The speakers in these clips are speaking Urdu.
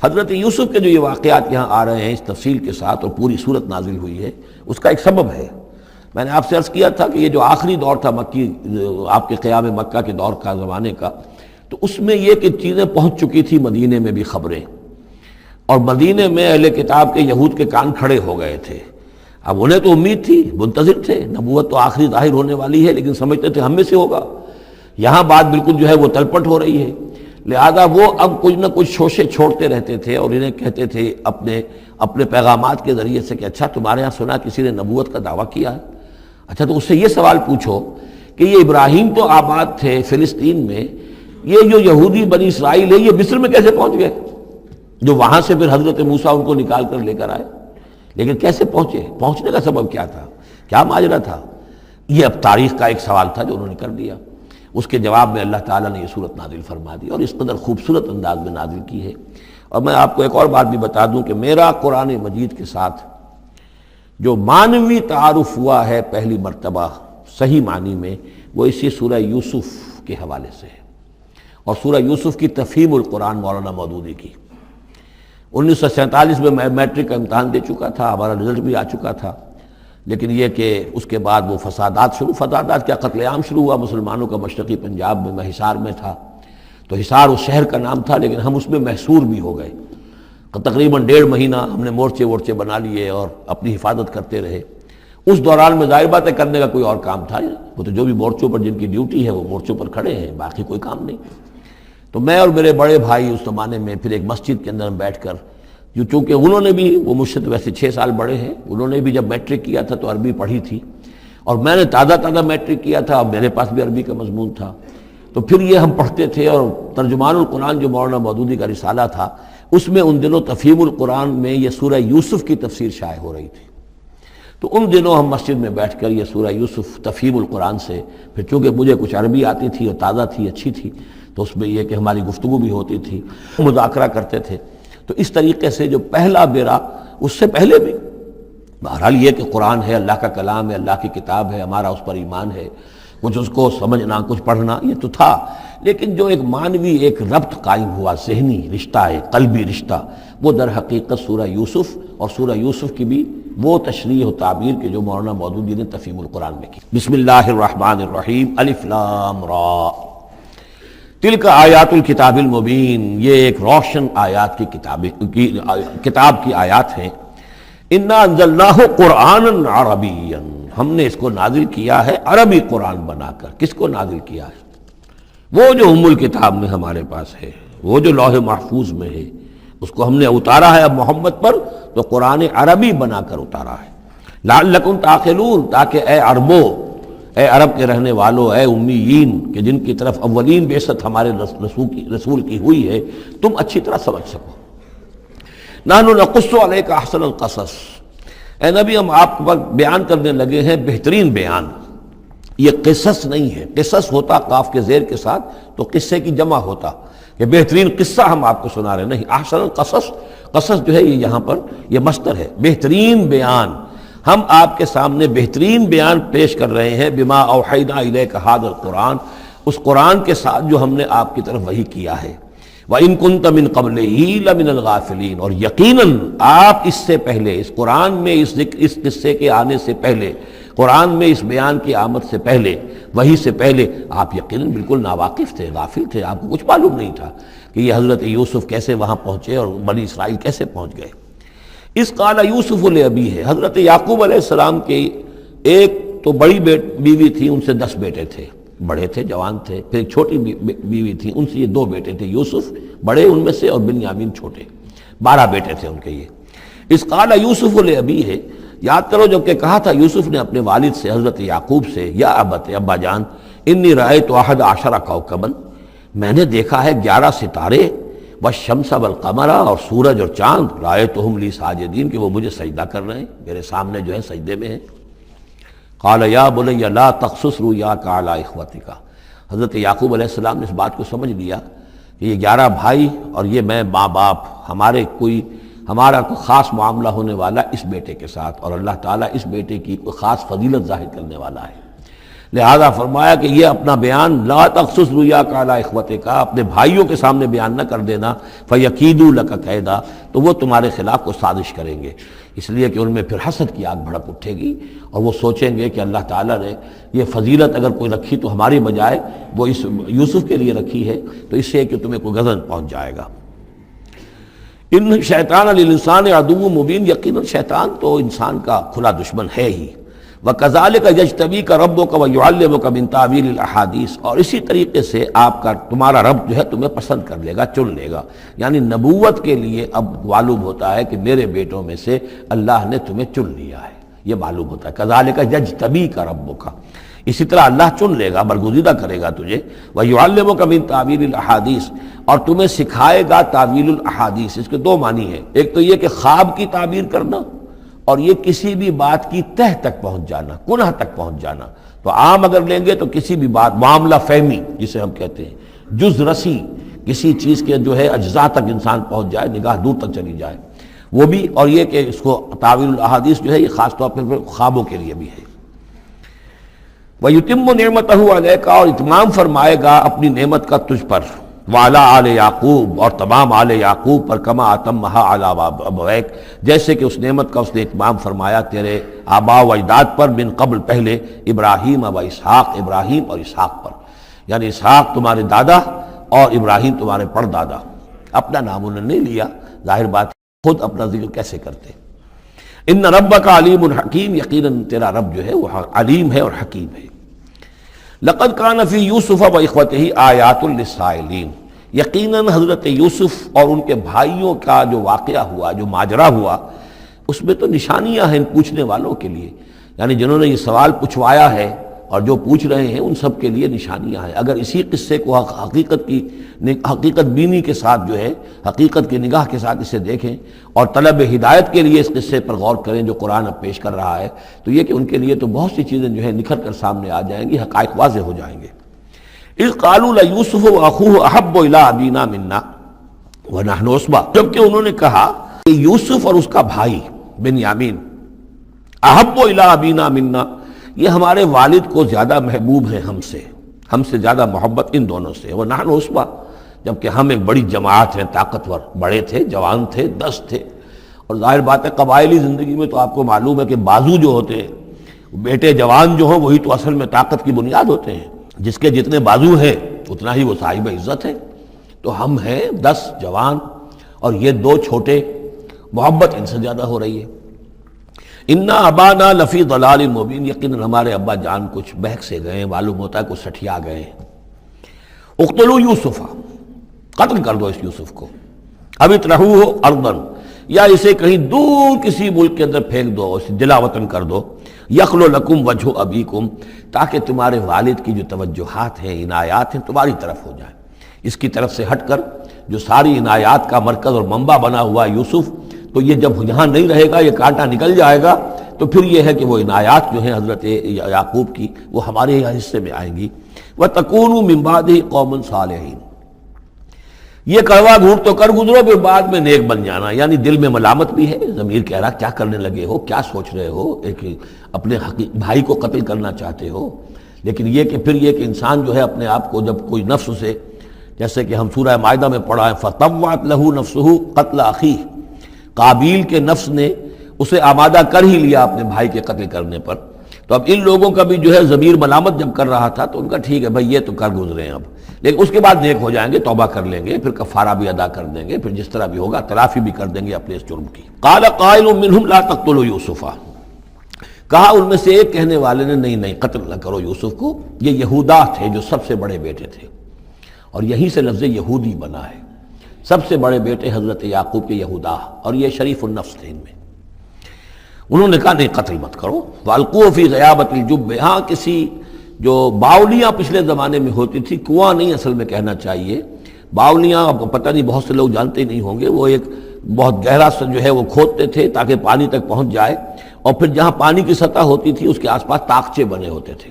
حضرت یوسف کے جو یہ واقعات یہاں آ رہے ہیں اس تفصیل کے ساتھ، اور پوری صورت نازل ہوئی ہے، اس کا ایک سبب ہے۔ میں نے آپ سے عرض کیا تھا کہ یہ جو آخری دور تھا مکی، آپ کے قیام مکہ کے دور کا، زمانے کا، تو اس میں یہ کہ چیزیں پہنچ چکی تھی مدینے میں بھی خبریں، اور مدینے میں اہل کتاب کے یہود کے کان کھڑے ہو گئے تھے۔ اب انہیں تو امید تھی، منتظر تھے، نبوت تو آخری ظاہر ہونے والی ہے، لیکن سمجھتے تھے ہم میں سے ہوگا۔ یہاں بات بالکل جو ہے وہ تلپٹ ہو رہی ہے، لہذا وہ اب کچھ نہ کچھ شوشے چھوڑتے رہتے تھے، اور انہیں کہتے تھے اپنے پیغامات کے ذریعے سے کہ اچھا تمہارے یہاں سنا کسی نے نبوت کا دعویٰ کیا ہے، اچھا تو اس سے یہ سوال پوچھو کہ یہ ابراہیم تو آباد تھے فلسطین میں، یہ جو یہودی بنی اسرائیل ہے یہ مصر میں کیسے پہنچ گئے، جو وہاں سے پھر حضرت موسیٰ ان کو نکال کر لے کر آئے، لیکن کیسے پہنچے، پہنچنے کا سبب کیا تھا، کیا ماجرا تھا؟ یہ اب تاریخ کا ایک سوال تھا جو انہوں نے کر دیا۔ اس کے جواب میں اللہ تعالیٰ نے یہ صورت نازل فرما دی، اور اس قدر خوبصورت انداز میں نازل کی ہے۔ اور میں آپ کو ایک اور بات بھی بتا دوں کہ میرا قرآن مجید کے ساتھ جو معنوی تعارف ہوا ہے پہلی مرتبہ صحیح معنی میں، وہ اسی سورہ یوسف کے حوالے سے ہے، اور سورہ یوسف کی تفہیم القرآن مولانا مودودی کی۔ 1947 میں میں میٹرک کا امتحان دے چکا تھا، ہمارا رزلٹ بھی آ چکا تھا، لیکن یہ کہ اس کے بعد وہ فسادات کیا قتل عام شروع ہوا مسلمانوں کا مشرقی پنجاب میں۔ میں حصار میں تھا، تو حصار اس شہر کا نام تھا، لیکن ہم اس میں محصور بھی ہو گئے۔ تقریباً 1.5 مہینہ ہم نے مورچے بنا لیے اور اپنی حفاظت کرتے رہے۔ اس دوران میں ظاہر بات ہے کرنے کا کوئی اور کام تھا، وہ تو جو بھی مورچوں پر جن کی ڈیوٹی ہے وہ مورچوں پر کھڑے ہیں، باقی کوئی کام نہیں۔ تو میں اور میرے بڑے بھائی اس زمانے میں پھر ایک مسجد کے اندر بیٹھ کر، چونکہ انہوں نے بھی، وہ مجھ سے تو ویسے 6 سال بڑے ہیں، انہوں نے بھی جب میٹرک کیا تھا تو عربی پڑھی تھی، اور میں نے تازہ میٹرک کیا تھا، اور میرے پاس بھی عربی کا مضمون تھا، تو پھر یہ ہم پڑھتے تھے۔ اور ترجمان القرآن جو مولانا مودودی کا رسالہ تھا، اس میں ان دنوں تفہیم القرآن میں یہ سورہ یوسف کی تفسیر شائع ہو رہی تھی، تو ان دنوں ہم مسجد میں بیٹھ کر یہ سورہ یوسف تفہیم القرآن سے، پھر چونکہ مجھے کچھ عربی آتی تھی اور تازہ تھی، اچھی تھی، تو اس میں یہ کہ ہماری گفتگو بھی ہوتی تھی، مذاکرہ کرتے تھے۔ تو اس طریقے سے جو پہلا بیرا، اس سے پہلے بھی بہرحال یہ کہ قرآن ہے، اللہ کا کلام ہے، اللہ کی کتاب ہے، ہمارا اس پر ایمان ہے، کچھ اس کو سمجھنا، کچھ پڑھنا، یہ تو تھا، لیکن جو ایک معنوی ایک ربط قائم ہوا، ذہنی رشتہ ہے، قلبی رشتہ، وہ در حقیقت سورہ یوسف، اور سورہ یوسف کی بھی وہ تشریح و تعبیر کے جو مولانا مودودی نے تفہیم القرآن میں کی۔ بسم اللہ الرحمن الرحیم، الف لام را، تلک آیات الکتاب المبین، یہ ایک روشن آیات کی کتاب کی آیات ہیں۔ انا انزلناہ قرآنا عربیا، ہم نے اس کو نازل کیا ہے عربی قرآن بنا کر۔ کس کو نازل کیا ہے؟ وہ جو ام الکتاب میں ہمارے پاس ہے، وہ جو لوح محفوظ میں ہے، اس کو ہم نے اتارا ہے اب محمد پر، تو قرآن عربی بنا کر اتارا ہے۔ لعلکم تعقلون، تاکہ اے عربو، اے عرب کے رہنے والوں، اے امیین کہ جن کی طرف اولین بعثت ہمارے رسول کی ہوئی ہے، تم اچھی طرح سمجھ سکو۔ نحن نقص علیک احسن القصص، اے نبی ہم آپ پر بیان کرنے لگے ہیں بہترین بیان۔ یہ قصص نہیں ہے، قصص ہوتا قاف کے زیر کے ساتھ تو قصے کی جمع ہوتا، کہ بہترین قصہ ہم آپ کو سنا رہے، نہیں، احسن القصص، قصص جو ہے یہ یہاں پر یہ مصدر ہے، بہترین بیان، ہم آپ کے سامنے بہترین بیان پیش کر رہے ہیں، بما اوحینا الیک ھذا القرآن، اس قرآن کے ساتھ جو ہم نے آپ کی طرف وحی کیا ہے۔ وَإِن كُنتَ مِن قَبْلِهِ لَمِنَ الْغَافِلِينَ، اور یقیناً آپ اس سے پہلے، اس قرآن میں اس قصے کے آنے سے پہلے، قرآن میں اس بیان کی آمد سے پہلے، وحی سے پہلے آپ یقیناً بالکل ناواقف تھے، غافل تھے، آپ کو کچھ معلوم نہیں تھا کہ یہ حضرت یوسف کیسے وہاں پہنچے اور بنی اسرائیل کیسے پہنچ گئے۔ اس قال یوسف لابیہ، حضرت یعقوب علیہ السلام کی ایک تو بڑی بیوی تھی، ان سے 10 بیٹے تھے، بڑے تھے، جوان تھے، پھر ایک چھوٹی بیوی تھی، ان سے یہ 2 بیٹے تھے، یوسف بڑے ان میں سے اور بنیامین چھوٹے، 12 بیٹے تھے ان کے یہ۔ اس قال یوسف لابیہ، یاد کرو جب کہ کہا تھا یوسف نے اپنے والد سے، حضرت یعقوب سے، یا ابت، ابا جان، انی رأیت 11 کوکبا، میں نے دیکھا ہے 11 ستارے، والشمس والقمر، اور سورج اور چاند، رأیتہم لی ساجدین، کہ وہ مجھے سجدہ کر رہے ہیں، میرے سامنے جو ہے سجدے میں ہیں۔ قال یا بنی لا تقصص رؤیاک علی اخوتک، حضرت یعقوب علیہ السلام نے اس بات کو سمجھ لیا کہ یہ 11 بھائی اور یہ میں ماں باپ، ہمارا کوئی خاص معاملہ ہونے والا اس بیٹے کے ساتھ، اور اللہ تعالیٰ اس بیٹے کی کوئی خاص فضیلت ظاہر کرنے والا ہے۔ لہذا فرمایا کہ یہ اپنا بیان لا تخصص رؤیاک علی اخوتک، اپنے بھائیوں کے سامنے بیان نہ کر دینا، فیکیدوا لک کیدا، تو وہ تمہارے خلاف کو سازش کریں گے، اس لیے کہ ان میں پھر حسد کی آگ بھڑک اٹھے گی اور وہ سوچیں گے کہ اللہ تعالیٰ نے یہ فضیلت اگر کوئی رکھی تو ہماری بجائے وہ اس یوسف کے لیے رکھی ہے، تو اس سے کہ تمہیں کوئی غضب پہنچ جائے گا۔ ان شیطان للانسان عدو مبین، یقیناً شیطان تو انسان کا کھلا دشمن ہے ہی۔ وَكَذَلِكَ يَجْتَبِيكَ رَبُّكَ وَيُعَلِّمُكَ مِن تَأْوِيلِ الْأَحَادِيثِ، اور اسی طریقے سے آپ کا تمہارا رب جو ہے تمہیں پسند کر لے گا، چن لے گا، یعنی نبوت کے لیے اب معلوم ہوتا ہے کہ میرے بیٹوں میں سے اللہ نے تمہیں چن لیا ہے، یہ معلوم ہوتا ہے۔ كَذَلِكَ يَجْتَبِيكَ رَبُّكَ، اسی طرح اللہ چن لے گا، برگزیدہ کرے گا تجھے۔ وَيُعَلِّمُكَ مِن تَأْوِيلِ الْأَحَادِيثِ، اور تمہیں سکھائے گا تعویل الاحادیث۔ اس کے دو معنی ہیں، ایک تو یہ کہ خواب کی تعبیر کرنا، اور یہ کسی بھی بات کی تہ تک پہنچ جانا، کنہ تک پہنچ جانا۔ تو عام اگر لیں گے تو کسی بھی بات، معاملہ فہمی جسے ہم کہتے ہیں، جز رسی، کسی چیز کے جو ہے اجزاء تک انسان پہنچ جائے، نگاہ دور تک چلی جائے، وہ بھی۔ اور یہ کہ اس کو تعویل الاحادیث جو ہے یہ خاص طور پر خوابوں کے لیے بھی ہے۔ وَيُتِمُّ نِعْمَتَهُ عَلَيْكَ، اور اتمام فرمائے گا اپنی نعمت کا تجھ پر، وعلی آل یعقوب، اور تمام آل یعقوب پر، کما اتمھا علی ابویک، جیسے کہ اس نعمت کا اس نے اتمام فرمایا تیرے آباء و اجداد پر، من قبل پہلے، ابراہیم و اسحاق، ابراہیم اور اسحاق پر، یعنی اسحاق تمہارے دادا اور ابراہیم تمہارے پردادا۔ اپنا نام انہوں نے نہیں لیا، ظاہر بات خود اپنا ذکر کیسے کرتے۔ ان ربک علیم حکیم، یقیناً تیرا رب جو ہے وہ علیم ہے اور حکیم ہے۔ لقد کان فی یوسف و اخوتہ آیات للسائلین، یقیناً حضرت یوسف اور ان کے بھائیوں کا جو واقعہ ہوا، جو ماجرا ہوا، اس میں تو نشانیاں ہیں ان پوچھنے والوں کے لیے، یعنی جنہوں نے یہ سوال پوچھوایا ہے اور جو پوچھ رہے ہیں ان سب کے لیے نشانیاں ہیں۔ اگر اسی قصے کو حقیقت بینی کے ساتھ جو ہے، حقیقت کی نگاہ کے ساتھ اسے دیکھیں اور طلب ہدایت کے لیے اس قصے پر غور کریں جو قرآن اب پیش کر رہا ہے، تو یہ کہ ان کے لیے تو بہت سی چیزیں جو ہے نکھر کر سامنے آ جائیں گی، حقائق واضح ہو جائیں گے۔ اذ قالوا لیوسف واخوہ احب الی ابینا منا ونحن عصبہ، جبکہ انہوں نے کہا کہ یوسف اور اس کا بھائی بنیامین احب الی ابینا منا، یہ ہمارے والد کو زیادہ محبوب ہیں ہم سے زیادہ محبت ان دونوں سے، ونحن عصبہ، جبکہ ہم ایک بڑی جماعت ہیں، طاقتور، بڑے تھے، جوان تھے، 10 تھے۔ اور ظاہر بات ہے قبائلی زندگی میں تو آپ کو معلوم ہے کہ بازو جو ہوتے ہیں، بیٹے جوان جو ہوں وہی تو اصل میں طاقت کی بنیاد ہوتے ہیں، جس کے جتنے بازو ہیں اتنا ہی وہ صاحب عزت ہے۔ تو ہم ہیں 10 جوان اور یہ 2 چھوٹے، محبت ان سے زیادہ ہو رہی ہے۔ انا ابانا لفی ضلال مبین، یقیناً ہمارے ابا جان کچھ بہک سے گئے، معلوم ہوتا ہے کچھ سٹھیا گئے۔ اقتلوا یوسف، قتل کر دو اس یوسف کو، اب اطرحوہ ارضا، یا اسے کہیں دور کسی ملک کے اندر پھینک دو، اسے جلا وطن کر دو، یخلو لکم وجہ ابیکم، تاکہ تمہارے والد کی جو توجہات ہیں، عنایات ہیں، تمہاری طرف ہو جائیں۔ اس کی طرف سے ہٹ کر جو ساری عنایات کا مرکز اور منبع بنا ہوا یوسف، تو یہ جب یہاں نہیں رہے گا، یہ کانٹا نکل جائے گا، تو پھر یہ ہے کہ وہ عنایات جو ہیں حضرت یعقوب کی وہ ہمارے حصے میں آئیں گی۔ وَتَكُونُوا مِن بَعْدِهِ قَوْمًا صَالِحِينَ، یہ کڑوا گھونٹ تو کر گزرو پھر بعد میں نیک بن جانا، یعنی دل میں ملامت بھی ہے، ضمیر کہہ رہا کیا کرنے لگے ہو، کیا سوچ رہے ہو، ایک اپنے بھائی کو قتل کرنا چاہتے ہو۔ لیکن یہ کہ پھر یہ کہ انسان جو ہے اپنے آپ کو جب کوئی نفس سے، جیسے کہ ہم سورہ مائدہ میں پڑھا ہے، فَطَوَّعَتْ لَهُ نَفْسُهُ قَتْلَ أَخِيهِ، قابیل کے نفس نے اسے آمادہ کر ہی لیا اپنے بھائی کے قتل کرنے پر۔ تو اب ان لوگوں کا بھی جو ہے ضمیر ملامت جب کر رہا تھا تو ان کا ٹھیک ہے بھائی یہ تو کر گزرے ہیں اب، لیکن اس کے بعد نیک ہو جائیں گے، توبہ کر لیں گے، پھر کفارہ بھی ادا کر دیں گے، پھر جس طرح بھی ہوگا تلافی بھی کر دیں گے اپنے اس جرم کی۔ قال قائل منهم لا تقتلوا یوسف، کہا ان میں سے ایک کہنے والے نے نہیں قتل نہ کرو یوسف کو، یہ یہودا تھے جو سب سے بڑے بیٹے تھے، اور یہیں سے لفظ یہودی بنا ہے، سب سے بڑے بیٹے حضرت یعقوب کے یہودا، اور یہ شریف النفس تھے ان میں۔ انہوں نے کہا نہیں قتل مت کرو، وَالْقُوهُ فِي غَيَابَةِ الْجُبِّ، ہاں کسی جو باولیاں پچھلے زمانے میں ہوتی تھی، کنواں نہیں اصل میں کہنا چاہیے، باولیاں پتہ نہیں بہت سے لوگ جانتے نہیں ہوں گے، وہ ایک بہت گہرا سا جو ہے وہ کھودتے تھے تاکہ پانی تک پہنچ جائے، اور پھر جہاں پانی کی سطح ہوتی تھی اس کے آس پاس طاقچے بنے ہوتے تھے،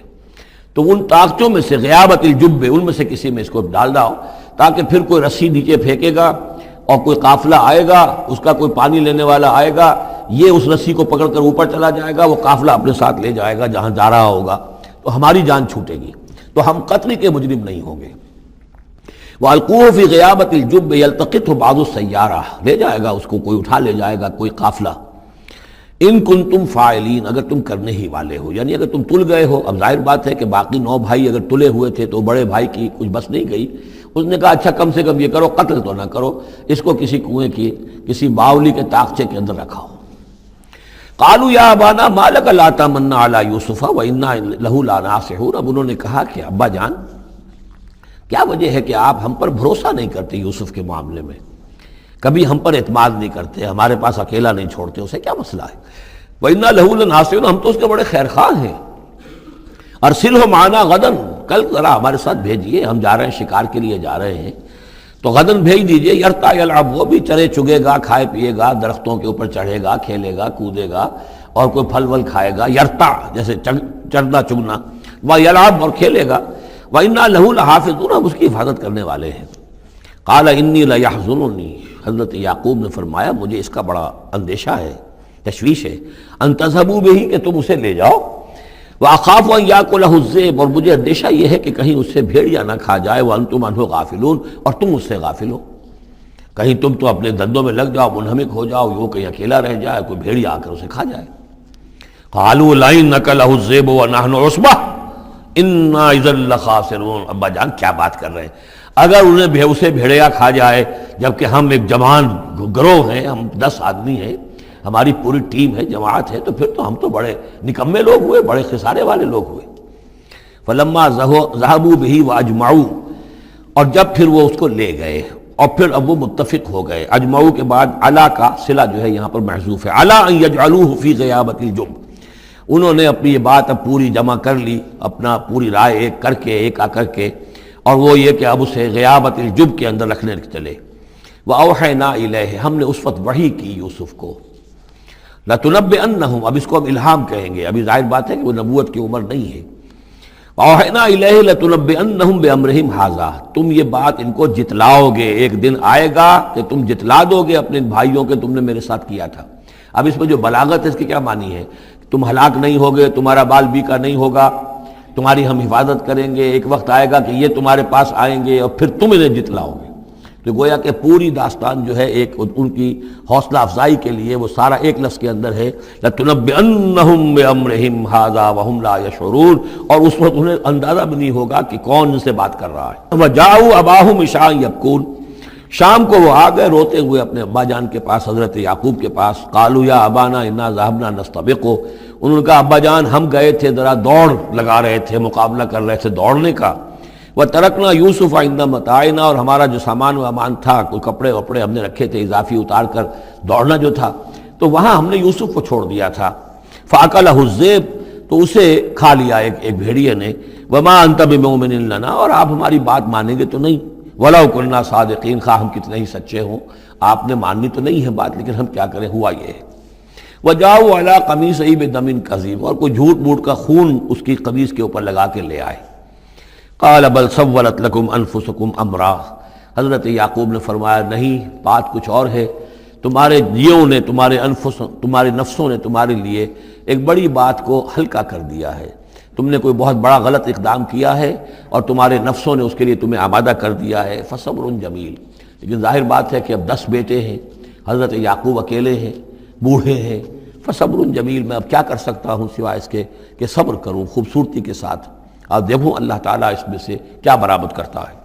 تو ان طاقچوں میں سے غیابت الجب، ان میں سے کسی میں اس کو ڈال داؤ تاکہ پھر کوئی رسی نیچے پھینکے گا اور کوئی قافلہ آئے گا، اس کا کوئی پانی لینے والا آئے گا، یہ اس رسی کو پکڑ کر اوپر چلا جائے گا، وہ قافلہ اپنے ساتھ لے جائے گا جہاں جا رہا ہوگا، تو ہماری جان چھوٹے گی، تو ہم قتل کے مجرم نہیں ہوں گے۔ وَأَلْقُوهُ فِي غِيَابَةِ الْجُبِّ يَلْتَقِطْهُ بَعْضُ السَّيَّارَةِ، لے جائے گا اس کو، کوئی اٹھا لے جائے گا، کوئی قافلہ۔ ان کنتم فاعلین، اگر تم کرنے ہی والے ہو، یعنی اگر تم تل گئے ہو۔ اب ظاہر بات ہے کہ باقی 9 بھائی اگر تلے ہوئے تھے تو بڑے بھائی کی کچھ بس نہیں گئی، اس نے کہا اچھا کم سے کم یہ کرو، قتل تو نہ کرو، اس کو کسی کنویں کی کسی باولی کے طاقچے کے اندر رکھاؤ۔ قالوا یا ابانا ما لک لا تمنا علی یوسف وانا لہ لناصحون، اب انہوں نے کہا کہ ابا جان کیا وجہ ہے کہ آپ ہم پر بھروسہ نہیں کرتے یوسف کے معاملے میں، کبھی ہم پر اعتماد نہیں کرتے، ہمارے پاس اکیلا نہیں چھوڑتے، اسے کیا مسئلہ ہے؟ وَإِنَّا لَهُ لَنَاصِحُونَ، ہم تو اس کے بڑے خیر خواہ ہیں۔ أَرْسِلْهُ مَعَنَا غَدًا، کل ذرا ہمارے ساتھ بھیجیے، ہم جا رہے ہیں شکار کے لیے جا رہے ہیں، تو غدن بھیج دیجئے۔ یرتع یلعب، وہ بھی چرے چگے گا، کھائے پیے گا، درختوں کے اوپر چڑھے گا، کھیلے گا، کودے گا، اور کوئی پھل ول کھائے گا، یرتع جیسے چڑھنا چگنا، وَیلعب، اور کھیلے گا، وَإِنَّا لَهُ لَحَافِظُونَ، ہم اس کی حفاظت کرنے والے ہیں۔ قَالَ إِنِّي لَيَحْزُنُنِي، حضرت یعقوب نے فرمایا مجھے اس کا بڑا اندیشہ ہے، تشویش ہے، ان تذهبوا به، کہ تم اسے لے جاؤ، وَأَخَافُ أَن يَأْكُلَهُ الذِّئْبُ، اور مجھے اندیشہ یہ ہے کہ کہیں اس سے بھیڑیا نہ کھا جائے، وَأَنتُمْ عَنْهُ غَافِلُونَ، اور تم اس سے غافل ہو، کہیں تم تو اپنے دندوں میں لگ جاؤ، منہمک ہو جاؤ، وہ کہیں اکیلا رہ جائے، کوئی بھیڑیا آ کر اسے کھا جائے۔ قَالُوا لَئِن أَكَلَهُ الذِّئْبُ وَنَحْنُ عُصْبَةٌ إِنَّا إِذًا لَخَاسِرُونَ، ابا جان کیا بات کر رہے ہیں، اگر اسے بھیڑیا کھا جائے جبکہ ہم ایک جوان گروہ ہیں، ہم 10 آدمی ہیں، ہماری پوری ٹیم ہے، جماعت ہے، تو پھر تو ہم تو بڑے نکمے لوگ ہوئے، بڑے خسارے والے لوگ ہوئے۔ فلما ذهبوا به واجمعوا، اور جب پھر وہ اس کو لے گئے اور پھر اب وہ متفق ہو گئے۔ اجمعوا کے بعد علا کا صلہ جو ہے یہاں پر محذوف ہے، علا ان یجعلوه فی غیابۃ الجب، انہوں نے اپنی یہ بات اب پوری جمع کر لی، اپنا پوری رائے ایک کر کے، ایک آ کر کے، اور وہ یہ کہ اب اسے غیابۃ الجب کے اندر رکھنے چلے۔ وَأَوْحَيْنَا إِلَيْهِ، ہم نے اس وقت وحی کی یوسف کو، لَتُنَبِّئَنَّهُمْ، اب اس کو ہم الہام کہیں گے، ابھی ظاہر بات ہے کہ وہ نبوت کی عمر نہیں ہے۔ وَأَوْحَيْنَا إِلَيْهِ لَتُنَبِّئَنَّهُمْ بِأَمْرِهِمْ هَذَا، تم یہ بات ان کو جتلاؤ گے، ایک دن آئے گا کہ تم جتلا دو گے اپنے بھائیوں کے تم نے میرے ساتھ کیا تھا۔ اب اس میں جو بلاغت ہے اس کی کیا معنی ہے؟ تم ہلاک نہیں ہوگے، تمہارا بال بیکا نہیں ہوگا، تمہاری ہم حفاظت کریں گے، ایک وقت آئے گا کہ یہ تمہارے پاس آئیں گے اور پھر تم انہیں جتلاؤ گے۔ تو گویا کہ پوری داستان جو ہے ایک ان کی حوصلہ افزائی کے لیے وہ سارا ایک لفظ کے اندر ہے، لَتُنَبِّئَنَّهُمْ بِأَمْرِهِمْ هَذَا وَهُمْ لَا يَشْعُرُونَ، اور اس وقت انہیں اندازہ بھی نہیں ہوگا کہ کون ان سے بات کر رہا ہے۔ وَجَاءُوا أَبَاهُمْ عِشَاءً يَبْكُونَ، شام کو وہ آ گئے روتے ہوئے اپنے ابا جان کے پاس، حضرت یعقوب کے پاس۔ قَالُوا يَا أَبَانَا إِنَّا ذَهَبْنَا نَسْتَبِقُ، انہوں نے کہا ابا جان ہم گئے تھے، ذرا دوڑ لگا رہے تھے، مقابلہ کر رہے تھے دوڑنے کا۔ وَتَرَكْنَا يُوسُفَ عِندَ مَتَاعِنَا، اور ہمارا جو سامان و امان تھا، کوئی کپڑے وپڑے ہم نے رکھے تھے اضافی اتار کر، دوڑنا جو تھا تو وہاں ہم نے یوسف کو چھوڑ دیا تھا۔ فَأَكَلَهُ الذِّئْبُ، تو اسے کھا لیا ایک بھیڑیے نے۔ وَمَا أَنْتَ بِمُؤْمِنٍ لَنَا، اور آپ ہماری بات مانیں گے تو نہیں۔ وَلَوْ كُنَّا صَادِقِينَ، خواہ ہم کتنے ہی سچے ہوں، آپ نے ماننی تو نہیں ہے بات، لیکن ہم کیا کریں، ہوا یہ ہے۔ وَجَاءُوا عَلَىٰ قَمِيصِهِ بِدَمٍ كَذِيبٍ، اور کوئی جھوٹ موٹ کا خون اس کی قمیص کے اوپر لگا کے لے آئے۔ قال بل سولت لکم انفسکم امرا، حضرت یعقوب نے فرمایا نہیں، بات کچھ اور ہے، تمہارے جیوں نے، تمہارے نفسوں نے تمہارے لیے ایک بڑی بات کو ہلکا کر دیا ہے، تم نے کوئی بہت بڑا غلط اقدام کیا ہے اور تمہارے نفسوں نے اس کے لیے تمہیں آمادہ کر دیا ہے۔ فصبر جمیل، لیکن ظاہر بات ہے کہ اب 10 بیٹے ہیں، حضرت یعقوب اکیلے ہیں، بوڑھے ہیں۔ فصبر جمیل، میں اب کیا کر سکتا ہوں سوائے اس کے کہ صبر کروں خوبصورتی کے ساتھ، اور دیکھوں اللہ تعالیٰ اس میں سے کیا برآمد کرتا ہے۔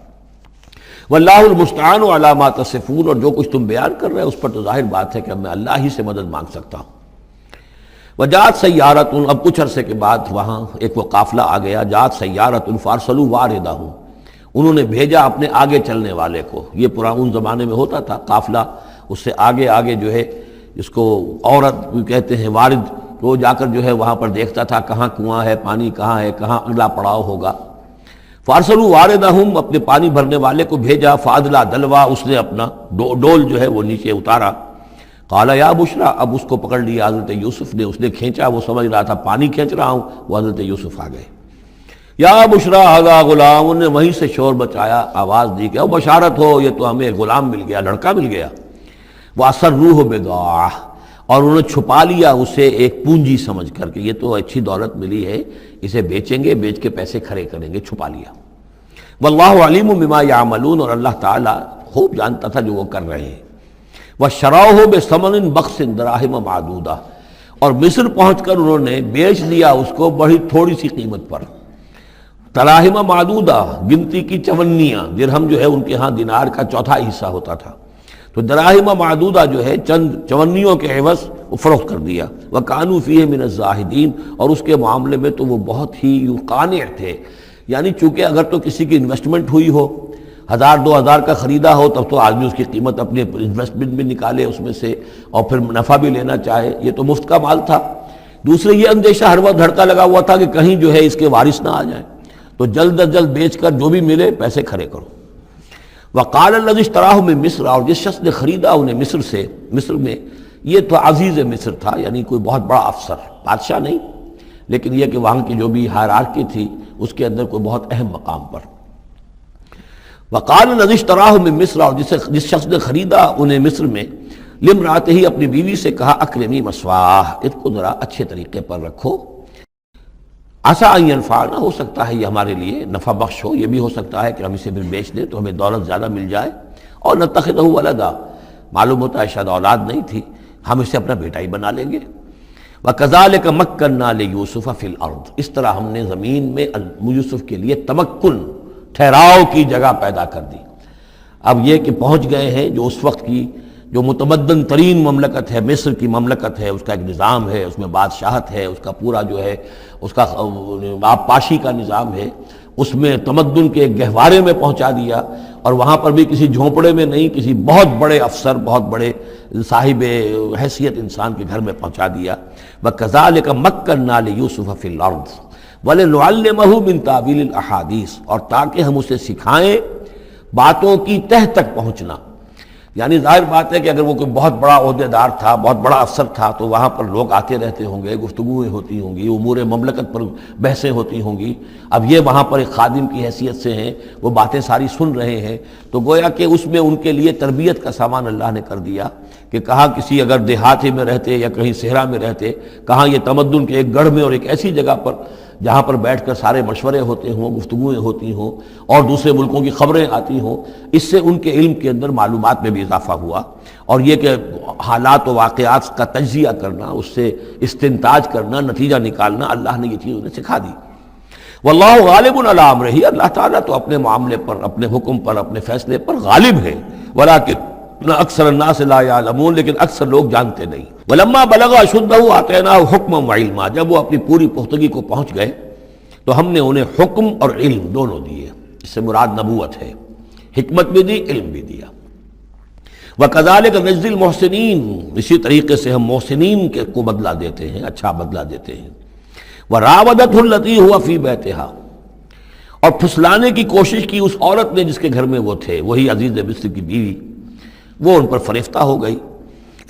واللہ المستعان علی ما تصفون، اور جو کچھ تم بیان کر رہے ہیں اس پر تو ظاہر بات ہے کہ اب میں اللہ ہی سے مدد مانگ سکتا ہوں۔ وجاءت سیارۃ، اب کچھ عرصے کے بعد وہاں ایک وہ قافلہ آ گیا۔ جاءت سیارۃ فارسلوا واردہم، انہوں نے بھیجا اپنے آگے چلنے والے کو۔ یہ پرانے زمانے میں ہوتا تھا قافلہ، اس سے آگے آگے جو ہے جس کو عورت کہتے ہیں وارد، وہ جا کر جو ہے وہاں پر دیکھتا تھا کہاں کنواں ہے، پانی کہاں ہے، کہاں اگلا پڑاؤ ہوگا۔ فارسلوا واردہم، اپنے پانی بھرنے والے کو بھیجا۔ فادلا دلوا، اس نے اپنا ڈول جو ہے وہ نیچے اتارا۔ قال یا بشرا، اب اس کو پکڑ لیا حضرت یوسف نے، اس نے کھینچا، وہ سمجھ رہا تھا پانی کھینچ رہا ہوں، وہ حضرت یوسف آ گئے۔ یا بشرا ھذا غلام، انہوں نے وہیں سے شور بچایا، آواز دی کہ او بشارت ہو، یہ تو ہمیں غلام مل گیا، لڑکا مل گیا۔ واسروہ بضاعہ، اور انہوں نے چھپا لیا اسے ایک پونجی سمجھ کر کہ یہ تو اچھی دولت ملی ہے، اسے بیچیں گے، بیچ کے پیسے کھڑے کریں گے، چھپا لیا۔ واللہ علیم بما یعملون، اور اللہ تعالیٰ خوب جانتا تھا جو وہ کر رہے ہیں۔ وَشَرَوْهُ بِثَمَنٍ بَخْسٍ دَرَاهِمَ مَعْدُودَةٍ، اور مصر پہنچ کر انہوں نے بیچ لیا اس کو بڑی تھوڑی سی قیمت پر، دراہم معدودہ، گنتی کی چونیاں، درہم جو ہے ان کے ہاں دینار کا چوتھائی حصہ ہوتا تھا، تو دراہم معدودہ جو ہے چند چونیوں کے عوض وہ فروخت کر دیا۔ وَكَانُوا فِيهِ مِنَ الزَّاهِدِينَ، اور اس کے معاملے میں تو وہ بہت ہی قانع تھے، یعنی چونکہ اگر تو کسی کی انویسٹمنٹ ہوئی ہو، 1000-2000 کا خریدا ہو، تب تو آدمی اس کی قیمت اپنے انویسٹمنٹ بھی نکالے اس میں سے اور پھر نفع بھی لینا چاہے، یہ تو مفت کا مال تھا۔ دوسرے یہ اندیشہ ہر وقت دھڑکا لگا ہوا تھا کہ کہیں جو ہے اس کے وارث نہ آ جائیں، تو جلد از جلد بیچ کر جو بھی ملے پیسے کھڑے کرو۔ وقال الذی اشتراہ من مصر، اور جس شخص نے خریدا انہیں مصر سے، مصر میں یہ تو عزیز مصر تھا، یعنی کوئی بہت بڑا افسر، بادشاہ نہیں، لیکن یہ کہ وہاں کی جو بھی ہائرارکی تھی اس کے اندر کوئی بہت اہم مقام پر۔ وقال الذی اشتراہ من مصر، اور جس شخص نے خریدا انہیں مصر میں، لامرأتہ، اپنی بیوی سے کہا اکرمی مثواہ، اس کو ذرا اچھے طریقے پر رکھو، عسیٰ ان ینفعنا، ہو سکتا ہے یہ ہمارے لیے نفع بخش ہو، یہ بھی ہو سکتا ہے کہ ہم اسے پھر بیچ دیں تو ہمیں دولت زیادہ مل جائے، اور نتخذہ ولدا، معلوم ہوتا ہے شاید اولاد نہیں تھی، ہم اسے اپنا بیٹا ہی بنا لیں گے۔ وَكَذَلِكَ مَكَّنَّا لِيُوسُفَ فِي الْأَرْضِ، اس طرح ہم نے زمین میں یوسف کے لیے تمکن، ٹھہراؤ کی جگہ پیدا کر دی۔ اب یہ کہ پہنچ گئے ہیں جو اس وقت کی جو متمدن ترین مملکت ہے، مصر کی مملکت ہے، اس کا ایک نظام ہے، اس میں بادشاہت ہے، اس کا پورا جو ہے اس کا آبپاشی کا نظام ہے، اس میں تمدن کے گہوارے میں پہنچا دیا، اور وہاں پر بھی کسی جھونپڑے میں نہیں، کسی بہت بڑے افسر، بہت بڑے صاحب حیثیت انسان کے گھر میں پہنچا دیا۔ وَكَذَلِكَ مَكَّنَّا لِيُوسُفَ فِي الْأَرْضِ وَلِنُعَلِّمَهُ مِن تَأْوِيلِ الْأَحَادِيثِ، اور تاکہ ہم اسے سکھائیں باتوں کی تہ تک پہنچنا۔ یعنی ظاہر بات ہے کہ اگر وہ کوئی بہت بڑا عہدے دار تھا، بہت بڑا افسر تھا، تو وہاں پر لوگ آتے رہتے ہوں گے، گفتگویں ہوتی ہوں گی، امور مملکت پر بحثیں ہوتی ہوں گی۔ اب یہ وہاں پر ایک خادم کی حیثیت سے ہیں، وہ باتیں ساری سن رہے ہیں، تو گویا کہ اس میں ان کے لیے تربیت کا سامان اللہ نے کر دیا کہ کہاں کسی اگر دیہاتی میں رہتے یا کہیں صحرا میں رہتے، کہاں یہ تمدن کے ایک گڑھ میں اور ایک ایسی جگہ پر جہاں پر بیٹھ کر سارے مشورے ہوتے ہوں، گفتگویں ہوتی ہوں، اور دوسرے ملکوں کی خبریں آتی ہوں، اس سے ان کے علم کے اندر معلومات میں بھی اضافہ ہوا، اور یہ کہ حالات و واقعات کا تجزیہ کرنا، اس سے استنتاج کرنا، نتیجہ نکالنا، اللہ نے یہ چیز انہیں سکھا دی۔ واللہ غالب علی امرہ، اللہ تعالیٰ تو اپنے معاملے پر، اپنے حکم پر، اپنے فیصلے پر غالب ہے، ولکن اکثر الناس لا یعلمون، لیکن اکثر لوگ جانتے نہیں۔ ولما بلغ اشدہ آتیناہ حکما وعلما، جب وہ اپنی پوری پختگی کو پہنچ گئے تو ہم نے انہیں حکم اور علم دونوں دیے، اس سے مراد نبوت ہے، حکمت بھی دی، علم بھی دیا۔ وَكَذَلِكَ نَجْزِي الْمُحْسِنِينَ، اسی طریقے سے ہم محسنین کو بدلہ دیتے ہیں، اچھا بدلہ دیتے ہیں۔ وَرَاوَدَتْهُ الَّتِي هُوَ فِي بَيْتِهَا، اور پھسلانے کی کوشش کی اس عورت نے جس کے گھر میں وہ تھے، وہی عزیز مصر کی بیوی، وہ ان پر فریفتہ ہو گئی۔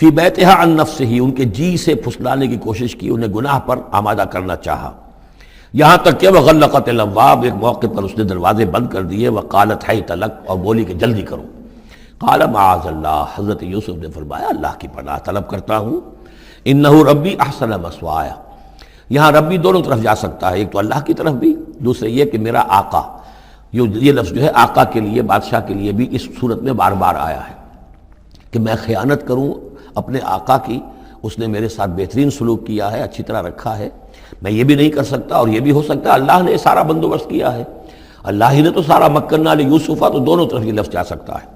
فی بیتها عن نفسه، ان کے جی سے پھسلانے کی کوشش کی، انہیں گناہ پر آمادہ کرنا چاہا، یہاں تک کہ وغلقت الابواب، ایک موقع پر اس نے دروازے بند کر دیے، وقالت حیت لک، اور بولی کہ جلدی کرو۔ قال معاذ اللہ، حضرت یوسف نے فرمایا اللہ کی پناہ طلب کرتا ہوں، انہ ربی احسن مثوایا، یہاں ربی دونوں طرف جا سکتا ہے، ایک تو اللہ کی طرف بھی، دوسرے یہ کہ میرا آقا، یہ لفظ جو ہے آقا کے لیے، بادشاہ کے لیے بھی اس صورت میں بار بار آیا ہے کہ میں خیانت کروں اپنے آقا کی، اس نے میرے ساتھ بہترین سلوک کیا ہے، اچھی طرح رکھا ہے، میں یہ بھی نہیں کر سکتا، اور یہ بھی ہو سکتا ہے اللہ نے سارا بندوبست کیا ہے، اللہ ہی نے تو سارا مکننا لیوسف، تو دونوں طرف یہ لفظ جا سکتا ہے۔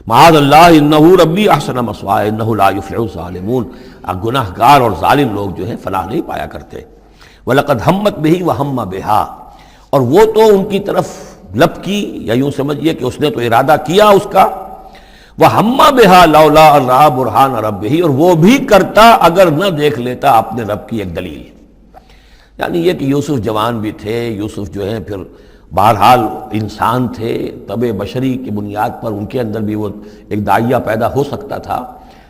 معاذ اللہ انہ ربی احسن مثوایا انہ لا یفلح الظالمون، گناہ گار اور ظالم لوگ جو ہیں فلاح نہیں پایا کرتے۔ وَلَقَدْ ہمت بِهِ وَهَمَّ بِهَا، اور وہ تو ان کی طرف لب کی، یا یوں سمجھیے کہ اس نے تو ارادہ کیا اس کا، وَهَمَّ بِهَا لَوْلَا أَن رَأَىٰ بُرْهَانَ رَبِّهِ، اور وہ بھی کرتا اگر نہ دیکھ لیتا اپنے رب کی ایک دلیل، یعنی یہ کہ یوسف جوان بھی تھے، یوسف جو ہے پھر بہرحال انسان تھے، طبع بشری کی بنیاد پر ان کے اندر بھی وہ ایک داعیہ پیدا ہو سکتا تھا،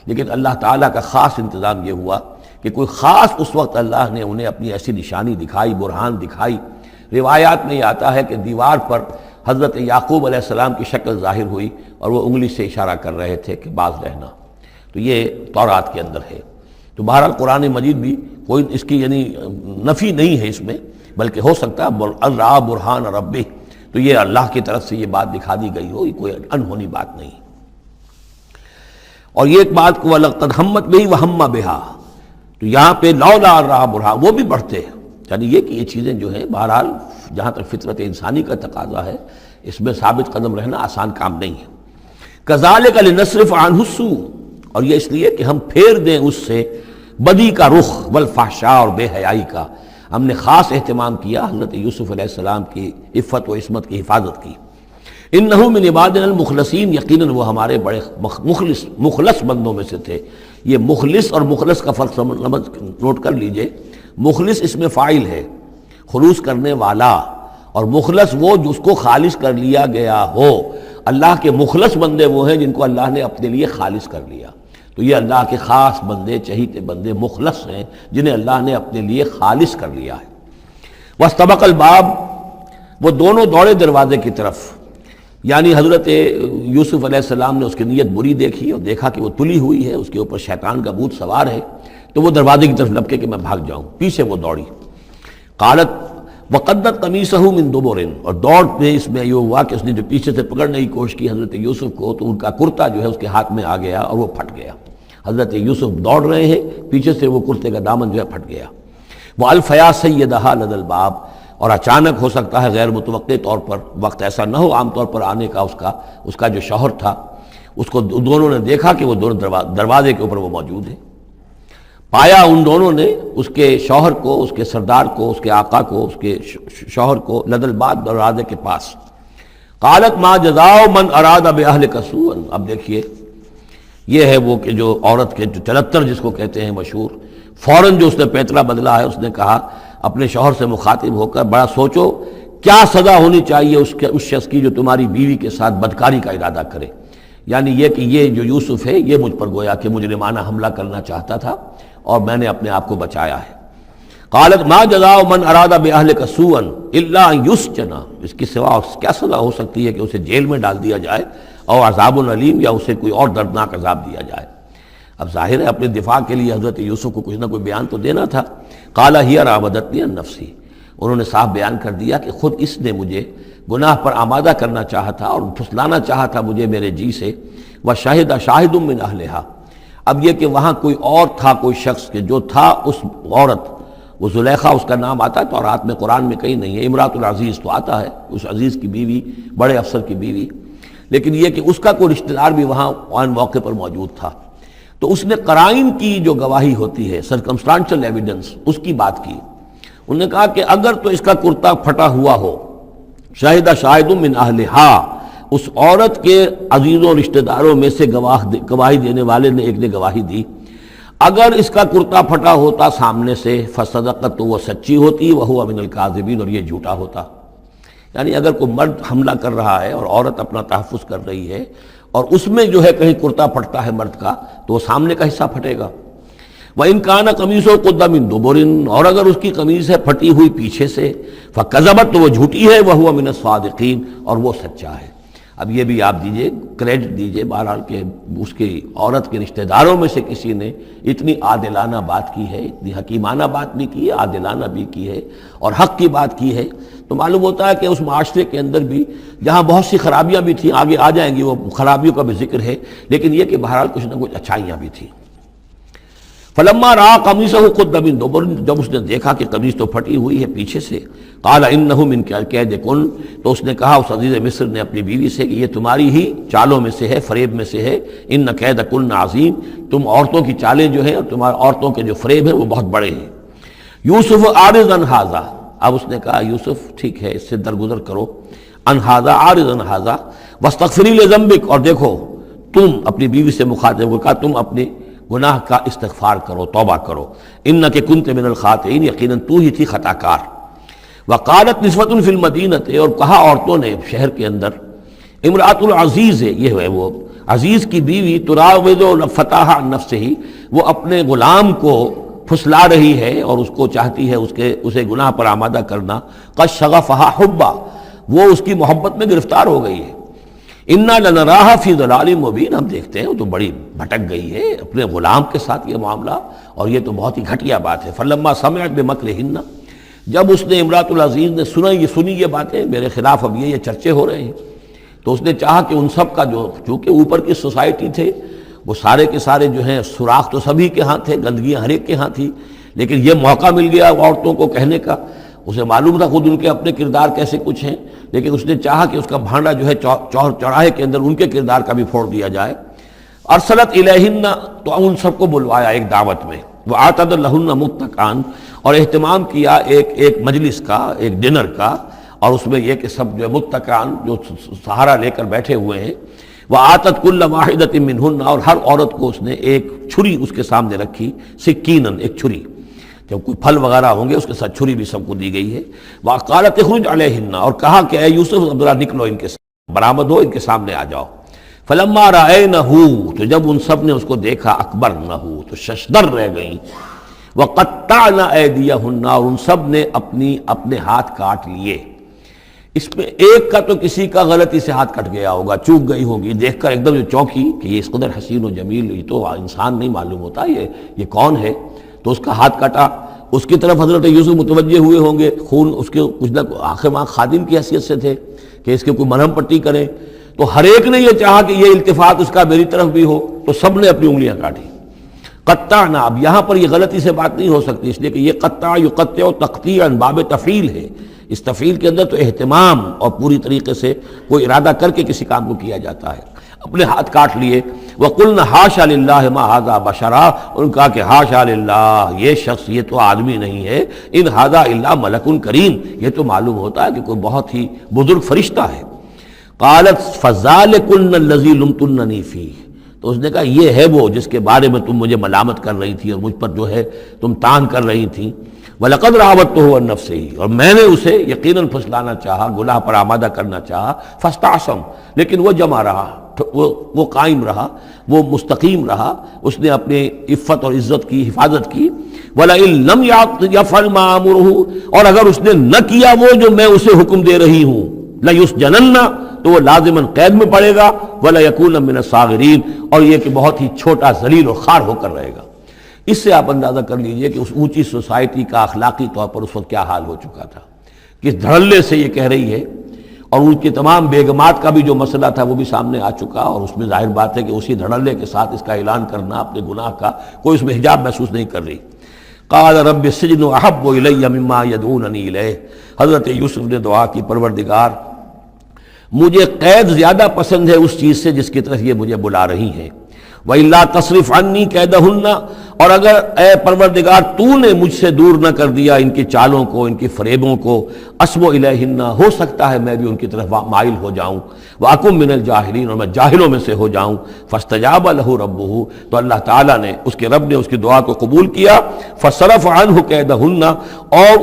لیکن اللہ تعالیٰ کا خاص انتظام یہ ہوا کہ کوئی خاص اس وقت اللہ نے انہیں اپنی ایسی نشانی دکھائی، برہان دکھائی۔ روایات میں یہ آتا ہے کہ دیوار پر حضرت یعقوب علیہ السلام کی شکل ظاہر ہوئی اور وہ انگلی سے اشارہ کر رہے تھے کہ باز رہنا، تو یہ تورات کے اندر ہے۔ تو بہرحال قرآن مجید بھی کوئی اس کی یعنی نفی نہیں ہے اس میں، بلکہ ہو سکتا ہے الرا برہان ربہ، تو یہ اللہ کی طرف سے یہ بات دکھا دی گئی ہو، یہ کوئی انہونی بات نہیں۔ اور یہ ایک بات کو وَلَقَدْ ہَمَّتْ بِهِ وَهَمَّ بِهَا، تو یہاں پہ لولا الرا برہان وہ بھی بڑھتے ہیں، یعنی یہ کہ یہ چیزیں جو ہیں بہرحال جہاں تک فطرت انسانی کا تقاضا ہے اس میں ثابت قدم رہنا آسان کام نہیں ہے۔ كَذَلِكَ لِنَصْرِفَ عَنْهُ السُّوءَ، اور یہ اس لیے کہ ہم پھیر دیں اس سے بدی کا رخ والفحشاء اور بے حیائی کا، ہم نے خاص اہتمام کیا حضرت یوسف علیہ السلام کی عفت و عصمت کی حفاظت کی۔ انہ من عبادنا المخلصین، یقیناً وہ ہمارے بڑے مخلص بندوں میں سے تھے۔ یہ مخلص اور مخلص کا فرق نوٹ کر لیجئے، مخلص اس میں فاعل ہے، خلوص کرنے والا، اور مخلص وہ جس کو خالص کر لیا گیا ہو۔ اللہ کے مخلص بندے وہ ہیں جن کو اللہ نے اپنے لیے خالص کر لیا، تو یہ اللہ کے خاص بندے، چہیتے بندے مخلص ہیں جنہیں اللہ نے اپنے لیے خالص کر لیا ہے۔ واستبق الباب، وہ دونوں دوڑے دروازے کی طرف، یعنی حضرت یوسف علیہ السلام نے اس کی نیت بری دیکھی اور دیکھا کہ وہ تلی ہوئی ہے، اس کے اوپر شیطان کا بھوت سوار ہے، تو وہ دروازے کی طرف لپکے کہ میں بھاگ جاؤں، پیچھے وہ دوڑی۔ قالت وقدت قمیصہ من دبر، اور دوڑ میں اس میں یہ ہوا کہ اس نے جو پیچھے سے پکڑنے کی کوشش کی حضرت یوسف کو، تو ان کا کرتا جو ہے اس کے ہاتھ میں آ گیا اور وہ پھٹ گیا۔ حضرت یوسف دوڑ رہے ہیں، پیچھے سے وہ کرتے کا دامن جو ہے پھٹ گیا۔ وَأَلْفَيَا سَيِّدَهَا لَدَى الْبَابِ، اور اچانک ہو سکتا ہے غیر متوقع طور پر، وقت ایسا نہ ہو عام طور پر آنے کا، اس کا جو شوہر تھا اس کو دونوں نے دیکھا کہ وہ دونوں دروازے کے اوپر وہ موجود ہے۔ پایا ان دونوں نے اس کے شوہر کو، اس کے سردار کو، اس کے آقا کو، اس کے شوہر کو لدى الباب، دروازے کے پاس۔ قالت ما جزاء من اراد باهلك سوءا، اب دیکھیے یہ ہے وہ کہ جو عورت کے جو چلتر جس کو کہتے ہیں مشہور، فوراً جو اس نے پیترا بدلا ہے، اس نے کہا اپنے شوہر سے مخاطب ہو کر، بڑا سوچو کیا سزا ہونی چاہیے اس شخص کی جو تمہاری بیوی کے ساتھ بدکاری کا ارادہ کرے، یعنی یہ کہ یہ جو یوسف ہے یہ مجھ پر گویا کہ مجرمانہ حملہ کرنا چاہتا تھا اور میں نے اپنے آپ کو بچایا ہے۔ قالت ما جزاء من اراد باهلك سوءا الا ان يسجن، اس کی سوا کیا سزا ہو سکتی ہے کہ اسے جیل میں ڈال دیا جائے، اور عذاب علیم، یا اسے کوئی اور دردناک عذاب دیا جائے۔ اب ظاہر ہے اپنے دفاع کے لیے حضرت یوسف کو کچھ نہ کوئی بیان تو دینا تھا۔ قال هي راودتني عن نفسي، انہوں نے صاف بیان کر دیا کہ خود اس نے مجھے گناہ پر آمادہ کرنا چاہا تھا اور پھسلانا چاہا تھا مجھے میرے جی سے۔ وشهد شاهد من اهلها، اب یہ کہ وہاں کوئی اور تھا، کوئی شخص کہ جو تھا اس عورت، وہ زلیخا اس کا نام آتا ہے تو رات میں قرآن میں کہیں نہیں ہے، امراۃ العزیز تو آتا ہے، اس عزیز کی بیوی، بڑے افسر کی بیوی، لیکن یہ کہ اس کا کوئی رشتہ دار بھی وہاں آن موقع پر موجود تھا، تو اس نے قرائن کی جو گواہی ہوتی ہے، سرکمسٹانشل ایویڈنس، اس کی بات کی۔ انہوں نے کہا کہ اگر تو اس کا کرتا پھٹا ہوا ہو، شاہد شاہد من اہلہا، اس عورت کے عزیزوں رشتہ داروں میں سے گواہی دینے والے نے ایک نے گواہی دی، اگر اس کا کرتا پھٹا ہوتا سامنے سے، فصدقت، تو وہ سچی ہوتی، وہو من الکاذبین، اور یہ جھوٹا ہوتا۔ یعنی اگر کوئی مرد حملہ کر رہا ہے اور عورت اپنا تحفظ کر رہی ہے اور اس میں جو ہے کہیں کرتا پھٹتا ہے مرد کا، تو وہ سامنے کا حصہ پھٹے گا۔ وَإِنْ كَانَ قَمِيصُهُ قُدَّ مِن دُبُرٍ، اور اگر اس کی قمیص ہے پھٹی ہوئی پیچھے سے، فَكَذَبَتْ، تو وہ جھوٹی ہے، وَهُوَ مِنَ الصَّادِقِينَ، اور وہ سچا ہے۔ اب یہ بھی آپ دیجئے، کریڈٹ دیجئے بہرحال کہ اس کی عورت کے رشتہ داروں میں سے کسی نے اتنی عادلانہ بات کی ہے، اتنی حکیمانہ بات بھی کی ہے، عادلانہ بھی کی ہے اور حق کی بات کی ہے، تو معلوم ہوتا ہے کہ اس معاشرے کے اندر بھی جہاں بہت سی خرابیاں بھی تھیں، آگے آ جائیں گی وہ خرابیوں کا بھی ذکر ہے، لیکن یہ کہ بہرحال کچھ نہ کچھ اچھائیاں بھی تھیں۔ فلما را قمیصہ قد من دبر، جب اس نے دیکھا کہ قمیص تو پھٹی ہوئی ہے پیچھے سے، قال انہ من کید کن، تو اس نے کہا اس عزیز مصر نے اپنی بیوی سے کہ یہ تمہاری ہی چالوں میں سے ہے، فریب میں سے ہے، ان کید کن عظیم، تم عورتوں کی چالیں جو ہیں اور تمہارے عورتوں کے جو فریب ہیں وہ بہت بڑے ہیں۔ یوسف اعرض عن ھذا، اب اس نے کہا یوسف ٹھیک ہے اس سے درگزر کرو، عن ھذا، اعرض عن ھذا، واستغفری لذنبک، اور دیکھو تم اپنی بیوی سے مخاطب کو کہا تم اپنے گناہ کا استغفار کرو، توبہ کرو، انک کنت من الخاطئین، یقیناً تو ہی تھی خطا کار۔ وقالت نسوۃ فی المدینہ، اور کہا عورتوں نے شہر کے اندر، امرأۃ العزیز ہے، یہ ہے وہ عزیز کی بیوی، تراود فتاہ عن نفسہ، وہ اپنے غلام کو پھسلا رہی ہے اور اس کو چاہتی ہے اسے گناہ پر آمادہ کرنا، قد شغفہا حبا، وہ اس کی محبت میں گرفتار ہو گئی ہے۔ انا لنراہا فی ضلال مبین، ہم دیکھتے ہیں وہ تو بڑی بھٹک گئی ہے اپنے غلام کے ساتھ یہ معاملہ، اور یہ تو بہت ہی گھٹیا بات ہے۔ فلما سمعت بمکرہن، جب اس نے امرأۃ العزیز نے سنی یہ باتیں میرے خلاف، اب یہ چرچے ہو رہے ہیں، تو اس نے چاہا کہ ان سب کا جو چونکہ اوپر کی سوسائٹی تھے وہ سارے کے سارے جو ہیں سوراخ تو سبھی کے ہاں تھے، گندگیاں ہر ایک کے ہاں تھی، لیکن یہ موقع مل گیا عورتوں کو کہنے کا، اسے معلوم تھا خود ان کے اپنے کردار کیسے کچھ ہیں، لیکن اس نے چاہا کہ اس کا بھانڈا جو ہے چوراہے کے اندر ان کے کردار کا بھی پھوڑ دیا جائے۔ ارسلت الیہن، تو ان سب کو بلوایا ایک دعوت میں، وآتت لہن متکئا، اور اہتمام کیا ایک مجلس کا، ایک ڈنر کا، اور اس میں یہ کہ سب جو متکئا جو سہارا لے کر بیٹھے ہوئے ہیں، وآتت کل واحدۃ منہن، اور ہر عورت کو اس نے ایک چھری اس کے سامنے رکھی، سکینن، ایک چھری، جب کوئی پھل وغیرہ ہوں گے اس کے ساتھ چھری بھی سب کو دی گئی ہے۔ وقالت اخرج علیہن، اور کہا کہ اے یوسف ذرا نکلو ان کے سامنے، برآمد ہو، ان کے سامنے آ جاؤ۔ فلما رأینہ، تو جب ان سب نے اس کو دیکھا، اکبرنہ، تو ششدر رہ گئیں، وقطعن ایدیہن، اور ان سب نے اپنے ہاتھ کاٹ لیے۔ اس میں ایک کا تو کسی کا غلطی سے ہاتھ کٹ گیا ہوگا، چوک گئی ہوگی، دیکھ کر ایک دم جو چونکی کہ یہ اس قدر حسین و جمیل، یہ تو انسان نہیں معلوم ہوتا، یہ کون ہے، تو اس کا ہاتھ کٹا۔ اس کی طرف حضرت یوسف متوجہ ہوئے ہوں گے، خون اس کے کچھ نہ آخر وہاں خادم کی حیثیت سے تھے کہ اس کے کوئی مرہم پٹی کریں، تو ہر ایک نے یہ چاہا کہ یہ التفات اس کا میری طرف بھی ہو، تو سب نے اپنی انگلیاں کاٹی۔ قطعنا، اب یہاں پر یہ غلطی سے بات نہیں ہو سکتی، اس لیے کہ یہ قطع یقطع تقطیعا باب تفعیل ہے، اس تفعیل کے اندر تو اہتمام اور پوری طریقے سے کوئی ارادہ کر کے کسی کام کو کیا جاتا ہے۔ اپنے ہاتھ کاٹ لیے۔ وَقُلْنَا حَاشَا لِلَّهِ مَا هَذَا بَشَرًا، ان کہا کہ حاشا للہ، یہ شخص، یہ تو آدمی نہیں ہے، ان هَذَا إِلَّا مَلَكٌ کریم، یہ تو معلوم ہوتا ہے کہ کوئی بہت ہی بزرگ فرشتہ ہے۔ قالت فَذَلِكُنَّ الَّذِي لُمْتُنَّنِي فِيهِ، تو اس نے کہا یہ ہے وہ جس کے بارے میں تم مجھے ملامت کر رہی تھی اور مجھ پر جو ہے تم تان کر رہی تھی۔ وَلَقَدْ رَاوَدتُّهُ عَن نَفْسِهِ، اور میں نے اسے یقیناً پھسلانا چاہا، گناہ پر آمادہ کرنا چاہا، فَاسْتَعْصَمَ، لیکن وہ جمع رہا، وہ قائم رہا، وہ مستقیم رہا، اس نے اپنے عفت اور عزت کی حفاظت کی۔ وَلَئِن لَمْ يَفْعَلْ مَا آمُرُهُ، اور اگر اس نے نہ کیا وہ جو میں اسے حکم دے رہی ہوں، لَيُسْجَنَنَّ، تو وہ لازماً قید میں پڑے گا، وَلَيَكُونَ مِنَ الصَّاغِرِينَ، اور یہ کہ بہت ہی چھوٹا ذلیل اور خوار ہو کر رہے گا۔ اس سے آپ اندازہ کر لیجئے کہ اس اونچی سوسائٹی کا اخلاقی طور پر اس وقت کیا حال ہو چکا تھا، کس دھڑلے سے یہ کہہ رہی ہے، اور ان کی تمام بیگمات کا بھی جو مسئلہ تھا وہ بھی سامنے آ چکا، اور اس میں ظاہر بات ہے کہ اسی دھڑلے کے ساتھ اس کا اعلان کرنا اپنے گناہ کا، کوئی اس میں حجاب محسوس نہیں کر رہی۔ قال رب السجن احب الی مما یدعوننی الیہ، حضرت یوسف نے دعا کی، پروردگار مجھے قید زیادہ پسند ہے اس چیز سے جس کی طرف یہ مجھے بلا رہی ہیں۔ وَإِلَّا تَصْرِفْ عَنِّي كَيْدَهُنَّ، اور اگر اے پروردگار تو نے مجھ سے دور نہ کر دیا ان کی چالوں کو، ان کی فریبوں کو، أَصْبُ إِلَيْهِنَّ، ہو سکتا ہے میں بھی ان کی طرف مائل ہو جاؤں، وَأَكُن مِّنَ الْجَاهِلِينَ، اور میں جاہلوں میں سے ہو جاؤں۔ فَاسْتَجَابَ لَهُ رَبُّهُ، تو اللہ تعالیٰ نے، اس کے رب نے اس کی دعا کو قبول کیا۔ فَصَرَفَ عَنْهُ كَيْدَهُنَّ، اور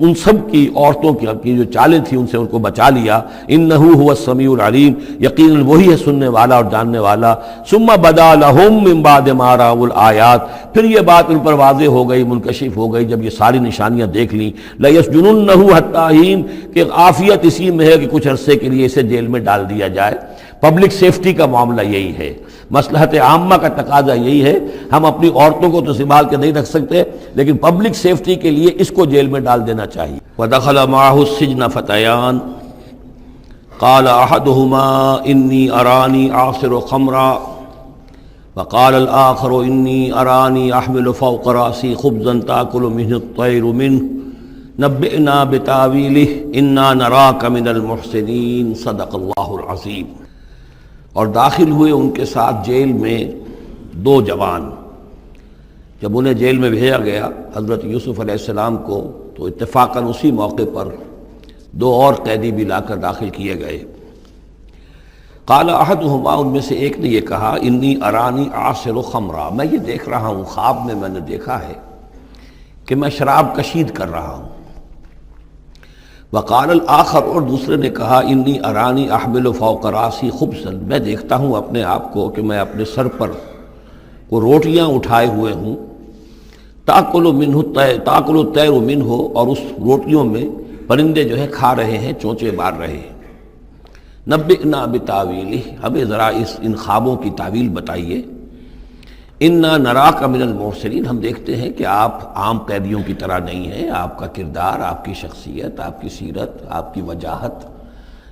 ان سب کی عورتوں کی جو چالیں تھیں ان سے ان کو بچا لیا۔ انہ هو السمیع العلیم، یقیناً وہی ہے سننے والا اور جاننے والا۔ ثم بدا لهم من بعد ما رأوا الآیات، پھر یہ بات ان پر واضح ہو گئی، منکشف ہو گئی جب یہ ساری نشانیاں دیکھ لیں۔ لَيَسْجُنُنَّهُ حَتَّىٰ حِينٍ، کہ عافیت اسی میں ہے کہ کچھ عرصے کے لیے اسے جیل میں ڈال دیا جائے۔ پبلک سیفٹی کا معاملہ یہی ہے، مصلحت عامہ کا تقاضا یہی ہے۔ ہم اپنی عورتوں کو تو سنبھال کے نہیں رکھ سکتے، لیکن پبلک سیفٹی کے لیے اس کو جیل میں ڈال دینا چاہیے۔ وَدَخَلَ مَعَهُ السِّجْنَ فَتَيَانِ قَالَ أَحَدُهُمَا إِنِّي أَرَانِي أَعْصِرُ خَمْرًا وَقَالَ الْآخَرُ إِنِّي أَرَانِي أَحْمِلُ فَوْقَ رَأْسِي خُبْزًا تَأْكُلُ مِنْهُ الطَّيْرُ مِنْهُ نَبِّئْنَا بِتَأْوِيلِهِ إِنَّا نَرَاكَ مِنَ الْمُحْسِنِينَ صدق اللہ العظیم۔ اور داخل ہوئے ان کے ساتھ جیل میں دو جوان۔ جب انہیں جیل میں بھیجا گیا حضرت یوسف علیہ السلام کو، تو اتفاقاً اسی موقع پر دو اور قیدی بھی لا کر داخل کیے گئے۔ قال احدہما، ان میں سے ایک نے یہ کہا، انی ارانی اعصر خمرا، میں یہ دیکھ رہا ہوں، خواب میں نے دیکھا ہے کہ میں شراب کشید کر رہا ہوں۔ وقال الآخر، اور دوسرے نے کہا، انی ارانی احمل فوق راسی خبزا، میں دیکھتا ہوں اپنے آپ کو کہ میں اپنے سر پر وہ روٹیاں اٹھائے ہوئے ہوں، تاکل الطیر منہ، اور اس روٹیوں میں پرندے جو ہے کھا رہے ہیں، چونچے مار رہے ہیں۔ نبئنا بتاویلہ، ہمیں ذرا ان خوابوں کی تعویل بتائیے۔ انا نراک من المحسنین، ہم دیکھتے ہیں کہ آپ عام قیدیوں کی طرح نہیں ہیں، آپ کا کردار، آپ کی شخصیت، آپ کی سیرت، آپ کی وجاہت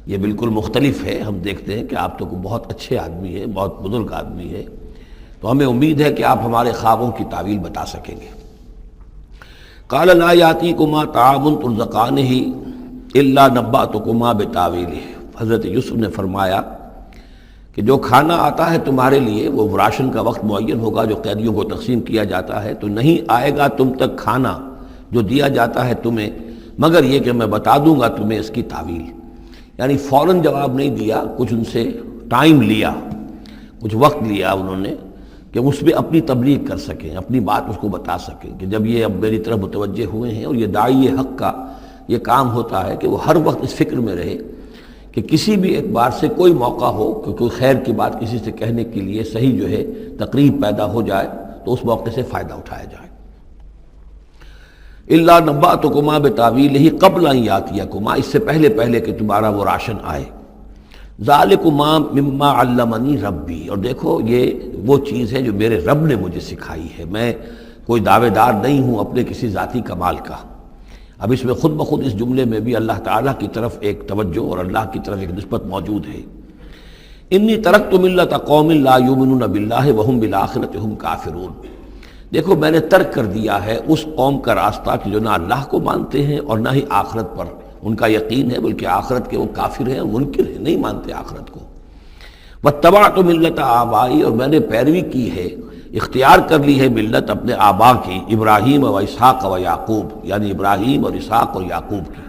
یہ بالکل مختلف ہے۔ ہم دیکھتے ہیں کہ آپ تو بہت اچھے آدمی ہیں، بہت بزرگ آدمی ہے، تو ہمیں امید ہے کہ آپ ہمارے خوابوں کی تعویل بتا سکیں گے۔ قال لا یاتیکما طعام ترزقانہ الا نبأتکما بتاویلہ، حضرت یوسف نے فرمایا کہ جو کھانا آتا ہے تمہارے لیے، وہ راشن کا وقت معین ہوگا جو قیدیوں کو تقسیم کیا جاتا ہے، تو نہیں آئے گا تم تک کھانا جو دیا جاتا ہے تمہیں، مگر یہ کہ میں بتا دوں گا تمہیں اس کی تعویل۔ یعنی فوراً جواب نہیں دیا، کچھ ان سے ٹائم لیا، کچھ وقت لیا انہوں نے کہ اس میں اپنی تبلیغ کر سکیں، اپنی بات اس کو بتا سکیں کہ جب یہ اب میری طرف متوجہ ہوئے ہیں۔ اور یہ داعی حق کا یہ کام ہوتا ہے کہ وہ ہر وقت اس فکر میں رہے کہ کسی بھی اعتبار سے کوئی موقع ہو کہ کوئی خیر کی بات کسی سے کہنے کے لیے صحیح جو ہے تقریب پیدا ہو جائے تو اس موقع سے فائدہ اٹھایا جائے۔ الا نبأتکما بتاویلہ قبل ان یاتیکما، اس سے پہلے کہ تمہارا وہ راشن آئے۔ ذالکما مما علمنی ربی، اور دیکھو یہ وہ چیز ہے جو میرے رب نے مجھے سکھائی ہے، میں کوئی دعوے دار نہیں ہوں اپنے کسی ذاتی کمال کا۔ اب اس میں خود بخود اس جملے میں بھی اللہ تعالیٰ کی طرف ایک توجہ اور اللہ کی طرف ایک نسبت موجود ہے۔ انی ترکت ملت قوم لا یؤمنون باللہ وہم بالآخرۃ ہم کافرون، دیکھو میں نے ترک کر دیا ہے اس قوم کا راستہ کہ جو نہ اللہ کو مانتے ہیں اور نہ ہی آخرت پر ان کا یقین ہے، بلکہ آخرت کے وہ کافر ہیں، منکر ہیں، نہیں مانتے آخرت کو۔ واتبعت ملت آبائی، اور میں نے پیروی کی ہے، اختیار کر لی ہے ملت اپنے آبا کی، ابراہیم و اسحاق و یعقوب، یعنی ابراہیم اور اسحاق اور یعقوب کی۔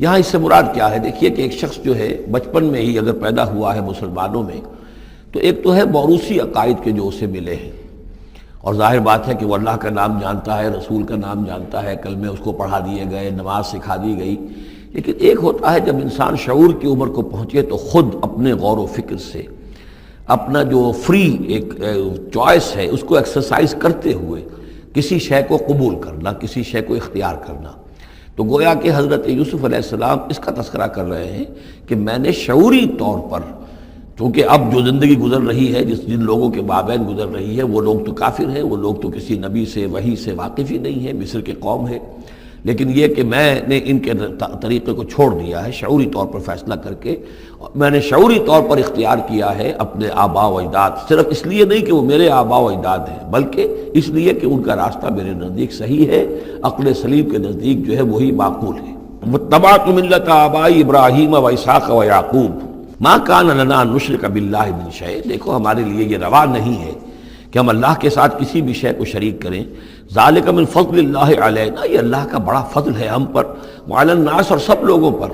یہاں اس سے مراد کیا ہے؟ دیکھیے کہ ایک شخص جو ہے بچپن میں ہی اگر پیدا ہوا ہے مسلمانوں میں، تو ایک تو ہے موروثی عقائد کے جو اسے ملے ہیں، اور ظاہر بات ہے کہ وہ اللہ کا نام جانتا ہے، رسول کا نام جانتا ہے، کلمے اس کو پڑھا دیے گئے، نماز سکھا دی گئی۔ لیکن ایک ہوتا ہے جب انسان شعور کی عمر کو پہنچے تو خود اپنے غور و فکر سے اپنا جو فری ایک چوائس ہے اس کو ایکسرسائز کرتے ہوئے کسی شے کو قبول کرنا، کسی شے کو اختیار کرنا۔ تو گویا کہ حضرت یوسف علیہ السلام اس کا تذکرہ کر رہے ہیں کہ میں نے شعوری طور پر، چونکہ اب جو زندگی گزر رہی ہے، جن لوگوں کے مابین گزر رہی ہے، وہ لوگ تو کافر ہیں، وہ لوگ تو کسی نبی سے وحی سے واقف ہی نہیں ہیں، مصر کے قوم ہے، لیکن یہ کہ میں نے ان کے طریقے کو چھوڑ دیا ہے شعوری طور پر فیصلہ کر کے، میں نے شعوری طور پر اختیار کیا ہے اپنے آبا و اجداد، صرف اس لیے نہیں کہ وہ میرے آبا و اجداد ہیں، بلکہ اس لیے کہ ان کا راستہ میرے نزدیک صحیح ہے، عقل سلیم کے نزدیک جو ہے وہی معقول ہے۔ واتبعت ملت آبائی ابراہیم و اسحاق و یعقوب ما کان لنا ان نشرک باللہ من شیء، دیکھو ہمارے لیے یہ روا نہیں ہے کہ ہم اللہ کے ساتھ کسی بھی شے کو شریک کریں۔ ذالک من فضل اللہ علینا، یہ اللہ کا بڑا فضل ہے ہم پر، وعلی الناس، اور سب لوگوں پر۔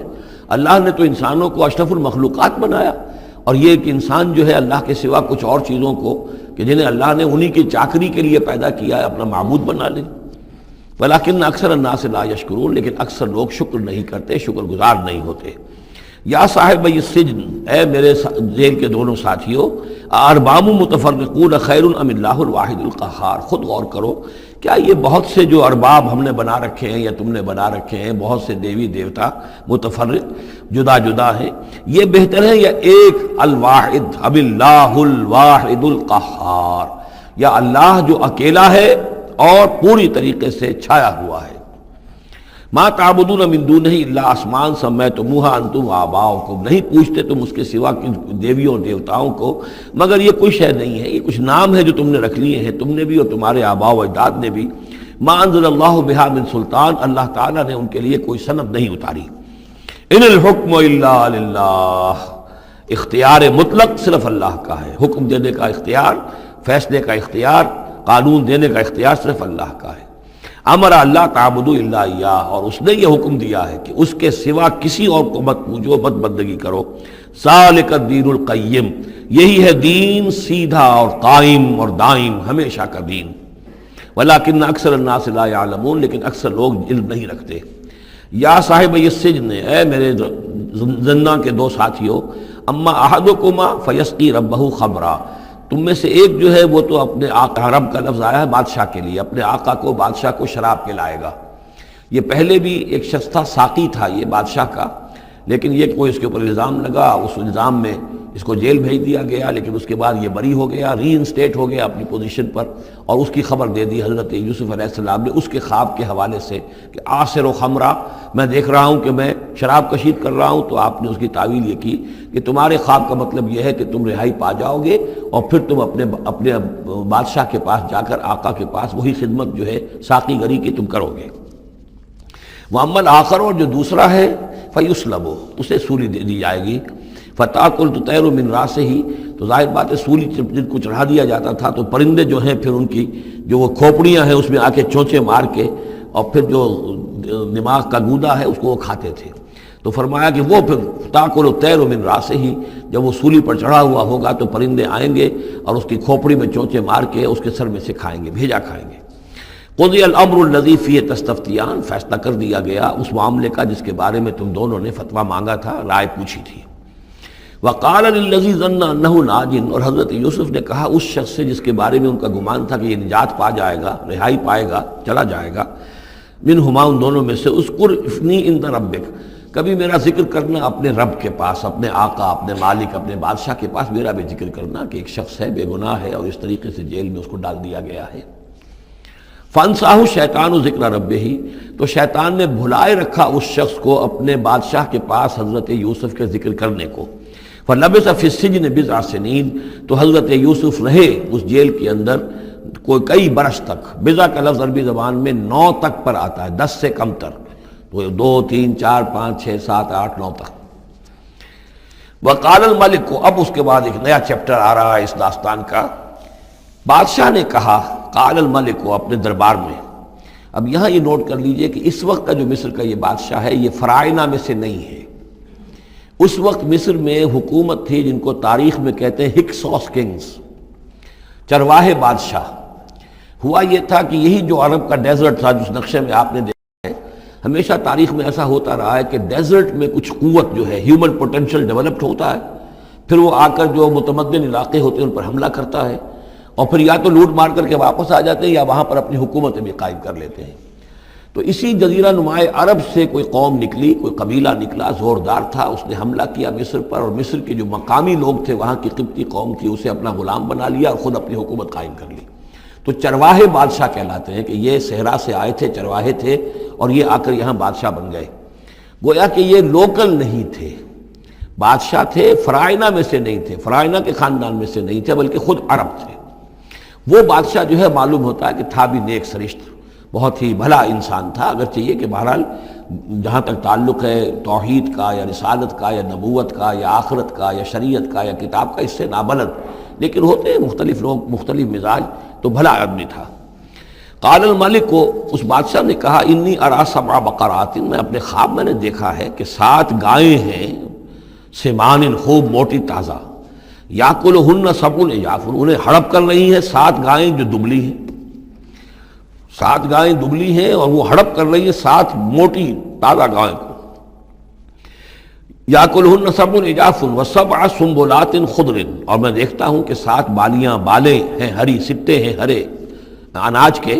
اللہ نے تو انسانوں کو اشرف المخلوقات بنایا، اور یہ کہ انسان جو ہے اللہ کے سوا کچھ اور چیزوں کو کہ جنہیں اللہ نے انہی کی چاکری کے لیے پیدا کیا ہے اپنا معبود بنا لے۔ ولیکن اکثر الناس لا یشکرون، لیکن اکثر لوگ شکر نہیں کرتے، شکر گزار نہیں ہوتے۔ یا صاحب السجن، اے میرے جیل کے دونوں ساتھیوں، ارباب متفرقون خیر ام اللہ الواحد القہار، خود غور کرو، کیا یہ بہت سے جو ارباب ہم نے بنا رکھے ہیں یا تم نے بنا رکھے ہیں، بہت سے دیوی دیوتا متفرق جدا جدا ہیں، یہ بہتر ہے یا ایک الواحد اب اللہ الواحد القہار، یا اللہ جو اکیلا ہے اور پوری طریقے سے چھایا ہوا ہے۔ ما تعبدون من دونہ الا اسماء سمیتموها انتم وآباؤکم، نہیں پوچھتے تم اس کے سوا دیویوں اور دیوتاؤں کو مگر یہ کوئی شے نہیں ہے، یہ کچھ نام ہے جو تم نے رکھ لیے ہیں، تم نے بھی اور تمہارے آباء و اجداد نے بھی۔ ما انزل اللہ بہا من سلطان، اللہ تعالیٰ نے ان کے لیے کوئی سند نہیں اتاری۔ ان الحکم الا للہ، اختیار مطلق صرف اللہ کا ہے، حکم دینے کا اختیار، فیصلے کا اختیار، قانون دینے کا اختیار صرف اللہ کا ہے۔ امر اللہ تعبدوا الا ایاہ، اور اس نے یہ حکم دیا ہے کہ اس کے سوا کسی اور کو مت پوجو، مت بندگی کرو۔ ذالک الدین القیم، یہی ہے دین سیدھا اور قائم اور دائم، ہمیشہ کا دین۔ ولیکن اکثر الناس لا یعلمون، لیکن اکثر لوگ علم نہیں رکھتے۔ یا صاحب السجن، اے میرے زندان کے دو ساتھیوں، اما احدکما فیسقی ربہ خمرا، تم میں سے ایک جو ہے وہ تو اپنے آقا، رب کا لفظ آیا ہے بادشاہ کے لیے، اپنے آقا کو، بادشاہ کو شراب پلائے گا۔ یہ پہلے بھی ایک شخص تھا، ساقی تھا یہ بادشاہ کا، لیکن یہ کوئی اس کے اوپر الزام لگا، اس الزام میں اس کو جیل بھیج دیا گیا، لیکن اس کے بعد یہ بری ہو گیا، ری انسٹیٹ ہو گیا اپنی پوزیشن پر، اور اس کی خبر دے دی حضرت یوسف علیہ السلام نے اس کے خواب کے حوالے سے کہ عاصر و خمرہ، میں دیکھ رہا ہوں کہ میں شراب کشید کر رہا ہوں۔ تو آپ نے اس کی تعویل یہ کی کہ تمہارے خواب کا مطلب یہ ہے کہ تم رہائی پا جاؤ گے، اور پھر تم اپنے بادشاہ کے پاس جا کر، آقا کے پاس وہی خدمت جو ہے ساقی گری کی تم کرو گے۔ وَأَمَّا الْآخَرُ، اور جو دوسرا ہے، فَيُسْلَبُ، اسے سولی دے دی جائے گی۔ فَتَأْكُلُ الطَّيْرُ مِنْ رَأْسِهِ، تو ظاہر بات ہے سولی جن کو چڑھا دیا جاتا تھا تو پرندے جو ہیں پھر ان کی جو وہ کھوپڑیاں ہیں اس میں آ کے چونچے مار کے، اور پھر جو دماغ کا گودا ہے اس کو وہ کھاتے تھے۔ تو فرمایا کہ وہ پھر تَأْكُلُ الطَّيْرُ مِنْ رَأْسِهِ، جب وہ سولی پر چڑھا ہوا ہوگا تو پرندے آئیں گے اور اس کی کھوپڑی میں چونچے مار کے اس کے سر میں سے کھائیں گے، بھیجا کھائیں گے۔ قضی الامر الذی فیہ تستفتیان، فیصلہ کر دیا گیا اس معاملے کا جس کے بارے میں تم دونوں نے فتویٰ مانگا تھا، رائے پوچھی تھی۔ وقال للذی ظن انہ ناج، اور حضرت یوسف نے کہا اس شخص سے جس کے بارے میں ان کا گمان تھا کہ یہ نجات پا جائے گا، رہائی پائے گا، چلا جائے گا، منہما، ان دونوں میں سے، اذکر افنی عند ربک، کبھی میرا ذکر کرنا اپنے رب کے پاس، اپنے آقا، اپنے مالک، اپنے بادشاہ کے پاس میرا بھی ذکر کرنا کہ ایک شخص ہے، بے گناہ ہے، اور اس طریقے سے جیل میں اس کو ڈال دیا گیا ہے۔ فَأَنسَاهُ الشَّيْطَانُ ذِكْرَ رَبِّهِ، تو شیطان نے بھلائے رکھا اس شخص کو اپنے بادشاہ کے پاس حضرت یوسف کے ذکر کرنے کو۔ فَلَبِثَ فِي السِّجْنِ بِضْعَ سِنِينَ، تو حضرت یوسف رہے اس جیل کے اندر کوئی کئی برس تک۔ بضع کا لفظ عربی زبان میں 9 تک پر آتا ہے، 10 سے کم تر، تو 2 3 4 5 6 7 8 9 تک۔ وقال الملک کو، اب اس کے بعد ایک نیا چیپٹر آ رہا ہے اس داستان کا۔ بادشاہ نے کہا، قال الملک کو، اپنے دربار میں۔ اب یہاں یہ نوٹ کر لیجئے کہ اس وقت کا جو مصر کا یہ بادشاہ ہے یہ فرائنہ میں سے نہیں ہے۔ اس وقت مصر میں حکومت تھی جن کو تاریخ میں کہتے ہیں ہکسوس کنگز، چرواہے بادشاہ۔ ہوا یہ تھا کہ یہی جو عرب کا ڈیزرٹ تھا جس نقشے میں آپ نے دیکھا ہے، ہمیشہ تاریخ میں ایسا ہوتا رہا ہے کہ ڈیزرٹ میں کچھ قوت جو ہے، ہیومن پوٹینشل ڈیولپڈ ہوتا ہے، پھر وہ آ کر جو متمدن علاقے ہوتے ہیں ان پر حملہ کرتا ہے، اور پھر یا تو لوٹ مار کر کے واپس آ جاتے ہیں یا وہاں پر اپنی حکومتیں بھی قائم کر لیتے ہیں۔ تو اسی جزیرہ نمائے عرب سے کوئی قوم نکلی، کوئی قبیلہ نکلا، زوردار تھا، اس نے حملہ کیا مصر پر، اور مصر کے جو مقامی لوگ تھے، وہاں کی قبطی قوم تھی، اسے اپنا غلام بنا لیا اور خود اپنی حکومت قائم کر لی۔ تو چرواہے بادشاہ کہلاتے ہیں کہ یہ صحرا سے آئے تھے، چرواہے تھے، اور یہ آ کر یہاں بادشاہ بن گئے۔ گویا کہ یہ لوکل نہیں تھے، بادشاہ تھے، فرائنہ میں سے نہیں تھے، فرائنہ کے خاندان میں سے نہیں تھے، بلکہ خود عرب تھے۔ وہ بادشاہ جو ہے معلوم ہوتا ہے کہ تھا بھی نیک سرشت، بہت ہی بھلا انسان تھا، اگرچہ یہ کہ بہرحال جہاں تک تعلق ہے توحید کا یا رسالت کا یا نبوت کا یا آخرت کا یا شریعت کا یا کتاب کا، اس سے نابلد، لیکن ہوتے ہیں مختلف لوگ، مختلف مزاج، تو بھلا آدمی تھا۔ قال الملک کو، اس بادشاہ نے کہا، انی ارا 7 بقرات، میں اپنے خواب میں نے دیکھا ہے کہ 7 گائیں ہیں، سمان، خوب موٹی تازہ، یاکلہن 7 عجاف، انہیں ہڑپ کر رہی ہیں 7 گائیں جو دبلی ہیں، 7 گائیں دبلی ہیں اور وہ ہڑپ کر رہی ہیں 7 موٹی تازہ گائیں کو۔ یاکلہن 7 عجاف و7 سنبلات خضر، اور میں دیکھتا ہوں کہ 7 بالیاں، بالیں ہیں ہری، سٹے ہیں ہرے اناج کے،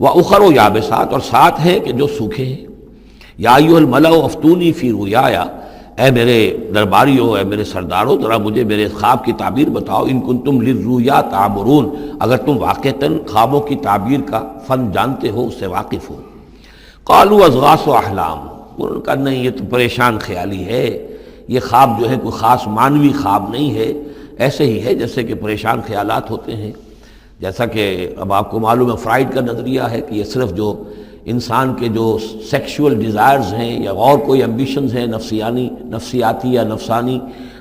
وَأُخَرُ یابسات، اور 7 ہیں کہ جو سوکھے ہیں۔ یا ایھا الملأ افتونی فی رؤیایا، اے میرے درباریوں، اے میرے سرداروں، ذرا مجھے میرے خواب کی تعبیر بتاؤ، ان کنتم للرؤیا تعبرون، اگر تم واقعتاً خوابوں کی تعبیر کا فن جانتے ہو، اس سے واقف ہو۔ قالوا اضغاث احلام، انہوں نے کہا نہیں، یہ تو پریشان خیالی ہے، یہ خواب جو ہے کوئی خاص معنوی خواب نہیں ہے، ایسے ہی ہے جیسے کہ پریشان خیالات ہوتے ہیں۔ جیسا کہ اب آپ کو معلوم ہے فرائڈ کا نظریہ ہے کہ یہ صرف جو انسان کے جو سیکشول ڈیزائرز ہیں یا اور کوئی ایمبیشنز ہیں نفسیاتی یا نفسانی،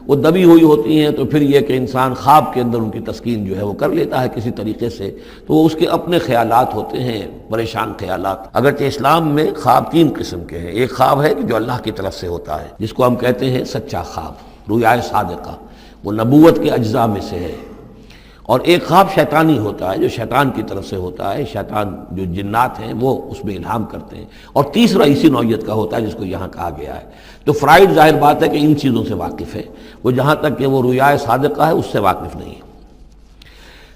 وہ دبی ہوئی ہوتی ہیں، تو پھر یہ کہ انسان خواب کے اندر ان کی تسکین جو ہے وہ کر لیتا ہے کسی طریقے سے، تو وہ اس کے اپنے خیالات ہوتے ہیں، پریشان خیالات۔ اگرچہ اسلام میں خواب 3 قسم کے ہیں، ایک خواب ہے کہ جو اللہ کی طرف سے ہوتا ہے، جس کو ہم کہتے ہیں سچا خواب، رؤیا صادقہ، وہ نبوت کے اجزاء میں سے ہے، اور ایک خواب شیطانی ہوتا ہے جو شیطان کی طرف سے ہوتا ہے، شیطان جو جنات ہیں وہ اس میں الہام کرتے ہیں، اور تیسرا اسی نوعیت کا ہوتا ہے جس کو یہاں کہا گیا ہے۔ تو فرائڈ ظاہر بات ہے کہ ان چیزوں سے واقف ہے، وہ جہاں تک کہ وہ رؤیا صادقہ ہے اس سے واقف نہیں ہے۔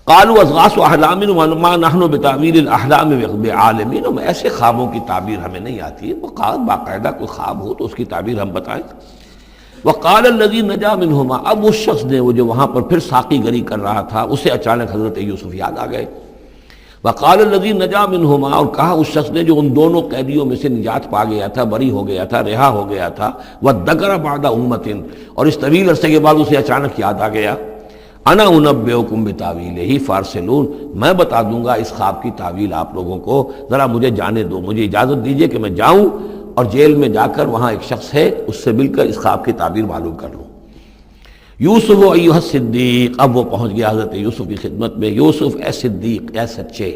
قالوا اضغاث احلام وما نحن بتاویل الاحلام بعالمین، ایسے خوابوں کی تعبیر ہمیں نہیں آتی ہے، وہ باقاعدہ کوئی خواب ہو تو اس کی تعبیر ہم بتائیں۔ وقال الذی نجا منہما، اب اس شخص نے وہ جو وہاں پر پھر ساقی گری کر رہا تھا اسے اچانک حضرت یوسف یاد آ گئے. وقال الذی نجا منہما، اور کہا اس شخص نے جو ان دونوں قیدیوں میں سے نجات پا گیا تھا، بری ہو گیا تھا، رہا ہو گیا تھا، وذکر بعد امۃ، اور اس طویل عرصے کے بعد اسے اچانک یاد آ گیا، انا انبئکم بتاویلہ فارسلون، میں بتا دوں گا اس خواب کی تعویل آپ لوگوں کو، ذرا مجھے جانے دو، مجھے اجازت دیجئے کہ میں جاؤں اور جیل میں جا کر وہاں ایک شخص ہے اس سے مل کر اس خواب کی تعبیر معلوم کر لوں. یوسف ایھا الصدیق، اب وہ پہنچ گیا حضرت یوسف کی خدمت میں. یوسف اے صدیق، اے سچے،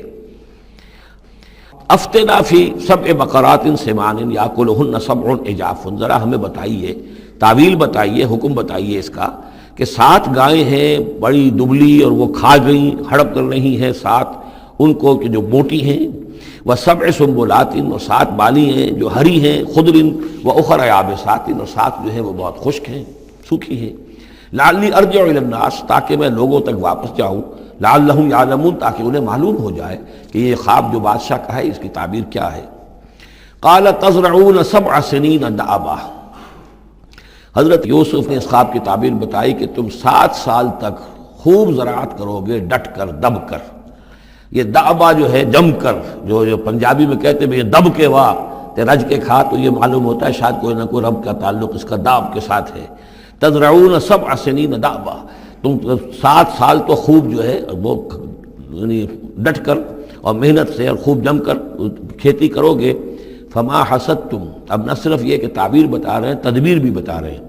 افتنا فی سبع بقرات سمان یاکلہن سبع عجاف، ذرا ہمیں بتائیے، تعویل بتائیے، حکم بتائیے اس کا کہ 7 گائیں ہیں بڑی دبلی اور وہ کھا گئیں، ہڑپ کر رہی ہیں 7 ان کو کہ جو موٹی ہیں، وسبع سنبلات، اور 7 بالی ہیں جو ہری ہیں، خضر واخر یابسات، اور 7 جو ہیں وہ بہت خشک ہیں، سوکھی ہیں. لعلی ارجع الی الناس، تاکہ میں لوگوں تک واپس جاؤں، لعلہم یعلمون، تاکہ انہیں معلوم ہو جائے کہ یہ خواب جو بادشاہ کا ہے اس کی تعبیر کیا ہے. قال تزرعون 7 سنین دأبا، حضرت یوسف نے اس خواب کی تعبیر بتائی کہ تم 7 سال تک خوب زراعت کرو گے، ڈٹ کر، دب کر. یہ دأبا جو ہے جم کر، جو پنجابی میں کہتے ہیں یہ دب کے واہ تے رج کے کھا، تو یہ معلوم ہوتا ہے شاید کوئی نہ کوئی رب کا تعلق اس کا داب کے ساتھ ہے. تزرعون 7 سنین دأبا، تم 7 سال تو خوب جو ہے وہ یعنی ڈٹ کر اور محنت سے اور خوب جم کر کھیتی کرو گے. فما حصدتم، اب نہ صرف یہ کہ تعبیر بتا رہے ہیں، تدبیر بھی بتا رہے ہیں.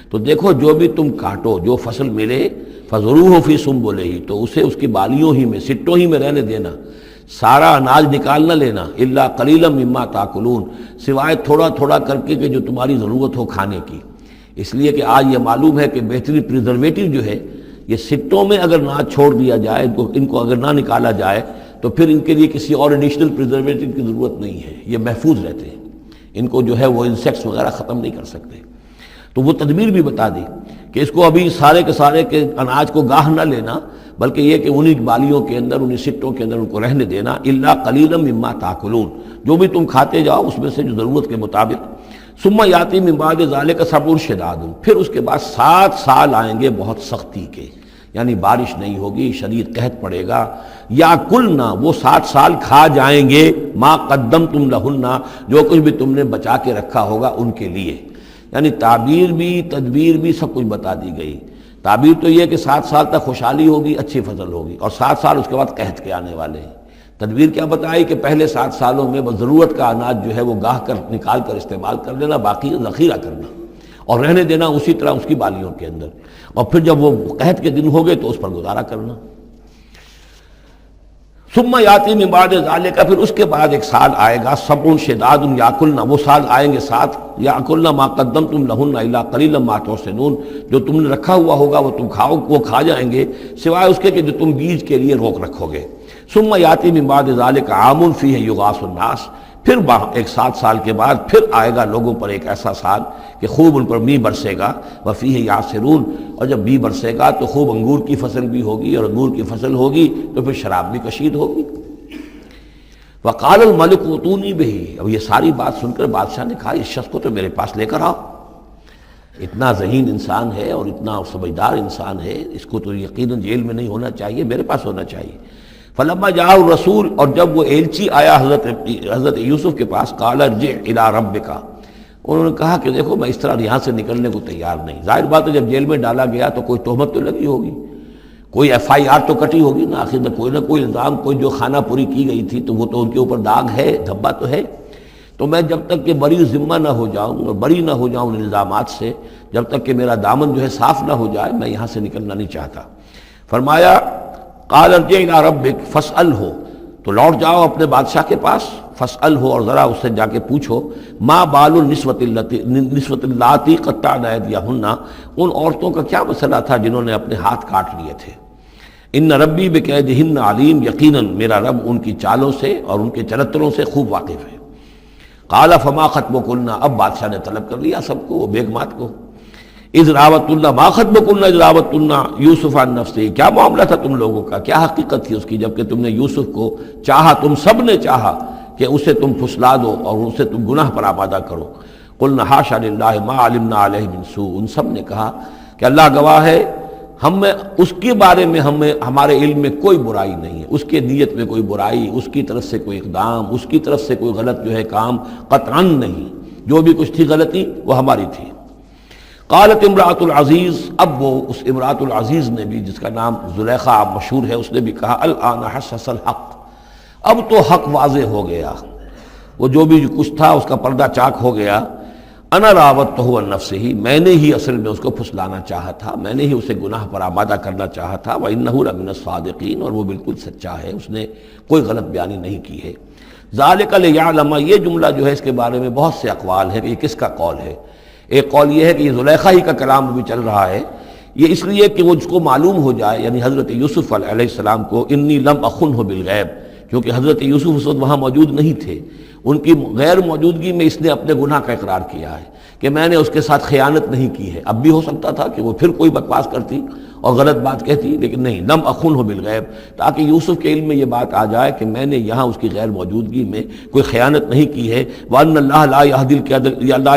تو دیکھو جو بھی تم کاٹو، جو فصل ملے، فضروہ فی سنبلہ، تو اسے اس کی بالیوں ہی میں، سٹوں ہی میں رہنے دینا، سارا اناج نکال نہ لینا. الا قلیلا مما تاکلون، سوائے تھوڑا تھوڑا کر کے کہ جو تمہاری ضرورت ہو کھانے کی. اس لیے کہ آج یہ معلوم ہے کہ بہترین پریزرویٹو جو ہے یہ سٹوں میں اگر نہ چھوڑ دیا جائے، ان کو اگر نہ نکالا جائے تو پھر ان کے لیے کسی اور ایڈیشنل پریزرویٹو کی ضرورت نہیں ہے، یہ محفوظ رہتے ہیں، ان کو جو ہے وہ انسیکٹس وغیرہ ختم نہیں کر سکتے. تو وہ تدبیر بھی بتا دی کہ اس کو ابھی سارے کے سارے کے اناج کو گاہ نہ لینا، بلکہ یہ کہ انہی بالیوں کے اندر، انہی سٹوں کے اندر ان کو رہنے دینا. الا قلیلا مما تاکلون، جو بھی تم کھاتے جاؤ اس میں سے جو ضرورت کے مطابق. ثم یاتی من بعد ذلک سبع شداد، پھر اس کے بعد 7 سال آئیں گے بہت سختی کے، یعنی بارش نہیں ہوگی، شدید قحط پڑے گا. یا کلنا، وہ 7 سال کھا جائیں گے، ما قدمتم لہن، جو کچھ بھی تم نے بچا کے رکھا ہوگا ان کے لیے. یعنی تعبیر بھی تدبیر بھی سب کچھ بتا دی گئی. تعبیر تو یہ کہ 7 سال تک خوشحالی ہوگی، اچھی فصل ہوگی، اور 7 سال اس کے بعد قحط کے آنے والے ہیں. تدبیر کیا بتائی کہ پہلے 7 سالوں میں بس ضرورت کا اناج جو ہے وہ گاہ کر نکال کر استعمال کر لینا، باقی ذخیرہ کرنا اور رہنے دینا اسی طرح اس کی بالیوں کے اندر، اور پھر جب وہ قحط کے دن ہو گئے تو اس پر گزارا کرنا. ثم یاتی من بعد ذلک، پھر اس کے بعد ایک سال آئے گا، سبع شداد یاکلن، وہ سال آئیں گے 7، یاکلن ما قدمتم لہن الا قلیلا ما تحسنون، جو تم نے رکھا ہوا ہوگا وہ تم کھاؤ، وہ کھا جائیں گے سوائے اس کے کہ جو تم بیج کے لیے روک رکھو گے. ثم یاتی من بعد ذلک عام فیہ یغاث الناس، پھر ایک 7 سال کے بعد پھر آئے گا لوگوں پر ایک ایسا سال کہ خوب ان پر می برسے گا. وفیہ یعصرون، اور جب می برسے گا تو خوب انگور کی فصل بھی ہوگی، اور انگور کی فصل ہوگی تو پھر شراب بھی کشید ہوگی. وقال الملک ائتونی بہ، اب یہ ساری بات سن کر بادشاہ نے کہا اس شخص کو تو میرے پاس لے کر آؤ، اتنا ذہین انسان ہے اور اتنا سمجھدار انسان ہے، اس کو تو یقیناً جیل میں نہیں ہونا چاہیے، میرے پاس ہونا چاہیے. فلما جاء الرسول، اور جب وہ ایلچی آیا حضرت یوسف کے پاس، قال ارجع الی ربک، انہوں نے کہا کہ دیکھو میں اس طرح یہاں سے نکلنے کو تیار نہیں. ظاہر بات ہے جب جیل میں ڈالا گیا تو کوئی تہمت تو لگی ہوگی، کوئی FIR تو کٹی ہوگی نا، آخر میں کوئی نہ کوئی الزام، کوئی جو خانہ پوری کی گئی تھی تو وہ تو ان کے اوپر داغ ہے، دھبا تو ہے. تو میں جب تک کہ بری ذمہ نہ ہو جاؤں اور بری نہ ہو جاؤں ان الزامات سے، جب تک کہ میرا دامن جو ہے صاف نہ ہو جائے، میں یہاں سے نکلنا نہیں چاہتا. فرمایا قال ارجع الی ربک فاسألہ، تو لوٹ جاؤ اپنے بادشاہ کے پاس، فاسألہ، اور ذرا اس سے جا کے پوچھو، ما بال النسوۃ اللاتی قطعن ایدیہن، ان عورتوں کا کیا مسئلہ تھا جنہوں نے اپنے ہاتھ کاٹ لیے تھے. ان ربی بکیدہن علیم، یقیناً میرا رب ان کی چالوں سے اور ان کے چرتروں سے خوب واقف ہے. قال فما خطبکن، اب بادشاہ نے طلب کر لیا سب کو، وہ بیگمات کو. اذ راوتن، ما خطبکن اذ راوتن یوسف عن نفسہ، کیا معاملہ تھا تم لوگوں کا، کیا حقیقت تھی اس کی جب کہ تم نے یوسف کو چاہا، تم سب نے چاہا کہ اسے تم پھسلا دو اور اسے تم گناہ پر آمادہ کرو. قلنا حاشا للہ ما علمنا علیہ من سوء، ان سب نے کہا کہ اللہ گواہ ہے ہم میں اس کے بارے میں ہمارے علم میں کوئی برائی نہیں ہے، اس کے نیت میں کوئی برائی، اس کی طرف سے کوئی اقدام، اس کی طرف سے کوئی غلط جو ہے کام قطعاً نہیں، جو بھی کچھ تھی غلطی وہ ہماری تھی۔ قالت امرأۃ العزیز، اب وہ اس امرأۃ العزیز نے بھی، جس کا نام زلیخا مشہور ہے، اس نے بھی کہا الآن حسس الحق، اب تو حق واضح ہو گیا، وہ جو بھی کچھ تھا اس کا پردہ چاک ہو گیا۔ انا راودتہ عن نفسہ، میں نے ہی اصل میں اس کو پھسلانا چاہا تھا، میں نے ہی اسے گناہ پر آمادہ کرنا چاہا تھا، وانہ لمن الصادقین، اور وہ بالکل سچا ہے، اس نے کوئی غلط بیانی نہیں کی ہے۔ ذالک لیعلم، یہ جملہ جو ہے اس کے بارے میں بہت سے اقوال ہیں کہ یہ کس کا قول ہے۔ ایک قول یہ ہے کہ یہ زلیخا ہی کا کلام بھی چل رہا ہے، یہ اس لیے کہ وہ اس کو معلوم ہو جائے، یعنی حضرت یوسف علیہ السلام کو، انی لم اخنہ بالغیب، کیونکہ حضرت یوسف اس وقت وہاں موجود نہیں تھے، ان کی غیر موجودگی میں اس نے اپنے گناہ کا اقرار کیا ہے کہ میں نے اس کے ساتھ خیانت نہیں کی ہے۔ اب بھی ہو سکتا تھا کہ وہ پھر کوئی بکواس کرتی اور غلط بات کہتی، لیکن نہیں، لم اخنہ بالغیب، تاکہ یوسف کے علم میں یہ بات آ جائے کہ میں نے یہاں اس کی غیر موجودگی میں کوئی خیانت نہیں کی ہے۔ وَأَنَّ اللَّهَ لَا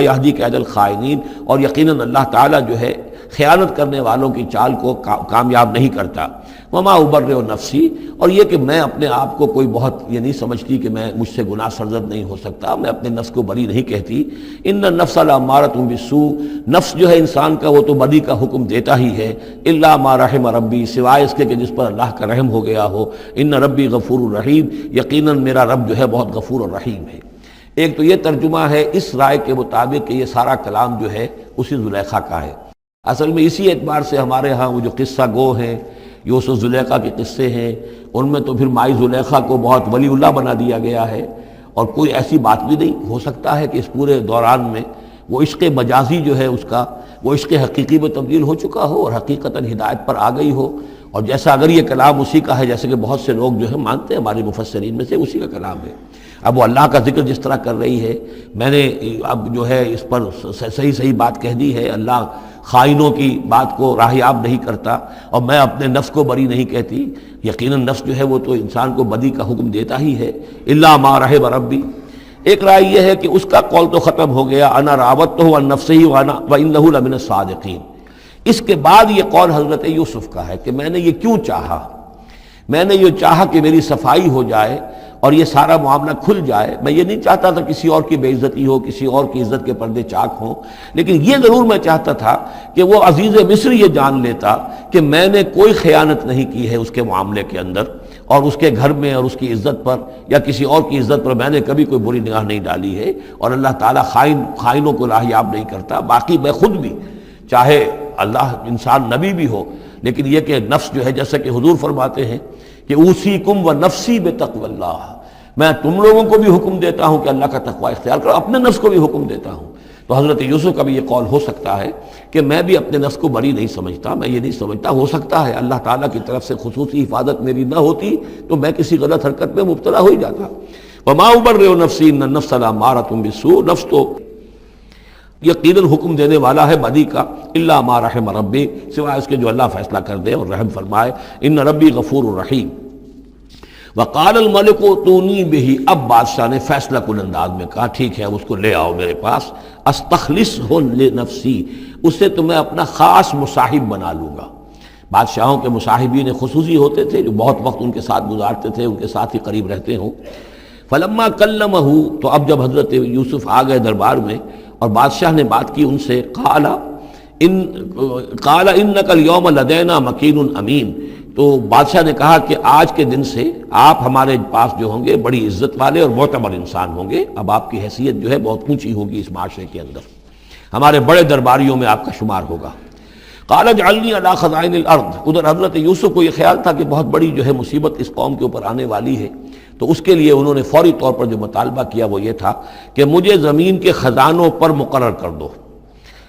يَهْدِي كَيْدَ الْخَائِنِينَ، اور یقیناً اللہ تعالیٰ جو ہے خیانت کرنے والوں کی چال کو کامیاب نہیں کرتا۔ وما ابرئ نفسی، اور یہ کہ میں اپنے آپ کو کوئی بہت یہ نہیں سمجھتی کہ میں مجھ سے گناہ سرزد نہیں ہو سکتا، میں اپنے نفس کو بری نہیں کہتی۔ ان النفس لامارۃ بالسوء، نفس جو ہے انسان کا وہ تو بدی کا حکم دیتا ہی ہے، الا ما رحم ربی، سوائے اس کے کہ جس پر اللہ کا رحم ہو گیا ہو۔ ان ربی غفور الرحیم، یقیناً میرا رب جو ہے بہت غفور الرحیم ہے۔ ایک تو یہ ترجمہ ہے اس رائے کے مطابق کہ یہ سارا کلام جو ہے اسی زلیخا کا ہے۔ اصل میں اسی اعتبار سے ہمارے ہاں وہ جو قصہ گو ہیں، یوسف زلیخا کے قصے ہیں، ان میں تو پھر مائی زلیخا کو بہت ولی اللہ بنا دیا گیا ہے، اور کوئی ایسی بات بھی نہیں ہو سکتا ہے کہ اس پورے دوران میں وہ عشق مجازی جو ہے اس کا وہ عشق حقیقی میں تبدیل ہو چکا ہو اور حقیقتاً ہدایت پر آ گئی ہو۔ اور جیسا اگر یہ کلام اسی کا ہے، جیسے کہ بہت سے لوگ جو ہے مانتے ہیں ہمارے مفسرین میں سے، اسی کا کلام ہے۔ اب وہ اللہ کا ذکر جس طرح کر رہی ہے، میں نے اب جو ہے اس پر صحیح بات کہہ دی ہے، اللہ خائنوں کی بات کو راہیاب نہیں کرتا، اور میں اپنے نفس کو بری نہیں کہتی۔ یقیناً نفس جو ہے وہ تو انسان کو بدی کا حکم دیتا ہی ہے، الا ما رحم ربی۔ ایک رائے یہ ہے کہ اس کا قول تو ختم ہو گیا، انا راودتہ عن نفسہ وانہ لمن الصادقین۔ اس کے بعد یہ قول حضرت یوسف کا ہے کہ میں نے یہ کیوں چاہا، میں نے یہ چاہا کہ میری صفائی ہو جائے اور یہ سارا معاملہ کھل جائے۔ میں یہ نہیں چاہتا تھا کسی اور کی بے عزتی ہو، کسی اور کی عزت کے پردے چاک ہوں، لیکن یہ ضرور میں چاہتا تھا کہ وہ عزیز مصر یہ جان لیتا کہ میں نے کوئی خیانت نہیں کی ہے اس کے معاملے کے اندر، اور اس کے گھر میں اور اس کی عزت پر یا کسی اور کی عزت پر میں نے کبھی کوئی بری نگاہ نہیں ڈالی ہے، اور اللہ تعالیٰ خائنوں کو راہیاب نہیں کرتا۔ باقی میں خود بھی، چاہے اللہ انسان نبی بھی ہو، لیکن یہ کہ نفس جو ہے، جیسا کہ حضور فرماتے ہیں کہ اوصیکم و نفسی بتقوی اللہ، میں تم لوگوں کو بھی حکم دیتا ہوں کہ اللہ کا تقوی اختیار کرو، اپنے نفس کو بھی حکم دیتا ہوں۔ تو حضرت یوسف کا بھی یہ قول ہو سکتا ہے کہ میں بھی اپنے نفس کو بری نہیں سمجھتا، میں یہ نہیں سمجھتا، ہو سکتا ہے اللہ تعالیٰ کی طرف سے خصوصی حفاظت میری نہ ہوتی تو میں کسی غلط حرکت میں مبتلا ہو ہی جاتا۔ وما ابرئ نفسی ان النفس لامارۃ بالسوء، نفس تو یقیناً حکم دینے والا ہے بدی کا، الا ما رحم ربی، سوائے اس کے جو اللہ فیصلہ کر دے اور رحم فرمائے۔ ان ربی غفور الرحیم۔ وقال الملک اتونی بہ، اب بادشاہ نے فیصلہ کن انداز میں کہا ٹھیک ہے، اس کو لے آؤ میرے پاس، استخلصہ لنفسی، اسے تو میں اپنا خاص مصاحب بنا لوں گا۔ بادشاہوں کے مصاحبین خصوصی ہوتے تھے جو بہت وقت ان کے ساتھ گزارتے تھے، ان کے ساتھ ہی قریب رہتے ہوں۔ فلما کلمہ، تو اب جب حضرت یوسف آ گئے دربار میں اور بادشاہ نے بات کی ان سے، قال انک اليوم لدینا مکین امین، تو بادشاہ نے کہا کہ آج کے دن سے آپ ہمارے پاس جو ہوں گے بڑی عزت والے اور معتبر انسان ہوں گے، اب آپ کی حیثیت جو ہے بہت اونچی ہوگی اس معاشرے کے اندر، ہمارے بڑے درباریوں میں آپ کا شمار ہوگا۔ قال اجعلنی علی خزائن الارض، ادھر حضرت یوسف کو یہ خیال تھا کہ بہت بڑی جو ہے مصیبت اس قوم کے اوپر آنے والی ہے، تو اس کے لیے انہوں نے فوری طور پر جو مطالبہ کیا وہ یہ تھا کہ مجھے زمین کے خزانوں پر مقرر کر دو،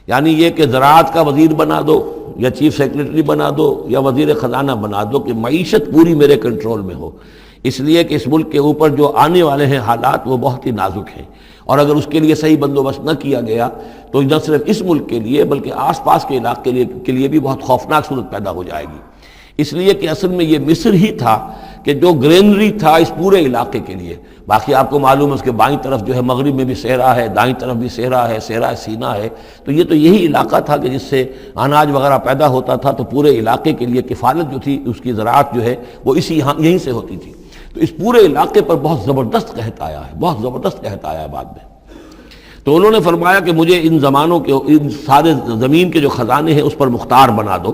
یعنی یہ کہ زراعت کا وزیر بنا دو یا چیف سیکریٹری بنا دو یا وزیر خزانہ بنا دو، کہ معیشت پوری میرے کنٹرول میں ہو، اس لیے کہ اس ملک کے اوپر جو آنے والے ہیں حالات وہ بہت ہی نازک ہیں، اور اگر اس کے لیے صحیح بندوبست نہ کیا گیا تو نہ صرف اس ملک کے لیے بلکہ آس پاس کے علاقے کے لیے بھی بہت خوفناک صورت پیدا ہو جائے گی۔ اس لیے کہ اصل میں یہ مصر ہی تھا کہ جو گرینری تھا اس پورے علاقے کے لیے. باقی آپ کو معلوم ہے اس کے بائیں طرف جو ہے مغرب میں بھی صحرا ہے، دائیں طرف بھی صحرا ہے، صحرا سینا ہے. تو یہ تو یہی علاقہ تھا کہ جس سے اناج وغیرہ پیدا ہوتا تھا، تو پورے علاقے کے لیے کفالت جو تھی اس کی زراعت جو ہے وہ یہیں سے ہوتی تھی. تو اس پورے علاقے پر بہت زبردست قحط آیا ہے، بہت زبردست قحط آیا ہے بعد میں. تو انہوں نے فرمایا کہ مجھے ان زمانوں کے، ان سارے زمین کے جو خزانے ہیں اس پر مختار بنا دو.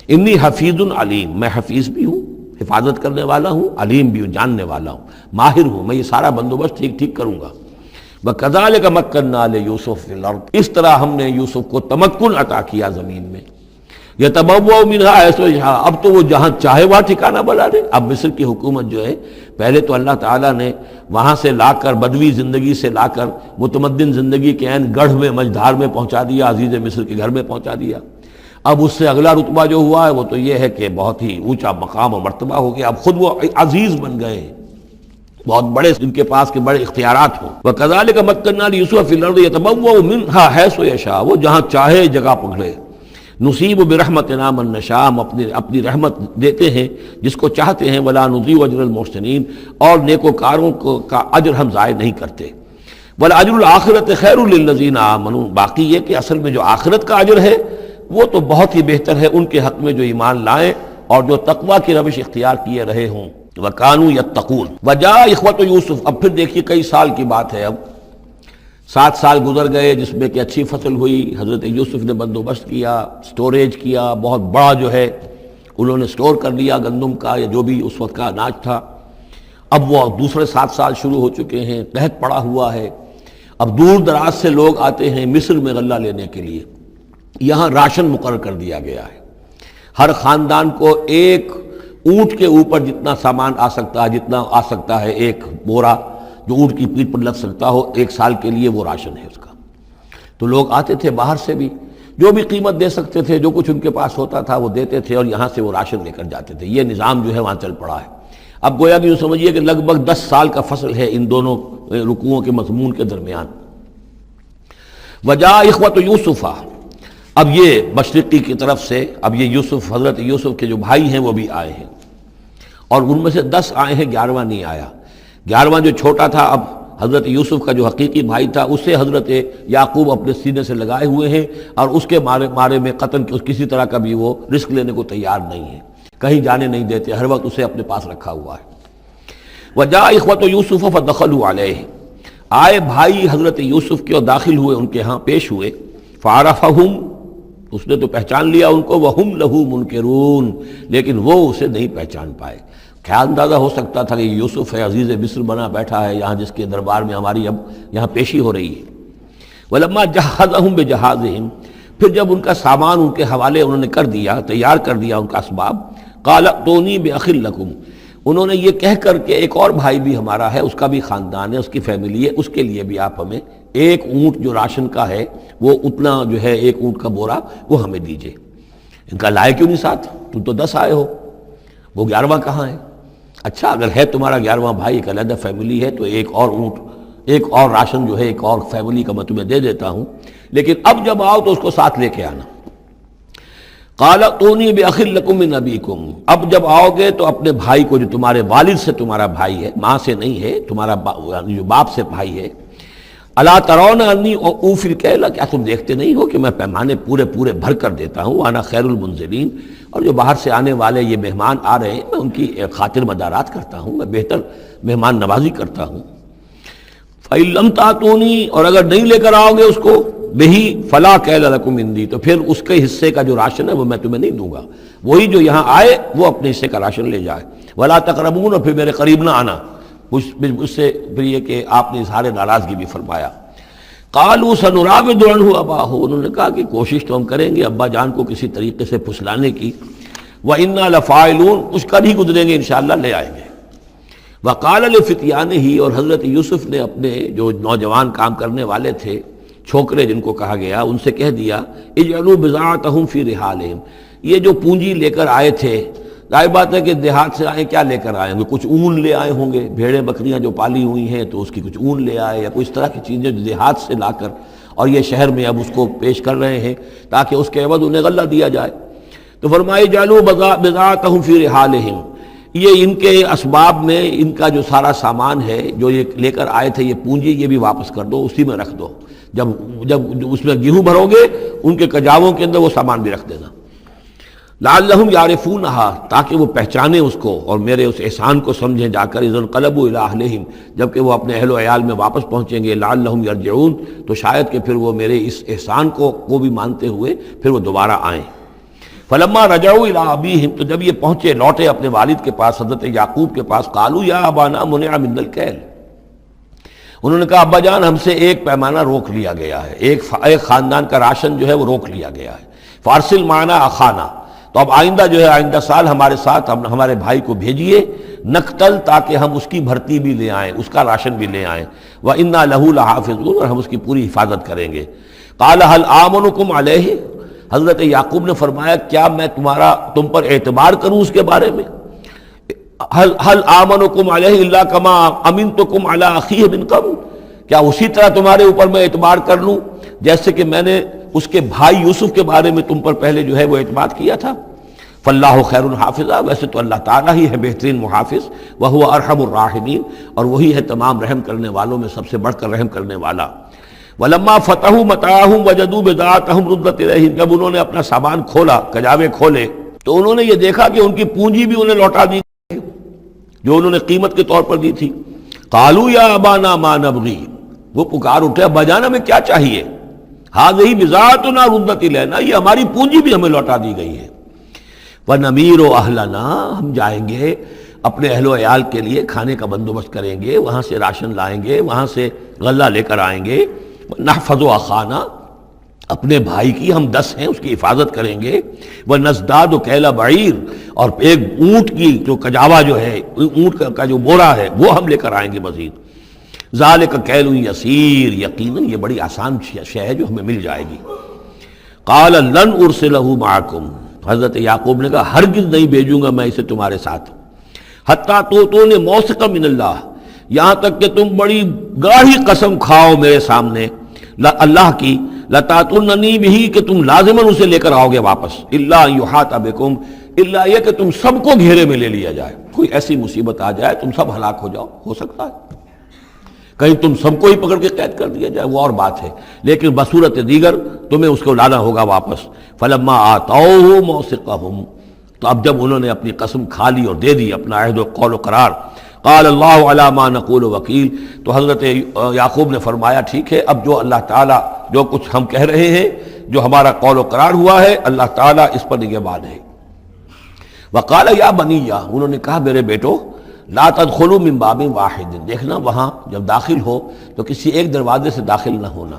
انی حفیظ علیم، میں حفیظ بھی ہوں، حفاظت کرنے والا ہوں، علیم بھی ہوں، جاننے والا ہوں، ماہر ہوں، میں یہ سارا بندوبست ٹھیک کروں گا. وَكَذَلِكَ مَكَّنَّا لِيُوسُفَ فِي الْأَرْضِ، اس طرح ہم نے یوسف کو تمکن عطا کیا زمین میں. يَتَبَوَّأُ مِنْهَا حَيْثُ يَشَاءُ، اب تو وہ جہاں چاہے وہاں ٹھکانہ بنا دے. اب مصر کی حکومت جو ہے، پہلے تو اللہ تعالیٰ نے وہاں سے لا کر بدوی زندگی سے لا کر متمدن زندگی کے عین گڑھ میں، مجدھار میں پہنچا دیا، عزیز مصر کے گھر میں پہنچا دیا. اب اس سے اگلا رتبہ جو ہوا ہے وہ تو یہ ہے کہ بہت ہی اونچا مقام و مرتبہ ہو گیا. اب خود وہ عزیز بن گئے ہیں، بہت بڑے ان کے پاس کے بڑے اختیارات ہوں. وَكَذَلِكَ مَكَّنَّا لِيُوسُفَ فِي الْأَرْضِ يَتَبَوَّأُ مِنْهَا حَيْثُ يَشَاءُ، وہ جہاں چاہے جگہ پکڑے. نُصِيبُ بِرَحْمَتِنَا مَن نَّشَاءُ، ہم اپنی رحمت دیتے ہیں جس کو چاہتے ہیں. وَلَا نُضِيعُ أَجْرَ الْمُحْسِنِينَ، اور نیکوکاروں کا اجر ہم ضائع نہیں کرتے. وَالْأَجْرُ الْآخِرَةِ خَيْرٌ لِّلَّذِينَ آمَنُوا، باقی یہ کہ اصل میں جو آخرت کا اجر ہے وہ تو بہت ہی بہتر ہے ان کے حق میں جو ایمان لائیں اور جو تقویٰ کی روش اختیار کیے رہے ہوں. وَكَانُوا يَتَّقُونَ. وَجَاءَ إِخْوَةُ یوسف، اب پھر دیکھیے کئی سال کی بات ہے، اب 7 سال گزر گئے جس میں کہ اچھی فصل ہوئی. حضرت یوسف نے بندوبست کیا، سٹوریج کیا، بہت بڑا جو ہے انہوں نے سٹور کر لیا گندم کا یا جو بھی اس وقت کا اناج تھا. اب وہ دوسرے 7 سال شروع ہو چکے ہیں، قحط پڑا ہوا ہے. اب دور دراز سے لوگ آتے ہیں مصر میں غلہ لینے کے لیے. یہاں راشن مقرر کر دیا گیا ہے، ہر خاندان کو ایک اونٹ کے اوپر جتنا سامان آ سکتا ہے، جتنا آ سکتا ہے ایک بورا جو اونٹ کی پیٹھ پر لگ سکتا ہو، 1 سال کے لیے وہ راشن ہے اس کا. تو لوگ آتے تھے باہر سے بھی، جو بھی قیمت دے سکتے تھے، جو کچھ ان کے پاس ہوتا تھا وہ دیتے تھے اور یہاں سے وہ راشن لے کر جاتے تھے. یہ نظام جو ہے وہاں چل پڑا ہے. اب گویا کہ یوں سمجھیے کہ لگ بھگ 10 سال کا فصل ہے ان دونوں رکوعوں کے مضمون کے درمیان. وجاء اخوۃ یوسف، اب یہ مشرقی کی طرف سے اب یہ یوسف، حضرت یوسف کے جو بھائی ہیں وہ بھی آئے ہیں، اور ان میں سے 10 آئے ہیں، 11واں نہیں آیا. 11واں جو چھوٹا تھا، اب حضرت یوسف کا جو حقیقی بھائی تھا اسے حضرت یعقوب اپنے سینے سے لگائے ہوئے ہیں، اور اس کے مارے میں قتل کسی طرح کا بھی وہ رسک لینے کو تیار نہیں ہے، کہیں جانے نہیں دیتے، ہر وقت اسے اپنے پاس رکھا ہوا ہے. وجاء اخوۃ یوسف فدخلوا علیہ، آئے بھائی حضرت یوسف کے اور داخل ہوئے ان کے ہاں، پیش ہوئے. فعرفہم، اس نے تو پہچان لیا ان کو. وہم لہ منکرون، لیکن وہ اسے نہیں پہچان پائے. کیا اندازہ ہو سکتا تھا کہ یوسف ہے، عزیز مصر بنا بیٹھا ہے یہاں، جس کے دربار میں ہماری اب یہاں پیشی ہو رہی ہے. ولما جہزہم بجہازہم، پھر جب ان کا سامان ان کے حوالے انہوں نے کر دیا، تیار کر دیا ان کا اسباب. قال ائتونی بأخ لکم، انہوں نے یہ کہہ کر کہ ایک اور بھائی بھی ہمارا ہے، اس کا بھی خاندان ہے، اس کی فیملی ہے، اس کے لیے بھی آپ ہمیں ایک اونٹ جو راشن کا ہے وہ اتنا جو ہے، ایک اونٹ کا بورا وہ ہمیں دیجئے. ان کا لائے کیوں نہیں ساتھ؟ تم تو 10 آئے ہو، وہ 11واں کہاں ہے؟ اچھا اگر ہے تمہارا 11واں بھائی، ایک علیحدہ فیملی ہے، تو ایک اور اونٹ، ایک اور راشن جو ہے ایک اور فیملی کا میں تمہیں دے دیتا ہوں، لیکن اب جب آؤ تو اس کو ساتھ لے کے آنا. قال ائتونی بأخ لکم من ابیکم، اب جب آؤ گے تو اپنے بھائی کو جو تمہارے والد سے تمہارا بھائی ہے، ماں سے نہیں ہے، تمہارا جو باپ سے بھائی ہے. الا ترون انی اوفی الکیل، کیا تم دیکھتے نہیں ہو کہ میں پیمانے پورے بھر کر دیتا ہوں. وانا خیر المنزلین، اور جو باہر سے آنے والے یہ مہمان آ رہے ہیں میں ان کی خاطر مدارات کرتا ہوں، میں بہتر مہمان نوازی کرتا ہوں. فإن لم تأتونی، اور اگر نہیں لے کر آؤ گے اس کو، بہی فلا کیل لکم عندی، تو پھر اس کے حصے کا جو راشن ہے وہ میں تمہیں نہیں دوں گا. وہی جو یہاں آئے وہ اپنے حصے کا راشن لے جائے. ولا تقربون، اور پھر میرے قریب نہ آنا. اس سے پھر یہ کہ آپ نے اظہار ناراضگی بھی فرمایا. قالوا سنراود عنہ اباہ، انہوں نے کہا کہ کوشش تو ہم کریں گے ابا جان کو کسی طریقے سے پھسلانے کی. وإنا لفاعلون، کچھ کر ہی گزریں گے انشاءاللہ، لے آئیں گے. وقال لفتیانہ، اور حضرت یوسف نے اپنے جو نوجوان کام کرنے والے تھے، چھوکرے جن کو کہا گیا، ان سے کہہ دیا اجعلوا بضاعتہم فی رحالہم، یہ جو پونجی لے کر آئے تھے، ظاہر بات ہے کہ دیہات سے آئے، کیا لے کر آئے ہوں گے؟ کچھ اون لے آئے ہوں گے، بھیڑیں بکریاں جو پالی ہوئی ہیں تو اس کی کچھ اون لے آئے، یا کوئی اس طرح کی چیزیں جو دیہات سے لا کر اور یہ شہر میں اب اس کو پیش کر رہے ہیں تاکہ اس کے عوض انہیں غلہ دیا جائے. تو فرمائے جعلوا بضاعتهم فی رحالہم، یہ ان کے اسباب میں ان کا جو سارا سامان ہے جو یہ لے کر آئے تھے، یہ پونجی، یہ بھی واپس کر دو، اسی میں رکھ دو، جب اس میں گیہوں بھرو گے ان کے کجاووں کے اندر وہ سامان بھی رکھ دینا، لعلہم یعرفونہا، تاکہ وہ پہچانے اس کو اور میرے اس احسان کو سمجھیں جا کر، اذ انقلبوا الی اہلہم، جبکہ وہ اپنے اہل و عیال میں واپس پہنچیں گے، لعلہم یرجعون، تو شاید کہ پھر وہ میرے اس احسان کو بھی مانتے ہوئے پھر وہ دوبارہ آئیں۔ فلما رجعوا الی ابیہم، تو جب یہ پہنچے لوٹے اپنے والد کے پاس، حضرت یعقوب کے پاس، قالوا یا ابانا منع منا الکیل، انہوں نے کہا ابا جان ہم سے ایک پیمانہ روک لیا گیا ہے، ایک خاندان کا راشن جو ہے وہ روک لیا گیا ہے، فارسل معنا اخانا، تو اب آئندہ جو ہے آئندہ سال ہمارے ساتھ ہمارے بھائی کو بھیجیے، نقتل، تاکہ ہم اس کی بھرتی بھی لے آئیں، اس کا راشن بھی لے آئیں، وَإِنَّا لَهُ لَحَافِظُونَ، اور ہم اس کی پوری حفاظت کریں گے۔ قَالَ هَلْ آمَنُكُمْ عَلَيْهِ، حضرت یعقوب نے فرمایا کیا میں تم پر اعتبار کروں اس کے بارے میں؟ هَلْ آمَنُكُمْ عَلَيْهِ إِلَّا كَمَا أَمِنْتُكُمْ عَلَىٰ أَخِيهِ مِنْ قَبْلُ، کیا اسی طرح تمہارے اوپر میں اعتبار کر لوں جیسے کہ میں نے اس کے بھائی یوسف کے بارے میں تم پر پہلے جو ہے وہ اعتماد کیا تھا؟ فاللہ خیر حافظہ، ویسے تو اللہ تعالیٰ ہی ہے بہترین محافظ، وہو ارحم الراحمین، اور وہی ہے تمام رحم کرنے والوں میں سب سے بڑھ کر رحم کرنے والا۔ ولما فتحوا متاعهم وجدوا بضاعتهم ردت الیہم، جب انہوں نے اپنا سامان کھولا، کجاوے کھولے، تو انہوں نے یہ دیکھا کہ ان کی پونجی بھی انہیں لوٹا دی گئی جو انہوں نے قیمت کے طور پر دی تھی۔ قالوا یا ابانا ما نبغی، وہ پکار اٹھے ابا جان ہمیں کیا چاہیے؟ ہذہ بضاعتنا ردت الینا، یہ ہماری پونجی بھی ہمیں لوٹا دی گئی ہے۔ وَنَمِيرُ أَهْلَنَا، ہم جائیں گے اپنے اہل و عیال کے لیے کھانے کا بندوبست کریں گے، وہاں سے راشن لائیں گے، وہاں سے غلہ لے کر آئیں گے۔ نحفظ أَخَانَا، اپنے بھائی کی ہم 10 ہیں اس کی حفاظت کریں گے۔ وَنَزْدَادُ كَيْلَ بَعِيرٍ، اور ایک اونٹ کی جو کجاوا جو ہے، اونٹ کا جو بورا ہے وہ ہم لے کر آئیں گے مزید۔ ذَلِكَ كَيْلٌ يَسِيرٌ، یقیناً یہ بڑی آسان شے ہے جو ہمیں مل جائے گی۔ قَالَ لَنْ أُرْسِلَهُ مَعَكُمْ، حضرت یعقوب نے کہا ہرگز نہیں بھیجوں گا میں اسے تمہارے ساتھ، حتیٰ تو نے موثقا من اللہ، یہاں تک کہ تم بڑی گاڑی قسم کھاؤ میرے سامنے اللہ کی، لتاتوننی بہ، کہ تم لازماً اسے لے کر آؤ گے واپس، الا ان یحاط بکم، الا یہ کہ تم سب کو گھیرے میں لے لیا جائے، کوئی ایسی مصیبت آ جائے تم سب ہلاک ہو جاؤ، ہو سکتا ہے کہیں تم سب کو ہی پکڑ کے قید کر دیا جائے، وہ اور بات ہے، لیکن بصورت دیگر تمہیں اس کو لانا ہوگا واپس۔ فلما آتوہ موثقہم، تو اب جب انہوں نے اپنی قسم کھا لی اور دے دی اپنا عہد و قول و قرار، قال اللہ علی ما نقول وکیل، تو حضرت یعقوب نے فرمایا ٹھیک ہے، اب جو اللہ تعالیٰ جو کچھ ہم کہہ رہے ہیں، جو ہمارا قول و قرار ہوا ہے، اللہ تعالیٰ اس پر نگہبان ہے۔ وقال یا بنیہ، انہوں نے کہا میرے بیٹو، لا تدخلوا من باب واحد، دیکھنا وہاں جب داخل ہو تو کسی ایک دروازے سے داخل نہ ہونا،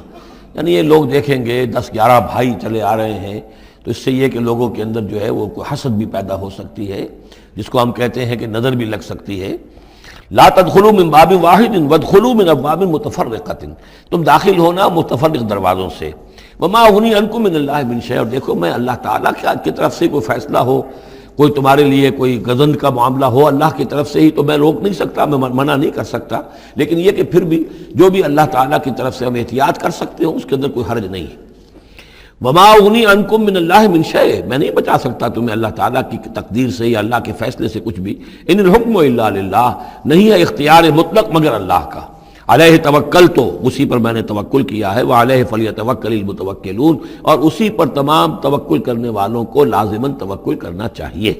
یعنی یہ لوگ دیکھیں گے 10-11 بھائی چلے آ رہے ہیں، تو اس سے یہ کہ لوگوں کے اندر جو ہے وہ کوئی حسد بھی پیدا ہو سکتی ہے، جس کو ہم کہتے ہیں کہ نظر بھی لگ سکتی ہے۔ لا تدخلوا من باب واحد وادخلوا من ابواب متفرقۃ، تم داخل ہونا متفرق دروازوں سے۔ وما اغنی عنکم من اللہ من شیء، اور دیکھو میں اللہ تعالیٰ کی طرف سے کوئی فیصلہ ہو، کوئی تمہارے لیے کوئی غضب کا معاملہ ہو اللہ کی طرف سے ہی، تو میں روک نہیں سکتا، میں منع نہیں کر سکتا، لیکن یہ کہ پھر بھی جو بھی اللہ تعالیٰ کی طرف سے ہم احتیاط کر سکتے ہوں اس کے اندر کوئی حرج نہیں ہے۔ وما اغنی عنکم من اللہ من شیء، میں نہیں بچا سکتا تمہیں اللہ تعالیٰ کی تقدیر سے یا اللہ کے فیصلے سے کچھ بھی۔ ان الحکم الا للہ، نہیں ہے اختیار مطلق مگر اللہ کا۔ علیہ توکل، تو اسی پر میں نے توکل کیا ہے، وعلیہ فلیتوکل المتوکلون، اور اسی پر تمام توکل کرنے والوں کو لازماً توکل کرنا چاہیے۔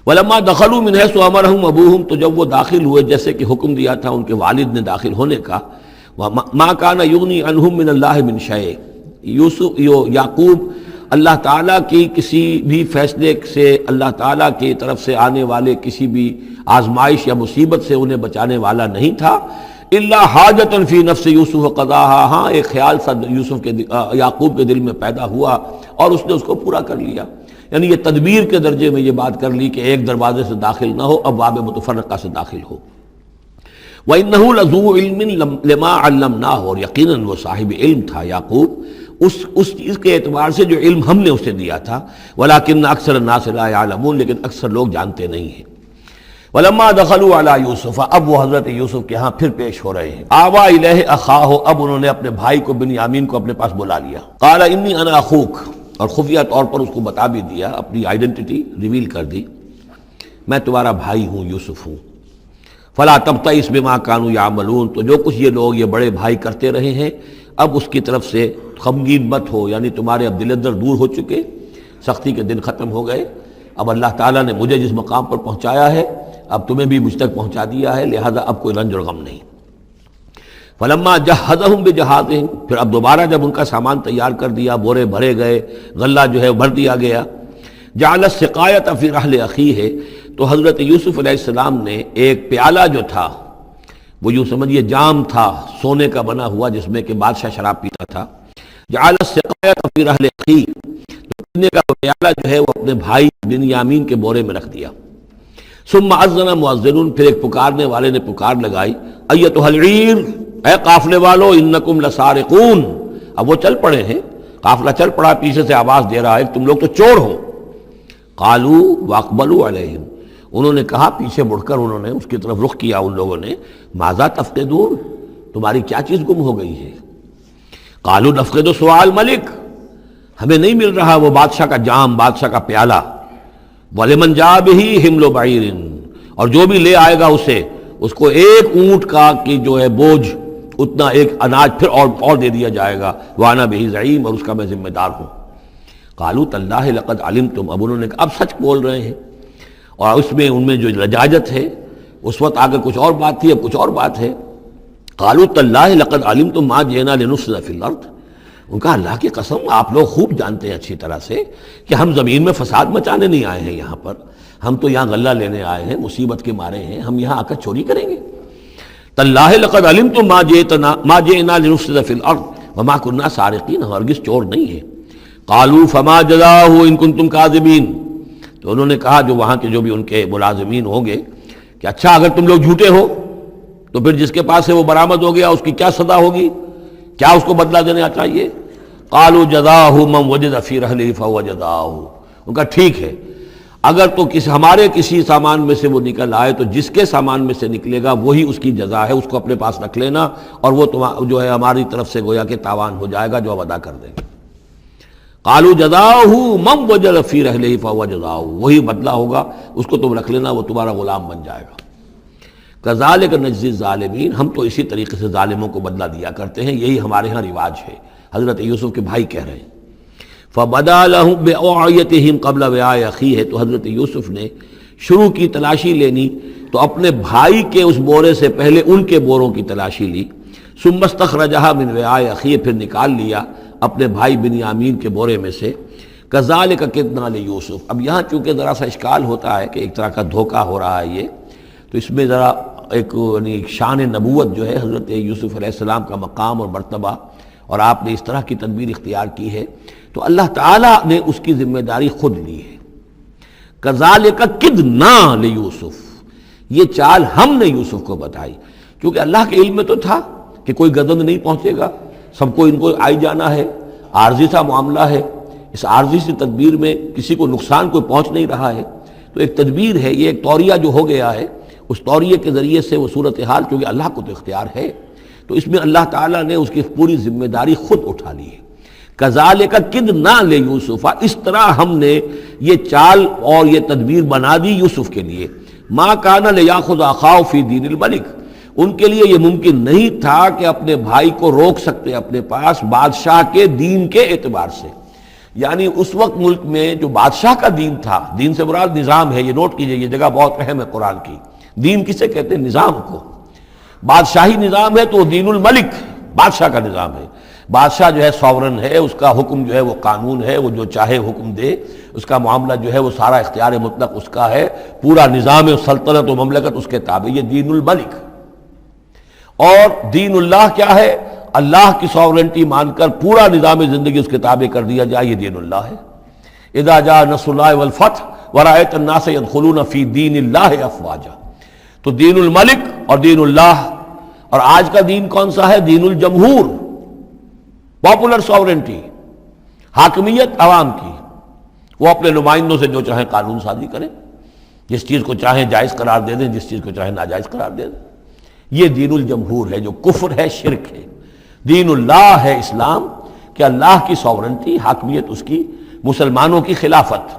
ولما دخلوا من حيث امرهم ابوهم، تو جب وہ داخل ہوئے جیسے کہ حکم دیا تھا ان کے والد نے داخل ہونے کا، ما كان يغني عنهم من الله من شيء، یعقوب اللہ تعالیٰ کی کسی بھی فیصلے سے، اللہ تعالیٰ کی طرف سے آنے والے کسی بھی آزمائش یا مصیبت سے انہیں بچانے والا نہیں تھا، الا حاجۃ فی نفس یوسف قضاها، ہاں ایک خیال سا یوسف کے یعقوب کے دل میں پیدا ہوا اور اس نے اس کو پورا کر لیا، یعنی یہ تدبیر کے درجے میں یہ بات کر لی کہ ایک دروازے سے داخل نہ ہو، اب باب متفرقہ سے داخل ہو۔ وَإِنَّهُ لَذُو عِلْمٍ لِمَا عَلَّمْنَاهُ، اور یقیناً وہ صاحب علم تھا یعقوب اس چیز کے اعتبار سے جو علم ہم نے اسے دیا تھا، وَلَٰكِنَّ أَكْثَرَ النَّاسِ لَا يَعْلَمُونَ، لیکن اکثر لوگ جانتے نہیں ہیں۔ وَلَمَّا دَخَلُوا عَلَىٰ يُوسُفَ، اب وہ حضرت یوسف کے ہاں پھر پیش ہو رہے ہیں۔ آوَىٰ إِلَيْهِ أَخَاهُ، اب انہوں نے اپنے بھائی کو بنیامین کو اپنے پاس بلا لیا۔ قَالَ إِنِّي أَنَا أَخُوكَ، اور خفیہ طور پر اس کو بتا بھی دیا، اپنی آئیڈینٹی ریویل کر دی، میں تمہارا بھائی ہوں، یوسف ہوں۔ فلا تبتئس بما كانوا يعملون، تو جو کچھ یہ لوگ یہ بڑے بھائی کرتے رہے ہیں اب اس کی طرف سے غمگین مت ہو، یعنی تمہارے اب دل اندر دور ہو چکے، سختی کے دن ختم ہو گئے، اب اللہ تعالیٰ نے مجھے جس مقام پر پہنچایا ہے اب تمہیں بھی مجھ تک پہنچا دیا ہے، لہذا اب کوئی رنج اور غم نہیں۔ فلما جہزہم بجہازہم، پھر اب دوبارہ جب ان کا سامان تیار کر دیا، بورے بھرے گئے، غلہ جو ہے بھر دیا گیا، جعل السقایۃ فی رحل اخیہ، تو حضرت یوسف علیہ السلام نے ایک پیالہ جو تھا، وہ یوں سمجھیے جام تھا سونے کا بنا ہوا جس میں کہ بادشاہ شراب پیتا تھا، جعل السقایۃ فی رحل اخیہ، تو پینے کا پیالہ جو ہے وہ اپنے بھائی بنیامین کے بورے میں رکھ دیا۔ ثم اذن مؤذن، پھر ایک پکارنے والے نے پکار لگائی، ایتھا العیر، اے قافلے والو، انکم لسارقون، اب وہ چل پڑے ہیں، قافلہ چل پڑا، پیچھے سے آواز دے رہا ہے تم لوگ تو چور ہو۔ قالوا واقبلوا علیہم، انہوں نے کہا، پیچھے مڑ کر انہوں نے اس کی طرف رخ کیا ان لوگوں نے، ماذا تفقدون، تمہاری کیا چیز گم ہو گئی ہے؟ قالوا نفقد سؤال ملک، ہمیں نہیں مل رہا وہ بادشاہ کا جام، بادشاہ کا پیالہ، وَلِمَنْ جَاءَ بِهِ حِمْلُ بَعِيرٍ، اور جو بھی لے آئے گا اسے، اس کو ایک اونٹ کا کی جو ہے بوجھ، اتنا ایک اناج پھر اور دے دیا جائے گا، وَأَنَا بِهِ زَعِيمٌ، اور اس کا میں ذمہ دار ہوں۔ قالوا تاللہ لقد علمتم، اب انہوں نے کہا اب سچ بول رہے ہیں، اور اس میں ان میں جو لجاجت ہے، اس وقت آگے کچھ اور بات تھی اب کچھ اور بات ہے۔ قالوا تاللہ لقد علمتم ما جئنا لنفسد فی الارض، ان کا اللہ کی قسم آپ لوگ خوب جانتے ہیں اچھی طرح سے کہ ہم زمین میں فساد مچانے نہیں آئے ہیں، یہاں پر ہم تو یہاں غلہ لینے آئے ہیں، مصیبت کے مارے ہیں، ہم یہاں آ کر چوری کریں گے؟ تاللہ لقد علمتم ما جئنا لنفسد فی الارض وما كنا سارقین، ہرگز چور نہیں ہیں۔ قالوا فما جزاؤہ ان کنتم کاذبین، تو انہوں نے کہا جو وہاں کے جو بھی ان کے ملازمین ہوں گے کہ اچھا اگر تم لوگ جھوٹے ہو تو پھر جس کے پاس سے وہ برآمد ہو گیا اس کی کیا سزا ہوگی، کیا اس کو بدلہ دینا چاہیے؟ قالوا جزاؤہ من وجد فی رحلہ فہو جزاؤہ، ان کا ٹھیک ہے اگر تو ہمارے کسی سامان میں سے وہ نکل آئے تو جس کے سامان میں سے نکلے گا وہی اس کی جزا ہے، اس کو اپنے پاس رکھ لینا، اور وہ جو ہے ہماری طرف سے گویا کہ تاوان ہو جائے گا جو اب ادا کر دیں گے۔ قالوا جزاؤہ من وجد فی رحلہ فہو جزاؤہ، وہی بدلہ ہوگا، اس کو تم رکھ لینا، وہ تمہارا غلام بن جائے گا۔ کذالک نجزی الظالمین، ہم تو اسی طریقے سے ظالموں کو بدلہ دیا کرتے ہیں، یہی ہمارے ہاں رواج ہے۔ حضرت یوسف کے بھائی کہہ رہے ہیں فبدا لہم بأوعیتہم قبل وعاء اخیہ، تو حضرت یوسف نے شروع کی تلاشی لینی تو اپنے بھائی کے اس بورے سے پہلے ان کے بوروں کی تلاشی لی، ثم استخرجہا من وعاء اخیہ، پھر نکال لیا اپنے بھائی بنیامین کے بورے میں سے۔ کذالک کدنا لیوسف، اب یہاں چونکہ ذرا سا اشکال ہوتا ہے کہ ایک طرح کا دھوکہ ہو رہا ہے یہ، تو اس میں ذرا ایک یعنی شان نبوت جو ہے حضرت یوسف علیہ السلام کا مقام اور مرتبہ، اور آپ نے اس طرح کی تدبیر اختیار کی ہے تو اللہ تعالیٰ نے اس کی ذمہ داری خود لی ہے۔ کذالک کدنا لیوسف، یہ چال ہم نے یوسف کو بتائی، کیونکہ اللہ کے علم میں تو تھا کہ کوئی گزند نہیں پہنچے گا، سب کو ان کو آئی جانا ہے، عارضی سا معاملہ ہے، اس عارضی سی تدبیر میں کسی کو نقصان کوئی پہنچ نہیں رہا ہے، تو ایک تدبیر ہے، یہ ایک طوریہ جو ہو گیا ہے، اس طوریے کے ذریعے سے وہ صورتحال، کیونکہ اللہ کو تو اختیار ہے، تو اس میں اللہ تعالیٰ نے اس کی پوری ذمہ داری خود اٹھا لی ہے۔ کذالک کدنا لیوسف، اس طرح ہم نے یہ چال اور یہ تدبیر بنا دی یوسف کے لیے۔ ما کان لیاخذ اخاہ فی دین الملک، ان کے لیے یہ ممکن نہیں تھا کہ اپنے بھائی کو روک سکتے اپنے پاس بادشاہ کے دین کے اعتبار سے، یعنی اس وقت ملک میں جو بادشاہ کا دین تھا، دین سے مراد نظام ہے، یہ نوٹ کیجئے، یہ جگہ بہت اہم ہے قرآن کی۔ دین کسے کہتے ہیں؟ نظام کو۔ بادشاہی نظام ہے تو وہ دین الملک، بادشاہ کا نظام ہے۔ بادشاہ جو ہے ساورن ہے، اس کا حکم جو ہے وہ قانون ہے، وہ جو چاہے حکم دے، اس کا معاملہ جو ہے وہ سارا اختیار مطلق اس کا ہے، پورا نظام سلطنت و مملکت اس کے تابع، یہ دین الملک۔ اور دین اللہ کیا ہے؟ اللہ کی ساورنٹی مان کر پورا نظام زندگی اس کے تابع کر دیا جائے، یہ دین اللہ ہے۔ اذا جاء نصر اللہ والفتح ورأیت الناس يدخلون فی دین اللہ افواجا، تو دین الملک اور دین اللہ۔ اور آج کا دین کون سا ہے؟ دین الجمہور، پاپولر ساورنٹی، حاکمیت عوام کی، وہ اپنے نمائندوں سے جو چاہیں قانون سازی کریں، جس چیز کو چاہیں جائز قرار دے دیں، جس چیز کو چاہیں ناجائز قرار دے دیں۔ یہ دین الجمہور ہے جو کفر ہے، شرک ہے۔ دین اللہ ہے اسلام، کہ اللہ کی ساورنٹی، حاکمیت اس کی مسلمانوں کی خلافت،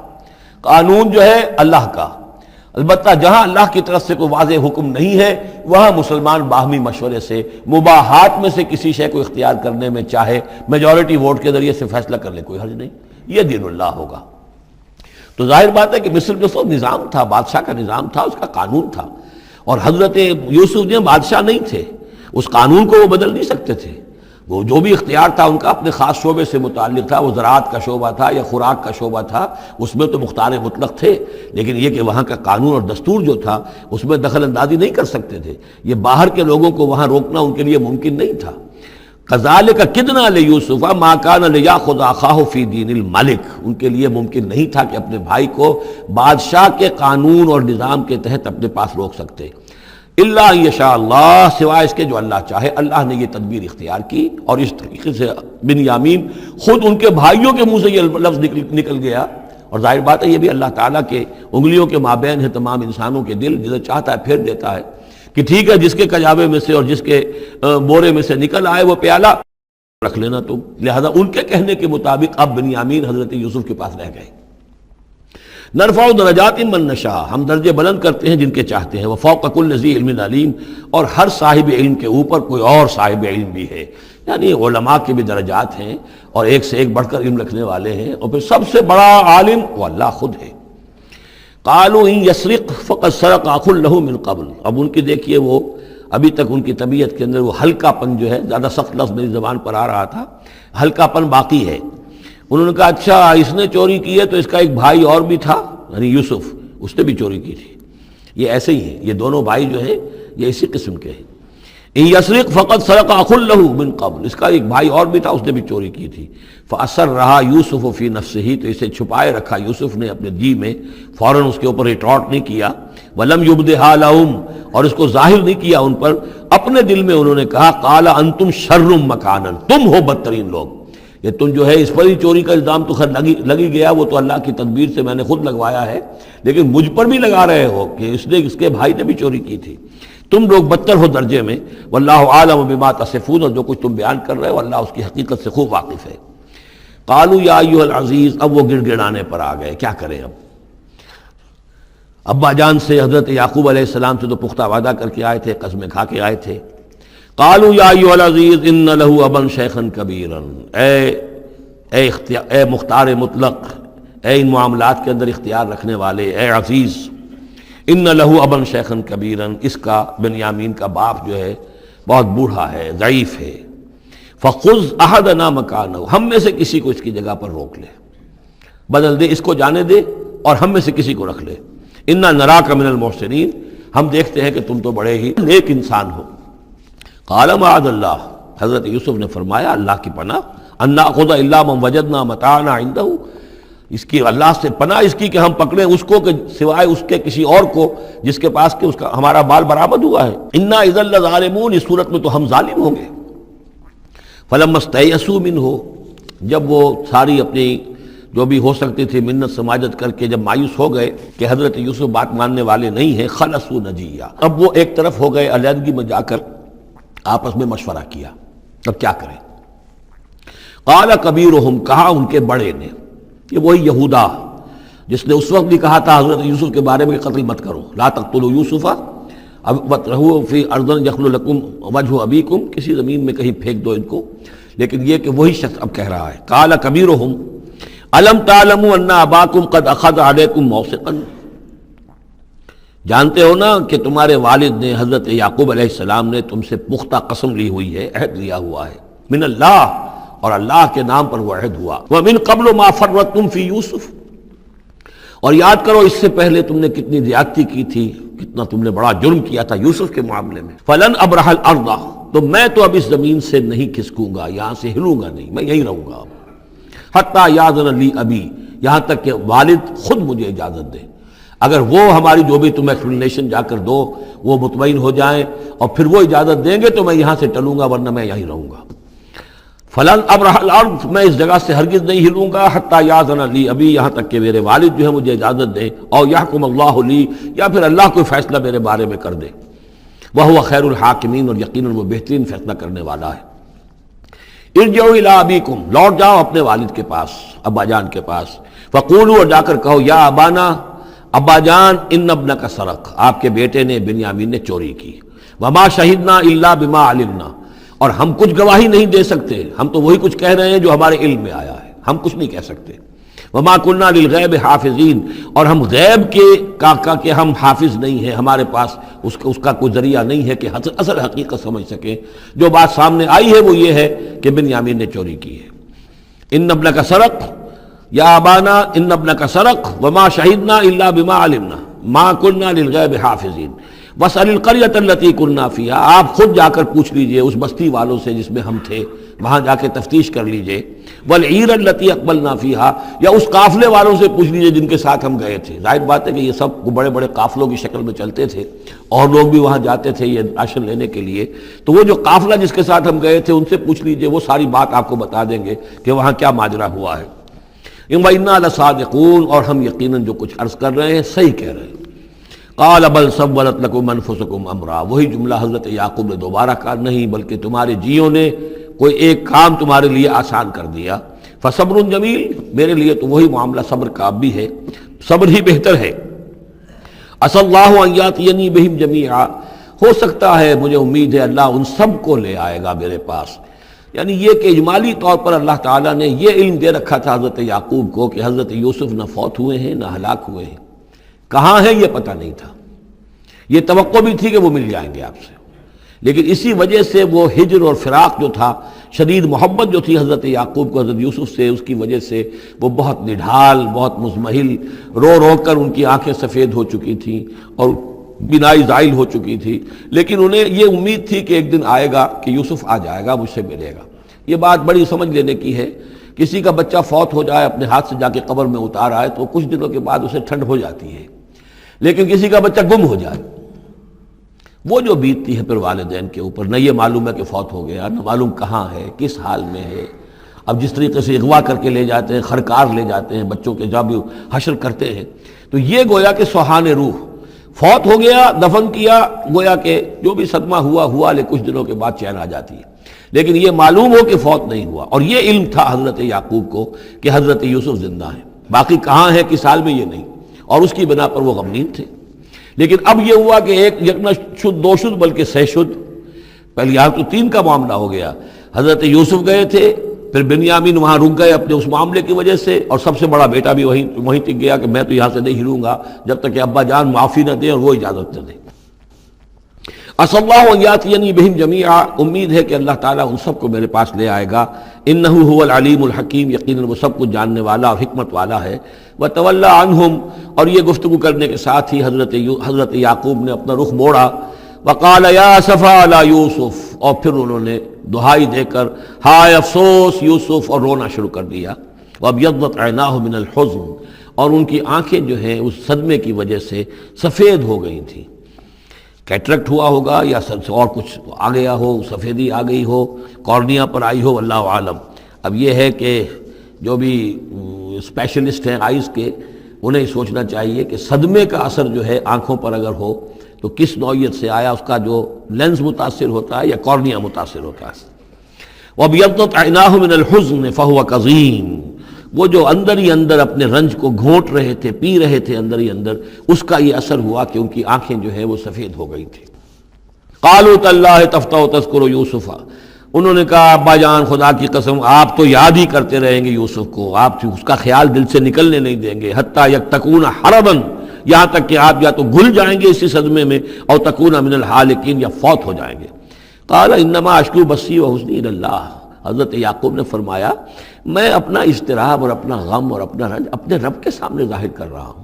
قانون جو ہے اللہ کا، البتہ جہاں اللہ کی طرف سے کوئی واضح حکم نہیں ہے وہاں مسلمان باہمی مشورے سے مباحات میں سے کسی شے کو اختیار کرنے میں چاہے میجورٹی ووٹ کے ذریعے سے فیصلہ کر لے، کوئی حرج نہیں، یہ دین اللہ ہوگا۔ تو ظاہر بات ہے کہ مصر جو سو نظام تھا، بادشاہ کا نظام تھا، اس کا قانون تھا، اور حضرت یوسف جو بادشاہ نہیں تھے، اس قانون کو وہ بدل نہیں سکتے تھے، وہ جو بھی اختیار تھا ان کا اپنے خاص شعبے سے متعلق تھا، وہ زراعت کا شعبہ تھا یا خوراک کا شعبہ تھا، اس میں تو مختار مطلق تھے، لیکن یہ کہ وہاں کا قانون اور دستور جو تھا اس میں دخل اندازی نہیں کر سکتے تھے، یہ باہر کے لوگوں کو وہاں روکنا ان کے لیے ممکن نہیں تھا۔ کذالک کدنا لیوسف ما کان لیاخذ اخاہ فی دین الملک، ان کے لیے ممکن نہیں تھا کہ اپنے بھائی کو بادشاہ کے قانون اور نظام کے تحت اپنے پاس روک سکتے، الا ان یشاء اللہ، سوائے اس کے جو اللہ چاہے۔ اللہ نے یہ تدبیر اختیار کی، اور اس طریقے سے بنیامین خود ان کے بھائیوں کے منہ سے یہ لفظ نکل گیا، اور ظاہر بات ہے یہ بھی اللہ تعالیٰ کے انگلیوں کے مابین ہے تمام انسانوں کے دل، جسے چاہتا ہے پھیر دیتا ہے کہ ٹھیک ہے جس کے کجاوے میں سے اور جس کے بورے میں سے نکل آئے وہ پیالہ رکھ لینا تم، لہذا ان کے کہنے کے مطابق اب بنیامین حضرت یوسف کے پاس رہ گئے۔ نرفع درجات من نشاء، ہم درجے بلند کرتے ہیں جن کے چاہتے ہیں، وفوق کل ذی علم علیم، اور ہر صاحب علم کے اوپر کوئی اور صاحب علم بھی ہے، یعنی علماء کے بھی درجات ہیں اور ایک سے ایک بڑھ کر علم رکھنے والے ہیں، اور پھر سب سے بڑا عالم وہ اللہ خود ہے۔ قالوا ان یسرق فقد سرق اخ له من قبل، اب ان کی دیکھیے وہ ابھی تک ان کی طبیعت کے اندر وہ ہلکا پن جو ہے، زیادہ سخت لفظ میری زبان پر آ رہا تھا، ہلکا پن باقی ہے۔ انہوں نے کہا اچھا اس نے چوری کی ہے تو اس کا ایک بھائی اور بھی تھا، یعنی یوسف، اس نے بھی چوری کی تھی۔ یہ ایسے ہی ہے، یہ دونوں بھائی جو ہیں یہ اسی قسم کے ہیں۔ ان یسرق فقد سرق اخ له من قبل، اس کا ایک بھائی اور بھی تھا، اس نے بھی چوری کی تھی۔ فاسرها یوسف فی نفسہ، تو اسے چھپائے رکھا یوسف نے اپنے جی میں، فوراً اس کے اوپر ریٹارٹ نہیں کیا۔ ولم یبدھا لهم، اور اس کو ظاہر نہیں کیا ان پر، اپنے دل میں انہوں نے کہا قال انتم شر مکانا، تم ہو بدترین لوگ، یہ تم جو ہے اس پر ہی چوری کا الزام تو خیر لگی گیا، وہ تو اللہ کی تدبیر سے میں نے خود لگوایا ہے، لیکن مجھ پر بھی لگا رہے ہو کہ اس کے بھائی نے بھی چوری کی تھی، تم لوگ بدتر ہو درجے میں۔ واللہ عالم بما تصفون، اور جو کچھ تم بیان کر رہے ہو اللہ اس کی حقیقت سے خوب واقف ہے۔ قالوا یا ایھا العزیز، اب وہ گڑ گڑانے پر آ گئے، کیا کریں اب؟ ابا جان سے حضرت یعقوب علیہ السلام سے تو پختہ وعدہ کر کے آئے تھے، قسمیں کھا کے آئے تھے۔ قالوا یا ایھا العزیز ان له ابا شیخا کبیرا، اے مختار مطلق، اے ان معاملات کے اندر اختیار رکھنے والے، اے عزیز، ان له ابا شیخا کبیرا، اس کا بنیامین کا باپ جو ہے بہت بوڑھا ہے، ضعیف ہے۔ فخذ احدنا مکانہ، ہم میں سے کسی کو اس کی جگہ پر روک لے، بدل دے، اس کو جانے دے اور ہم میں سے کسی کو رکھ لے۔ انا نراک من المحسنین، ہم دیکھتے ہیں کہ تم تو بڑے ہی نیک انسان ہو۔ قال معاذ اللہ، حضرت یوسف نے فرمایا اللہ کی پناہ، ان ناخذ الا من وجدنا متاعنا عنده، اس کی اللہ سے پناہ اس کی کہ ہم پکڑیں اس کو کہ سوائے اس کے کسی اور کو جس کے پاس کہ اس کا ہمارا مال برآمد ہوا ہے۔ انا اذا لظالمون، اس صورت میں تو ہم ظالم ہوں گے۔ فلما استيئسوا منه، جب وہ ساری اپنی جو بھی ہو سکتی تھی منت سماجت کر کے جب مایوس ہو گئے کہ حضرت یوسف بات ماننے والے نہیں ہیں، خلصوا نجیا، اب وہ ایک طرف ہو گئے، علیحدگی میں جا کر آپس میں مشورہ کیا، اب کیا کریں؟ قال کبیرہم، کہا ان کے بڑے نے، یہ وہی یہودا جس نے اس وقت بھی کہا تھا حضرت یوسف کے بارے میں کہ قتل مت کرو، لا تقتلوا یوسف وَاطْرَحُوهُ فِي أَرْضٍ يَخْلُ لَكُمْ وَجْهُ أَبِيكُمْ، کسی زمین میں کہیں پھینک دو ان کو، لیکن یہ کہ وہی شخص اب کہہ رہا ہے قال کبیرہم أَلَمْ تَعْلَمُوا أَنَّ أَبَاكُمْ قَدْ أَخَذَ عَلَيْكُمْ مَوْثِقًا، جانتے ہو نا کہ تمہارے والد نے حضرت یعقوب علیہ السلام نے تم سے پختہ قسم لی ہوئی ہے، عہد لیا ہوا ہے، من اللہ، اور اللہ کے نام پر وہ عہد ہوا، وَمِن قَبْلُ مَا فَرَّطْتُمْ فِي يُوسُف، اور یاد کرو اس سے پہلے تم نے کتنی زیادتی کی تھی، کتنا تم نے بڑا جرم کیا تھا یوسف کے معاملے میں۔ فَلَنْ أَبْرَحَ الْأَرْضَ، تو میں تو اب اس زمین سے نہیں کھسکوں گا، یہاں سے ہلوں گا نہیں، میں یہیں رہوں گا حَتَّى يَأْذَنَ لِي أَبِي، یہاں تک کہ والد خود مجھے اجازت دے، اگر وہ ہماری جو بھی تم ایکسپلینیشن جا کر دو وہ مطمئن ہو جائیں اور پھر وہ اجازت دیں گے تو میں یہاں سے ٹلوں گا، ورنہ میں یہیں رہوں گا۔ فلن ابرح الارض، میں اس جگہ سے ہرگز نہیں ہلوں گا، حتی یاذن لی ابی، یہاں تک کہ میرے والد جو ہے مجھے اجازت دیں، او یحکم اللہ لی، یا پھر اللہ کوئی فیصلہ میرے بارے میں کر دے، وہو خیر الحاکمین، اور یقیناً وہ بہترین فیصلہ کرنے والا ہے۔ ارجعوا الی ابیکم، لوٹ جاؤ اپنے والد کے پاس، ابا جان کے پاس، فقولوا، اور جا کر کہو، یا ابانا، ابا جان، ان ابنک سرق، آپ کے بیٹے نے بنیامین نے چوری کی، وما شہدنا الا بما علمنا، اور ہم کچھ گواہی نہیں دے سکتے، ہم تو وہی کچھ کہہ رہے ہیں جو ہمارے علم میں آیا ہے، ہم کچھ نہیں کہہ سکتے، وما كنا للغیب حافظین، اور ہم غیب کے ہم حافظ نہیں ہیں، ہمارے پاس اس کا کوئی ذریعہ نہیں ہے کہ اصل حقیقت سمجھ سکیں، جو بات سامنے آئی ہے وہ یہ ہے کہ بنیامین نے چوری کی ہے۔ ان ابنک سرق یا ابانا ان ابنک سرق وما شہدنا الا بما علمنا ما كنا للغیب حافظین واسأل القریۃ التی كنا فیہا، آپ خود جا کر پوچھ لیجئے اس بستی والوں سے جس میں ہم تھے، وہاں جا کے تفتیش کر لیجئے، والعیر التی اقبلنا فیہا، یا اس قافلے والوں سے پوچھ لیجئے جن کے ساتھ ہم گئے تھے۔ ظاہر بات ہے کہ یہ سب بڑے بڑے قافلوں کی شکل میں چلتے تھے، اور لوگ بھی وہاں جاتے تھے یہ راشن لینے کے لیے، تو وہ جو قافلہ جس کے ساتھ ہم گئے تھے ان سے پوچھ لیجئے، وہ ساری بات آپ کو بتا دیں گے کہ وہاں کیا ماجرا ہوا ہے۔ وَإِنَّا لَصَادِقُونَ، اور ہم یقیناً جو کچھ عرض کر رہے ہیں صحیح کہہ رہے ہیں۔ قال بل سولت لكم انفسكم امرا، وہی جملہ حضرت یعقوب نے دوبارہ کہا، نہیں بلکہ تمہارے جیوں نے کوئی ایک کام تمہارے لیے آسان کر دیا، فصبر جمیل، میرے لیے تو وہی معاملہ صبر کا بھی ہے، صبر ہی بہتر ہے۔ عسى الله ان ياتيني بهم جميعا، ہو سکتا ہے، مجھے امید ہے اللہ ان سب کو لے آئے گا میرے پاس، یعنی یہ کہ اجمالی طور پر اللہ تعالیٰ نے یہ علم دے رکھا تھا حضرت یعقوب کو کہ حضرت یوسف نہ فوت ہوئے ہیں نہ ہلاک ہوئے ہیں، کہاں ہے یہ پتہ نہیں تھا، یہ توقع بھی تھی کہ وہ مل جائیں گے آپ سے، لیکن اسی وجہ سے وہ ہجر اور فراق جو تھا، شدید محبت جو تھی حضرت یعقوب کو حضرت یوسف سے، اس کی وجہ سے وہ بہت نڈھال، بہت مزمحل، رو رو کر ان کی آنکھیں سفید ہو چکی تھیں اور بینائی زائل ہو چکی تھی، لیکن انہیں یہ امید تھی کہ ایک دن آئے گا کہ یوسف آ جائے گا، مجھ سے ملے گا۔ یہ بات بڑی سمجھ لینے کی ہے، کسی کا بچہ فوت ہو جائے، اپنے ہاتھ سے جا کے قبر میں اتار آئے تو کچھ دنوں کے بعد اسے ٹھنڈ ہو جاتی ہے، لیکن کسی کا بچہ گم ہو جائے، وہ جو بیتتی ہے پھر والدین کے اوپر، نہ یہ معلوم ہے کہ فوت ہو گیا، نہ معلوم کہاں ہے، کس حال میں ہے۔ اب جس طریقے سے اغوا کر کے لے جاتے ہیں، خرکار لے جاتے ہیں بچوں کے، جب حشر کرتے ہیں، تو یہ گویا کہ سوہان روح، فوت ہو گیا، دفن کیا، گویا کہ جو بھی صدمہ ہوا لیکن کچھ دنوں کے بعد چین آ جاتی ہے، لیکن یہ معلوم ہو کہ فوت نہیں ہوا، اور یہ علم تھا حضرت یعقوب کو کہ حضرت یوسف زندہ ہیں، باقی کہاں ہے کس حال میں یہ نہیں، اور اس کی بنا پر وہ غمگین تھے۔ لیکن اب یہ ہوا کہ ایک یکنا شد دو شد بلکہ سہ شد، پہلے یہاں تو 3 کا معاملہ ہو گیا، حضرت یوسف گئے تھے، پھر بنیامین وہاں رک گئے اپنے اس معاملے کی وجہ سے، اور سب سے بڑا بیٹا بھی وہیں تک گیا کہ میں تو یہاں سے نہیں ہلوں گا جب تک کہ ابا جان معافی نہ دیں اور وہ اجازت نہ دیں۔ عسى الله ان ياتيني بهم جميعا، امید ہے کہ اللہ تعالیٰ ان سب کو میرے پاس لے آئے گا، انه هو العلیم الحکیم، یقیناً وہ سب کچھ جاننے والا اور حکمت والا ہے۔ وتولى عنهم، اور یہ گفتگو کرنے کے ساتھ ہی حضرت یعقوب نے اپنا رخ موڑا، وقال یا اسفا علی یوسف، اور پھر انہوں نے دہائی دے کر ہائے افسوس یوسف، اور رونا شروع کر دیا۔ وابیضت عیناہ من الحزن، اور ان کی آنکھیں جو ہیں اس صدمے کی وجہ سے سفید ہو گئی تھیں، کیٹریکٹ ہوا ہوگا یا اور کچھ آ گیا ہو، سفیدی آ گئی ہو، کارنیا پر آئی ہو، اللہ عالم۔ اب یہ ہے کہ جو بھی اسپیشلسٹ ہیں آئیز کے، انہیں سوچنا چاہیے کہ صدمے کا اثر جو ہے آنکھوں پر اگر ہو تو کس نوعیت سے آیا، اس کا جو لینز متاثر ہوتا ہے یا کارنیا متاثر ہوتا ہے۔ وَابْيَضَّتْ عَيْنَاهُ مِنَ الْحُزْنِ فَهُوَ كَظِيمٌ، وہ جو اندر ہی اندر اپنے رنج کو گھونٹ رہے تھے، پی رہے تھے اندر ہی اندر، اس کا یہ اثر ہوا کہ ان کی آنکھیں جو ہے وہ سفید ہو گئی تھی۔ قَالُوا تَاللَّهِ تَفْتَحُ تَذْكُرُ يُوسُفَ، انہوں نے کہا ابا جان خدا کی قسم آپ تو یاد ہی کرتے رہیں گے یوسف کو، آپ اس کا خیال دل سے نکلنے نہیں دیں گے، حتیٰ یکتکون حرباً، یہاں تک کہ آپ یا تو گھل جائیں گے اسی صدمے میں، اور تکون من الحالکین، یا فوت ہو جائیں گے۔ قال انما اشکو بثی وحزنی الی اللہ، حضرت یعقوب نے فرمایا میں اپنا اضطراب اور اپنا غم اور اپنا رنج اپنے رب کے سامنے ظاہر کر رہا ہوں،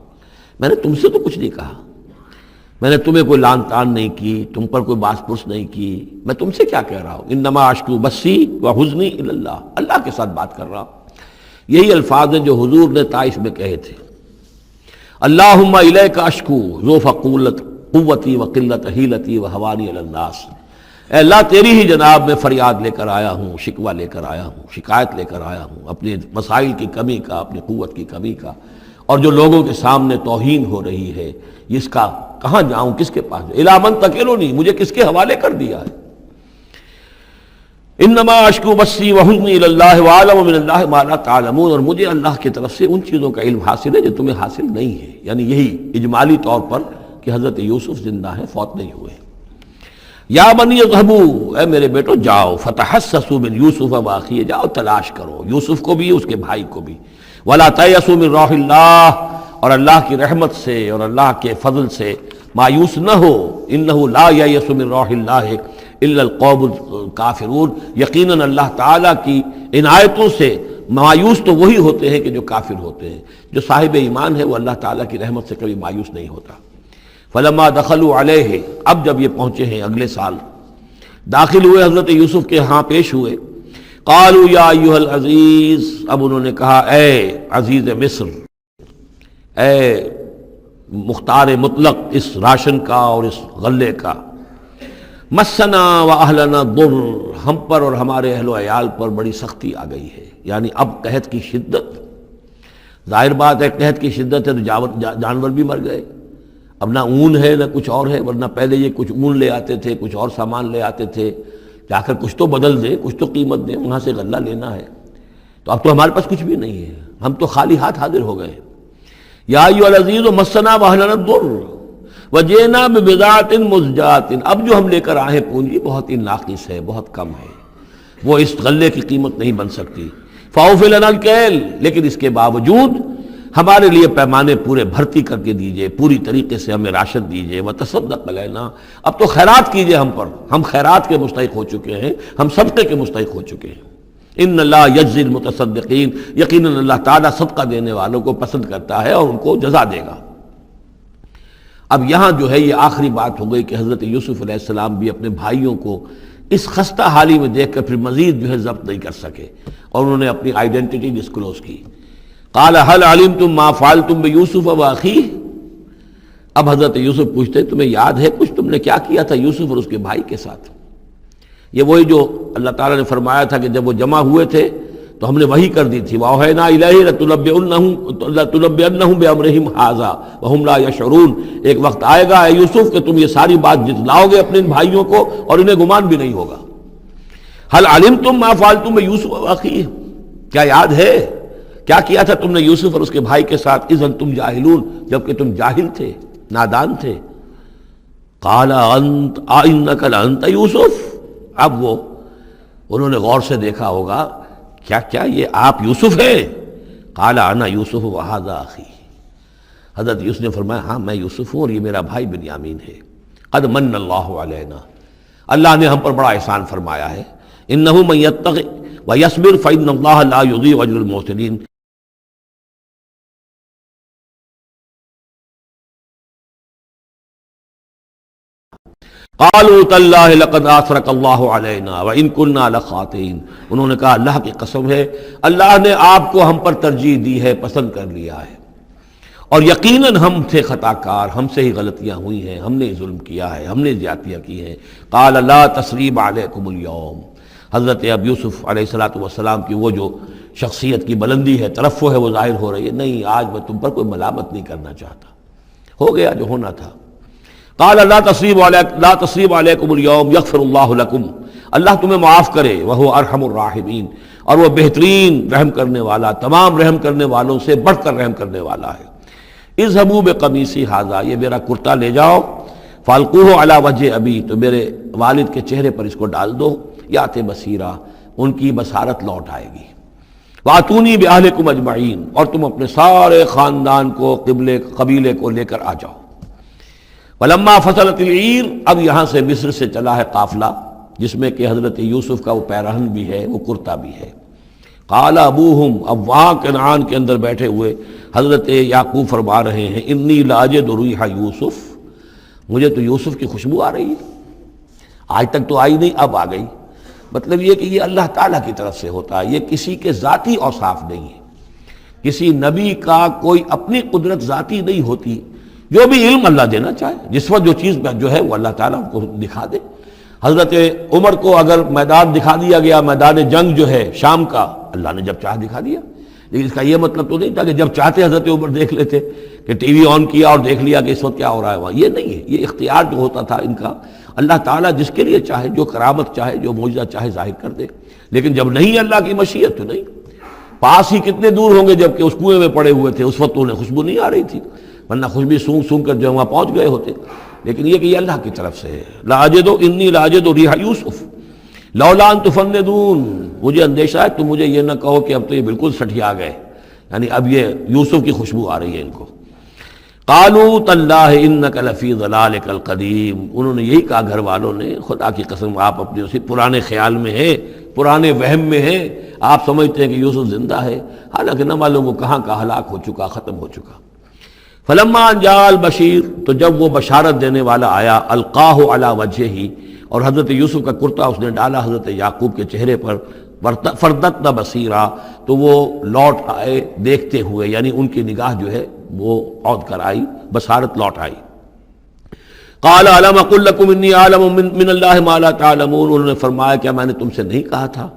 میں نے تم سے تو کچھ نہیں کہا، میں نے تمہیں کوئی لان تان نہیں کی، تم پر کوئی باس پرس نہیں کی، میں تم سے کیا کہہ رہا ہوں، انما اشکو بثی وحزنی الی اللہ، اللہ کے ساتھ بات کر رہا ہوں۔ یہی الفاظ ہیں جو حضور نے طائف میں کہے تھے، اللہم الیک اشکو ضعف قوتی وقلت حیلتی وہوانی علی الناس، اے اللہ تیری ہی جناب میں فریاد لے کر آیا ہوں، شکوہ لے کر آیا ہوں، شکایت لے کر آیا ہوں اپنے مسائل کی کمی کا، اپنی قوت کی کمی کا، اور جو لوگوں کے سامنے توہین ہو رہی ہے اس کا کہاں جاؤں، کس کے پاس، الی من تکلنی، مجھے کس کے حوالے کر دیا ہے۔ انما اشکو بثی وحزنی الی اللہ واعلم من اللہ ما لا تعلمون، اور مجھے اللہ کی طرف سے ان چیزوں کا علم حاصل ہے جو تمہیں حاصل نہیں ہے، یعنی یہی اجمالی طور پر کہ حضرت یوسف زندہ ہیں، فوت نہیں ہوئے۔ یا بنی اذهبوا، اے میرے بیٹو جاؤ، فتحسسوا من یوسف واخیہ، جاؤ تلاش کرو یوسف کو بھی اس کے بھائی کو بھی، ولا تیأسوا من روح اللہ، اور اللہ کی رحمت سے اور اللہ کے فضل سے مایوس نہ ہو، انہ لا ییأس من روح اللہ الا القوم الکافرون، یقیناً اللہ تعالیٰ کی عنایتوں سے مایوس تو وہی ہوتے ہیں کہ جو کافر ہوتے ہیں، جو صاحب ایمان ہے وہ اللہ تعالیٰ کی رحمت سے کبھی مایوس نہیں ہوتا۔ فلما دخلوا علیہ، اب جب یہ پہنچے ہیں اگلے سال، داخل ہوئے حضرت یوسف کے ہاں پیش ہوئے، قالوا یا ایھا العزیز، اب انہوں نے کہا اے عزیز مصر، اے مختار مطلق اس راشن کا اور اس غلے کا، مسنا و اہلنا ضر، ہم پر اور ہمارے اہل و عیال پر بڑی سختی آ گئی ہے، یعنی اب قحط کی شدت، ظاہر بات ہے قحط کی شدت ہے تو جانور بھی مر گئے، اب نہ اون ہے نہ کچھ اور ہے، ورنہ پہلے یہ کچھ اون لے آتے تھے، کچھ اور سامان لے آتے تھے، جا کر کچھ تو بدل دیں، کچھ تو قیمت دیں، وہاں سے غلہ لینا ہے، تو اب تو ہمارے پاس کچھ بھی نہیں ہے، ہم تو خالی ہاتھ حاضر ہو گئے۔ یا ایھا العزیز مسنا و اہلنا الضر وجئنا ببضاعۃ مزجاۃ، اب جو ہم لے کر آئے پونجی بہت ہی ناقص ہے، بہت کم ہے، وہ اس غلے کی قیمت نہیں بن سکتی، فاوف لنا الکیل، لیکن اس کے باوجود ہمارے لیے پیمانے پورے بھرتی کر کے دیجئے، پوری طریقے سے ہمیں راشد دیجئے، وتصدق علینا، اب تو خیرات کیجئے ہم پر، ہم خیرات کے مستحق ہو چکے ہیں، ہم صدقے کے مستحق ہو چکے ہیں۔ ان اللہ یجزی المتصدقین، یقیناً اللہ تعالیٰ صدقہ دینے والوں کو پسند کرتا ہے اور ان کو جزا دے گا۔ اب یہاں جو ہے یہ آخری بات ہو گئی کہ حضرت یوسف علیہ السلام بھی اپنے بھائیوں کو اس خستہ حالی میں دیکھ کر پھر مزید جو ہے ضبط نہیں کر سکے، اور انہوں نے اپنی آئیڈینٹی ڈسکلوز کی۔ قال هل علمتم ما فعلتم بيوسف واخيه، اب حضرت یوسف پوچھتے ہیں تمہیں یاد ہے کچھ تم نے کیا کیا تھا یوسف اور اس کے بھائی کے ساتھ؟ یہ وہی جو اللہ تعالیٰ نے فرمایا تھا کہ جب وہ جمع ہوئے تھے تو ہم نے وحی کر دی تھی، وَأَوْحَيْنَا إِلَيْهِ لَتُنَبِّئَنَّهُم بِأَمْرِهِمْ هَٰذَا وَهُمْ لَا يَشْعُرُونَ، ایک وقت آئے گا اے یوسف کہ تم یہ ساری بات جتلاؤ گے اپنے بھائیوں کو اور انہیں گمان بھی نہیں ہوگا۔ هل علمتم ما فعلتم بيوسف واخيه، کیا یاد ہے کیا کیا تھا تم نے یوسف اور اس کے بھائی کے ساتھ؟ اذن تم جاہلون، جبکہ تم جاہل تھے، نادان تھے۔ قال انت انک لانت یوسف، اب وہ انہوں نے غور سے دیکھا ہوگا کیا یہ آپ یوسف ہیں؟ قال انا یوسف وہذا اخی، حضرت یوسف نے فرمایا ہاں میں یوسف ہوں اور یہ میرا بھائی بنیامین ہے۔ قد من اللہ علینا، اللہ نے ہم پر بڑا احسان فرمایا ہے۔ انہ من یتق ویصبر فإن اللہ لا یضیع اجر المحسنین، قالوا تاللہ لقد آثرک اللہ علینا وإن كنا لخاطئین، انہوں نے کہا اللہ کی قسم ہے اللہ نے آپ کو ہم پر ترجیح دی ہے، پسند کر لیا ہے، اور یقیناً ہم تھے خطا کار، ہم سے ہی غلطیاں ہوئی ہیں، ہم نے ظلم کیا ہے، ہم نے زیادتیاں کی ہیں۔ قال لا تثریب علیکم اليوم، حضرت اب یوسف علیہ السلام کی وہ جو شخصیت کی بلندی ہے، ترفع ہے، وہ ظاہر ہو رہی ہے، نہیں آج میں تم پر کوئی ملامت نہیں کرنا چاہتا، ہو گیا جو ہونا تھا۔ قال لا تصریب علیکم اليوم یغفر اللہ لکم، اللہ تمہیں معاف کرے، وہو ارحم الراحمین، اور وہ بہترین رحم کرنے والا، تمام رحم کرنے والوں سے بڑھ کر رحم کرنے والا ہے۔ اذهبوا بقمیصی ھذا، یہ میرا کرتا لے جاؤ، فالقوہ علی وجہ ابی، تو میرے والد کے چہرے پر اس کو ڈال دو، یات بصیرا، ان کی بصارت لوٹ آئے گی۔ واتونی باہلکم اجمعین، اور تم اپنے سارے خاندان کو، قبیلے کو لے کر آ جاؤ۔ ولما فصلت العیر، اب یہاں سے مصر سے چلا ہے قافلہ جس میں کہ حضرت یوسف کا وہ پیرہن بھی ہے، وہ کرتا بھی ہے۔ قال ابوہم، اب وہاں کنعان کے اندر بیٹھے ہوئے حضرت یعقوب فرما رہے ہیں انی لاجد ریح یوسف، مجھے تو یوسف کی خوشبو آ رہی ہے، آج تک تو آئی نہیں اب آ گئی۔ مطلب یہ کہ یہ اللہ تعالیٰ کی طرف سے ہوتا ہے، یہ کسی کے ذاتی اوصاف نہیں ہے، کسی نبی کا کوئی اپنی قدرت ذاتی نہیں ہوتی، جو بھی علم اللہ دینا چاہے، جس وقت جو چیز جو ہے وہ اللہ تعالیٰ کو دکھا دے۔ حضرت عمر کو اگر میدان دکھا دیا گیا، میدان جنگ جو ہے شام کا، اللہ نے جب چاہ دکھا دیا، لیکن اس کا یہ مطلب تو نہیں تھا کہ جب چاہتے حضرت عمر دیکھ لیتے، کہ ٹی وی آن کیا اور دیکھ لیا کہ اس وقت کیا ہو رہا ہے وہاں، یہ نہیں ہے، یہ اختیار جو ہوتا تھا ان کا اللہ تعالیٰ جس کے لیے چاہے جو کرامت چاہے جو معجزہ چاہے ظاہر کر دے، لیکن جب نہیں اللہ کی مشیت تو نہیں۔ پاس ہی کتنے دور ہوں گے جب کہ اس کنویں میں پڑے ہوئے تھے، اس وقت انہیں خوشبو نہیں آ رہی تھی، ورنہ خوشبو سونگ سونگ کر جو وہاں پہنچ گئے ہوتے۔ لیکن یہ کہ یہ اللہ کی طرف سے ہے، لاجد انی لاجد ریح یوسف لولا ان تفندون، مجھے اندیشہ ہے تم مجھے یہ نہ کہو کہ اب تو یہ بالکل سٹھیا گئے، یعنی اب یہ یوسف کی خوشبو آ رہی ہے ان کو۔ قالوا تاللہ انک لفی ضلالک القدیم، انہوں نے یہی کہا گھر والوں نے، خدا کی قسم آپ اپنے اسی پرانے خیال میں ہیں، پرانے وہم میں ہیں، آپ سمجھتے ہیں کہ یوسف زندہ ہے، حالانکہ نہ معلوم وہ کہاں کا ہلاک ہو چکا، ختم ہو چکا۔ فلما جاء البشیر، تو جب وہ بشارت دینے والا آیا، القاہ علی وجہہ، اور حضرت یوسف کا کرتا اس نے ڈالا حضرت یعقوب کے چہرے پر، فردتنا بصیرا، تو وہ لوٹ آئے دیکھتے ہوئے، یعنی ان کی نگاہ جو ہے وہ عود کر آئی، بصارت لوٹ آئی۔ قال الم اقل لکم انی اعلم من اللہ ما لا تعلمون، انہوں نے فرمایا کیا میں نے تم سے نہیں کہا تھا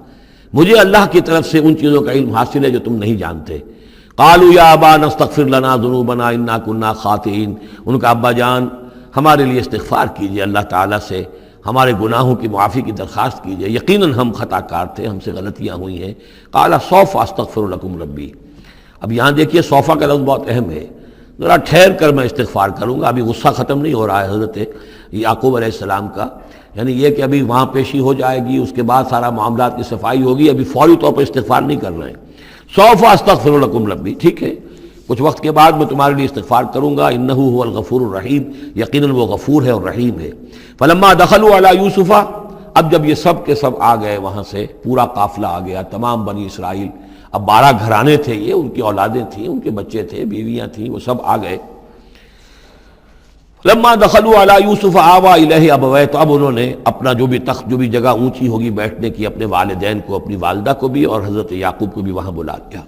مجھے اللہ کی طرف سے ان چیزوں کا علم حاصل ہے جو تم نہیں جانتے۔ قالوا یا ابانا استغفر لنا ذنوبنا انا کنا خاطئین، ان کا ابا جان ہمارے لیے استغفار کیجئے اللہ تعالیٰ سے، ہمارے گناہوں کی معافی کی درخواست کیجئے، یقیناً ہم خطا کار تھے، ہم سے غلطیاں ہوئی ہیں۔ قال سوف استغفر لکم ربی، اب یہاں دیکھیے صوفہ کا لفظ بہت اہم ہے، ذرا ٹھہر کر میں استغفار کروں گا، ابھی غصہ ختم نہیں ہو رہا ہے حضرت یعقوب علیہ السلام کا، یعنی یہ کہ ابھی وہاں پیشی ہو جائے گی، اس کے بعد سارا معاملات کی صفائی ہوگی، ابھی فوری طور پر استغفار نہیں کر رہے ہیں۔ سوف استغفر لکم ربی، ٹھیک ہے کچھ وقت کے بعد میں تمہارے لیے استغفار کروں گا، انہ هو الغفور الرحیم، یقیناً وہ غفور ہے اور رحیم ہے۔ فلما دخلوا علی یوسف، اب جب یہ سب کے سب آ گئے وہاں سے، پورا قافلہ آ گیا، تمام بنی اسرائیل، اب 12 گھرانے تھے یہ، ان کی اولادیں تھیں، ان کے بچے تھے، بیویاں تھیں، وہ سب آ گئے۔ لما دخلوا علی یوسف آوا الیہ ابویہ، تو اب انہوں نے اپنا جو بھی تخت، جو بھی جگہ اونچی ہوگی بیٹھنے کی، اپنے والدین کو، اپنی والدہ کو بھی اور حضرت یعقوب کو بھی وہاں بلا لیا۔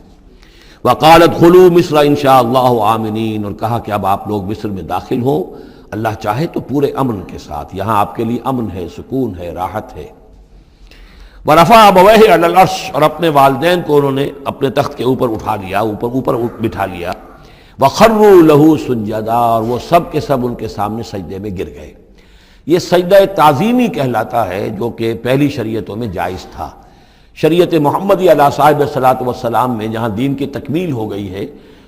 وقالت ادخلوا مصر ان شاء اللہ آمنین، اور کہا کہ اب آپ لوگ مصر میں داخل ہوں اللہ چاہے تو پورے امن کے ساتھ، یہاں آپ کے لیے امن ہے، سکون ہے، راحت ہے۔ ورفع ابویہ علی العرش، اور اپنے والدین کو انہوں نے اپنے تخت کے اوپر اٹھا لیا، اوپر بٹھا لیا۔ وخروا لہ سجدا، اور وہ سب کے سب ان کے سامنے سجدے میں گر گئے۔ یہ سجدہ تعظیمی کہلاتا ہے، جو کہ پہلی شریعتوں میں جائز تھا۔ شریعت محمدی علیہ صاحب صلاۃ والسلام میں جہاں دین کی تکمیل ہو گئی ہے،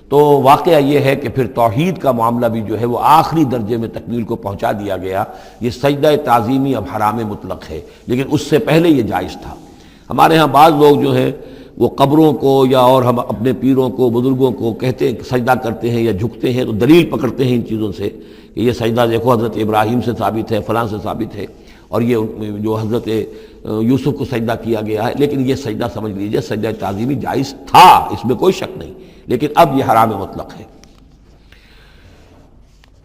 تو واقعہ یہ ہے کہ پھر توحید کا معاملہ بھی جو ہے وہ آخری درجے میں تکمیل کو پہنچا دیا گیا۔ یہ سجدہ تعظیمی اب حرام مطلق ہے، لیکن اس سے پہلے یہ جائز تھا۔ ہمارے ہاں بعض لوگ جو ہیں وہ قبروں کو یا اور ہم اپنے پیروں کو، بزرگوں کو کہتے ہیں سجدہ کرتے ہیں یا جھکتے ہیں، تو دلیل پکڑتے ہیں ان چیزوں سے کہ یہ سجدہ دیکھو حضرت ابراہیم سے ثابت ہے، فلاں سے ثابت ہے، اور یہ جو حضرت یوسف کو سجدہ کیا گیا ہے، لیکن یہ سجدہ سمجھ لیجئے سجدہ تعظیمی جائز تھا، اس میں کوئی شک نہیں، لیکن اب یہ حرام مطلق ہے۔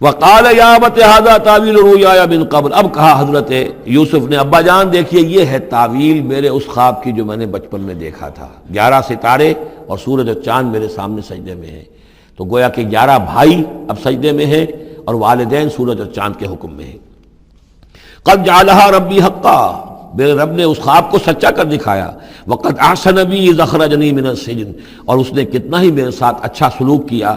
وقال یا ابت ھذا تاویل رؤیایا من قبل، اب کہا حضرت یوسف نے ابا جان دیکھیے یہ ہے تعویل میرے اس خواب کی جو میں نے بچپن میں دیکھا تھا، 11 ستارے اور سورج اور چاند میرے سامنے سجدے میں ہیں، تو گویا کہ 11 بھائی اب سجدے میں ہیں اور والدین سورج اور چاند کے حکم میں ہیں۔ قد جعلها ربی حقا، میرے رب نے اس خواب کو سچا کر دکھایا۔ وقد احسن بی اذ اخرجنی من السجن، اور اس نے کتنا ہی میرے ساتھ اچھا سلوک کیا،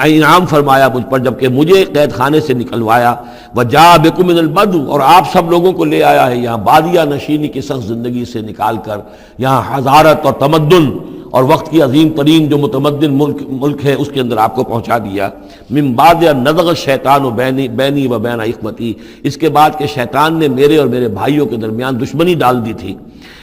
انعام فرمایا مجھ پر جب کہ مجھے قید خانے سے نکلوایا۔ وجاء بکم من البدو، اور آپ سب لوگوں کو لے آیا ہے یہاں بادیہ نشینی کی سخت زندگی سے نکال کر یہاں حضارت اور تمدن اور وقت کی عظیم ترین جو متمدن ملک ہے اس کے اندر آپ کو پہنچا دیا۔ من بعد ان نزغ الشیطان بینی و بین اخوتی، اس کے بعد کہ شیطان نے میرے اور میرے بھائیوں کے درمیان دشمنی ڈال دی تھی۔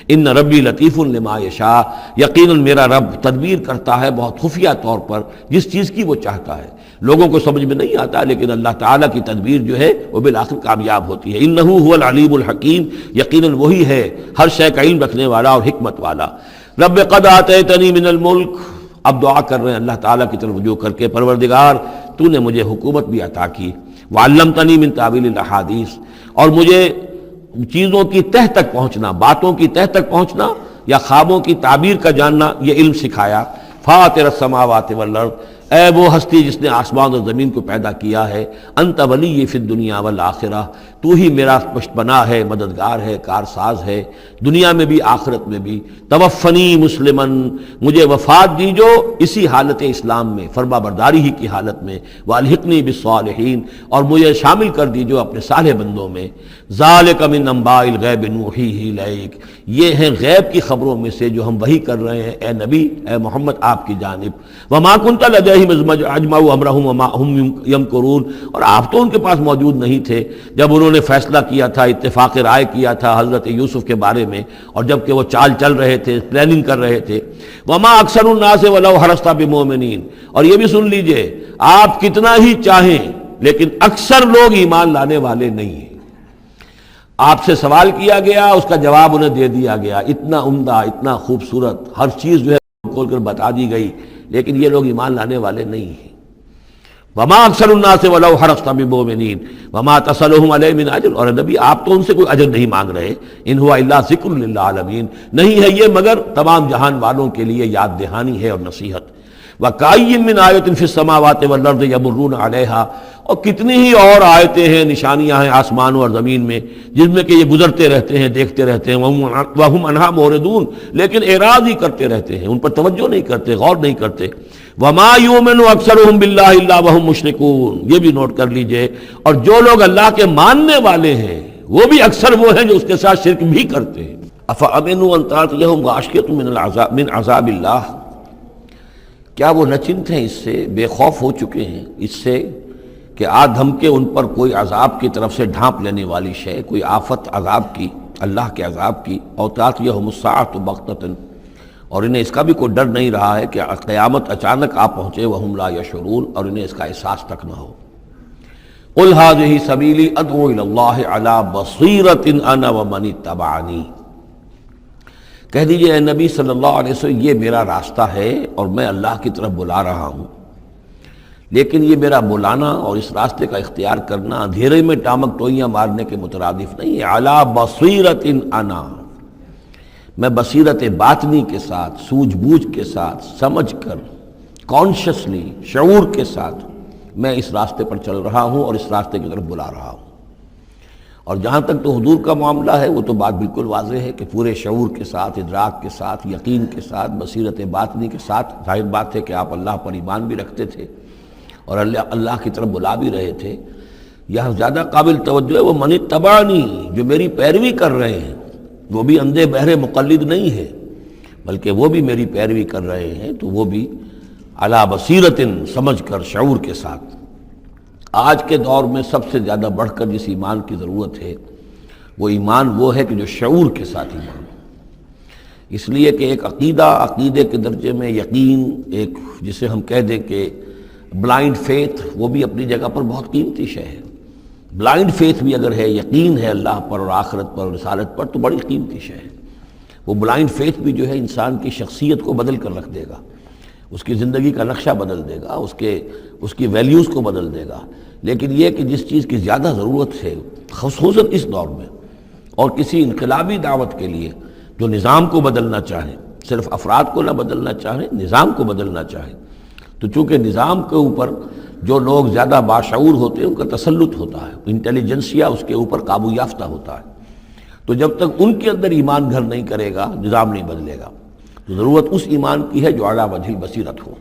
ان ربی لطیف لما یشاء، یقیناً میرا رب تدبیر کرتا ہے بہت خفیہ طور پر جس چیز کی وہ چاہتا ہے، لوگوں کو سمجھ میں نہیں آتا، لیکن اللہ تعالیٰ کی تدبیر جو ہے وہ بالآخر کامیاب ہوتی ہے۔ انہ هو العلیم الحکیم، یقیناً وہی ہے ہر شے کا علم رکھنے والا اور حکمت والا۔ رب قد آتیتنی من الملک، اب دعا کر رہے ہیں اللہ تعالیٰ کی طرف رجوع کر کے، پروردگار تو نے مجھے حکومت بھی عطا کی، وعلمتنی من تعویل الاحادیث، اور مجھے چیزوں کی تہ تک پہنچنا، باتوں کی تہ تک پہنچنا یا خوابوں کی تعبیر کا جاننا، یہ علم سکھایا۔ فاطر السماوات والارض، اے وہ ہستی جس نے آسمان اور زمین کو پیدا کیا ہے، انت ولی فی الدنیا والآخرہ، تو ہی میرا پشتپناہ ہے، مددگار ہے، کارساز ہے، دنیا میں بھی آخرت میں بھی۔ توفنی مسلمن، مجھے وفات دیجو اسی حالت اسلام میں، فرما برداری ہی کی حالت میں، والحقنی بالصالحین، اور مجھے شامل کر دیجو اپنے صالح بندوں میں۔ ذالک من انباء الغیب نوحیہ الیک، یہ ہیں غیب کی خبروں میں سے جو ہم وحی کر رہے ہیں اے نبی، اے محمد آپ کی جانب۔ وما کنت لدیہم اذ اجمعوا امرہم وما ہم یمکرون، اور آپ تو ان کے پاس موجود نہیں تھے جب انہوں نے فیصلہ کیا تھا، اتفاق رائے کیا تھا حضرت یوسف کے بارے میں، اور جب کہ وہ چال چل رہے تھے، پلاننگ کر رہے تھے۔ وما اکثر الناس ولو حرصت بمؤمنین، اور یہ بھی سن لیجئے، آپ کتنا ہی چاہیں لیکن اکثر لوگ ایمان لانے والے نہیں ہیں۔ آپ سے سوال کیا گیا، اس کا جواب انہیں دے دیا گیا، اتنا عمدہ، اتنا خوبصورت، ہر چیز جو ہے کھول کر بتا دی گئی، لیکن یہ لوگ ایمان لانے والے نہیں ہیں۔ وما اکثر الناس ولو حرصت بمؤمنین وما تصلهم علیہ من اجر، اور نبی آپ تو ان سے کوئی اجر نہیں مانگ رہے، ان هو الا ذکر للعالمین، نہیں ہے یہ مگر تمام جہان والوں کے لیے یاد دہانی ہے اور نصیحت۔ وَكَأَيٍّ مِّنْ آیَةٍ فِي السَّمَاوَاتِ وَالْأَرْضِ يَمُرُّونَ عَلَيْهَا، اور کتنی ہی اور آیتیں ہیں، نشانیاں ہیں آسمانوں اور زمین میں، جن میں کہ یہ گزرتے رہتے ہیں، دیکھتے رہتے ہیں، وَهُمْ عَنْهَا مُعْرِضُونَ، لیکن اعراض ہی کرتے رہتے ہیں، ان پر توجہ نہیں کرتے، غور نہیں کرتے۔ وَمَا يُؤْمِنُ أَكْثَرُهُم بِاللَّهِ إِلَّا وَهُمْ مُشْرِكُونَ، یہ بھی نوٹ کر لیجئے، اور جو لوگ اللہ کے ماننے والے ہیں وہ بھی اکثر وہ ہیں جو اس کے ساتھ شرک بھی کرتے ہیں۔ أَفَأَمِنُوا أَن تَأْتِيَهُمْ غَاشِيَةٌ مِّنَ عَذَابِ اللَّهِ، کیا وہ نچنت ہیں، اس سے بے خوف ہو چکے ہیں، اس سے کہ دھمکے ان پر کوئی عذاب کی طرف سے ڈھانپ لینے والی شے، کوئی آفت عذاب کی، اللہ کے عذاب کی۔ اور تأتیہم الساعۃ بغتۃ، اور انہیں اس کا بھی کوئی ڈر نہیں رہا ہے کہ قیامت اچانک آ پہنچے، وہم لا یشعرون، اور انہیں اس کا احساس تک نہ ہو۔ قل ھذہ سبیلی ادعو الی اللہ علی بصیرۃ انا ومن اتبعنی، کہہ دیجئے اے نبی صلی اللہ علیہ وسلم، یہ میرا راستہ ہے اور میں اللہ کی طرف بلا رہا ہوں، لیکن یہ میرا بلانا اور اس راستے کا اختیار کرنا اندھیرے میں ٹامک ٹوئیاں مارنے کے مترادف نہیں ہے۔ علی بصیرۃ انا، میں بصیرت باطنی کے ساتھ، سوجھ بوجھ کے ساتھ، سمجھ کر، کانشیسلی، شعور کے ساتھ میں اس راستے پر چل رہا ہوں اور اس راستے کی طرف بلا رہا ہوں۔ اور جہاں تک تو حضور کا معاملہ ہے، وہ تو بات بالکل واضح ہے کہ پورے شعور کے ساتھ، ادراک کے ساتھ، یقین کے ساتھ، بصیرت باطنی کے ساتھ، ظاہر بات ہے کہ آپ اللہ پر ایمان بھی رکھتے تھے اور اللہ کی طرف بلا بھی رہے تھے۔ یہاں زیادہ قابل توجہ ہے وہ من اتبعنی، جو میری پیروی کر رہے ہیں، وہ بھی اندھے بہرے مقلد نہیں ہے، بلکہ وہ بھی میری پیروی کر رہے ہیں، تو وہ بھی علی بصیرت، سمجھ کر، شعور کے ساتھ۔ آج کے دور میں سب سے زیادہ بڑھ کر جس ایمان کی ضرورت ہے وہ ایمان وہ ہے کہ جو شعور کے ساتھ ایمان ہو۔ اس لیے کہ ایک عقیدے کے درجے میں یقین، ایک جسے ہم کہہ دیں کہ بلائنڈ فیتھ، وہ بھی اپنی جگہ پر بہت قیمتی شے ہے۔ بلائنڈ فیتھ بھی اگر ہے، یقین ہے اللہ پر اور آخرت پر اور رسالت پر، تو بڑی قیمتی شے ہے۔ وہ بلائنڈ فیتھ بھی جو ہے انسان کی شخصیت کو بدل کر رکھ دے گا، اس کی زندگی کا نقشہ بدل دے گا، اس کی ویلیوز کو بدل دے گا۔ لیکن یہ کہ جس چیز کی زیادہ ضرورت ہے خصوصاً اس دور میں، اور کسی انقلابی دعوت کے لیے جو نظام کو بدلنا چاہیں، صرف افراد کو نہ بدلنا چاہیں، نظام کو بدلنا چاہیں، تو چونکہ نظام کے اوپر جو لوگ زیادہ باشعور ہوتے ہیں ان کا تسلط ہوتا ہے، انٹیلیجنسیا اس کے اوپر قابو یافتہ ہوتا ہے، تو جب تک ان کے اندر ایمان گھر نہیں کرے گا، نظام نہیں بدلے گا۔ تو ضرورت اس ایمان کی ہے جو اعلیٰ وجہ البصیرت ہو۔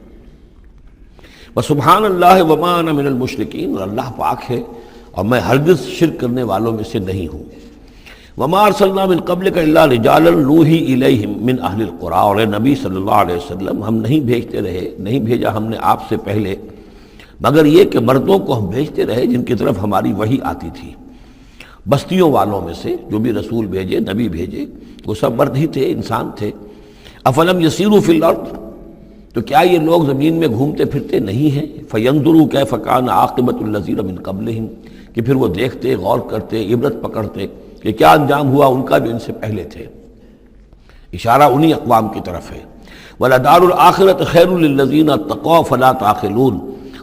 وسبحان اللہ وما انا من المشرکین، اور اللہ پاک ہے اور میں ہرگز شرک کرنے والوں میں سے نہیں ہوں۔ وما ارسلنا من قبلک الا رجالا نوحی الیہم من اہل القری، اور اے نبی صلی اللہ علیہ وسلم، ہم نہیں بھیجا ہم نے آپ سے پہلے مگر یہ کہ مردوں کو ہم بھیجتے رہے جن کی طرف ہماری وحی آتی تھی، بستیوں والوں میں سے جو بھی رسول بھیجے، نبی بھیجے، وہ سب مرد ہی تھے، انسان تھے۔ افلم یسیروا فی الارض، تو کیا یہ لوگ زمین میں گھومتے پھرتے نہیں ہیں؟ فینظروا کیف کان عاقبۃ الذین من قبلہم، کہ پھر وہ دیکھتے، غور کرتے، عبرت پکڑتے کہ کیا انجام ہوا ان کا جو ان سے پہلے تھے۔ اشارہ انہی اقوام کی طرف ہے۔ وَلَدَارُ الْآخِرَةِ خَيْرٌ لِلَّذِينَ اتَّقَوْا فَلَا تَعْقِلُونَ،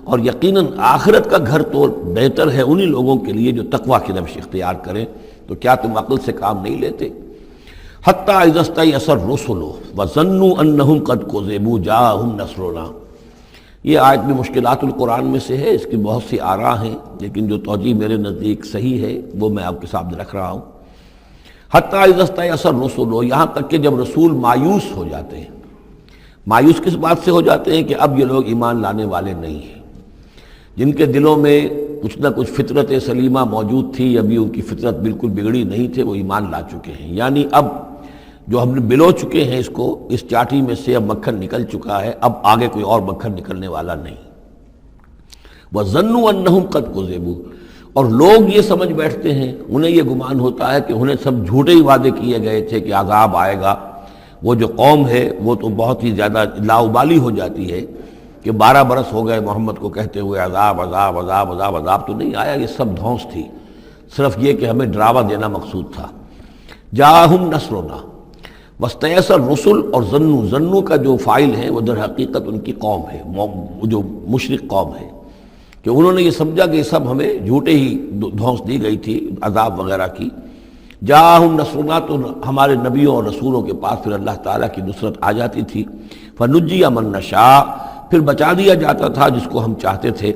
اور یقیناً آخرت کا گھر تو بہتر ہے انہی لوگوں کے لیے جو تقویٰ کی روش اختیار کریں، تو کیا تم عقل سے کام نہیں لیتے؟ حَتَّىٰ اِذَا اسْتَيْأَسَ الرُّسُلُ وَظَنُّوا أَنَّهُمْ قَدْ كُذِبُوا جَاءَهُمْ نَصْرُنَا، یہ آیت بھی مشکلات القرآن میں سے ہے، اس کی بہت سی آراء ہیں، لیکن جو توجیہ میرے نزدیک صحیح ہے وہ میں آپ کے سامنے رکھ رہا ہوں۔ حتیٰ اذا استیأس الرسل، یہاں تک کہ جب رسول مایوس ہو جاتے ہیں۔ مایوس کس بات سے ہو جاتے ہیں؟ کہ اب یہ لوگ ایمان لانے والے نہیں ہیں، جن کے دلوں میں کچھ نہ کچھ فطرت سلیمہ موجود تھی، ابھی ان کی فطرت بالکل بگڑی نہیں تھے، وہ ایمان لا چکے ہیں۔ یعنی اب جو ہم نے بلو چکے ہیں اس کو، اس چاٹی میں سے اب مکھن نکل چکا ہے، اب آگے کوئی اور مکھن نکلنے والا نہیں۔ وَظَنُّوا أَنَّهُمْ قَدْ كُذِبُوا، اور لوگ یہ سمجھ بیٹھتے ہیں، انہیں یہ گمان ہوتا ہے کہ انہیں سب جھوٹے ہی وعدے کیے گئے تھے کہ عذاب آئے گا۔ وہ جو قوم ہے وہ تو بہت ہی زیادہ لاؤبالی ہو جاتی ہے کہ 12 برس ہو گئے محمد کو کہتے ہوئے عذاب عذاب عذاب عذاب، عذاب تو نہیں آیا، یہ سب دھونس تھی، صرف یہ کہ ہمیں ڈراوا دینا مقصود تھا۔ جاءہم نصرنا واستیأس الرسل، اور ظنو کا جو فاعل ہے وہ در حقیقت ان کی قوم ہے، جو مشرک قوم ہے، کہ انہوں نے یہ سمجھا کہ یہ سب ہمیں جھوٹے ہی دھونس دی گئی تھی عذاب وغیرہ کی۔ جاءہم نصرنا، تو ہمارے نبیوں اور رسولوں کے پاس پھر اللہ تعالیٰ کی نصرت آ جاتی تھی۔ فنجی من نشاء، پھر بچا دیا جاتا تھا جس کو ہم چاہتے تھے۔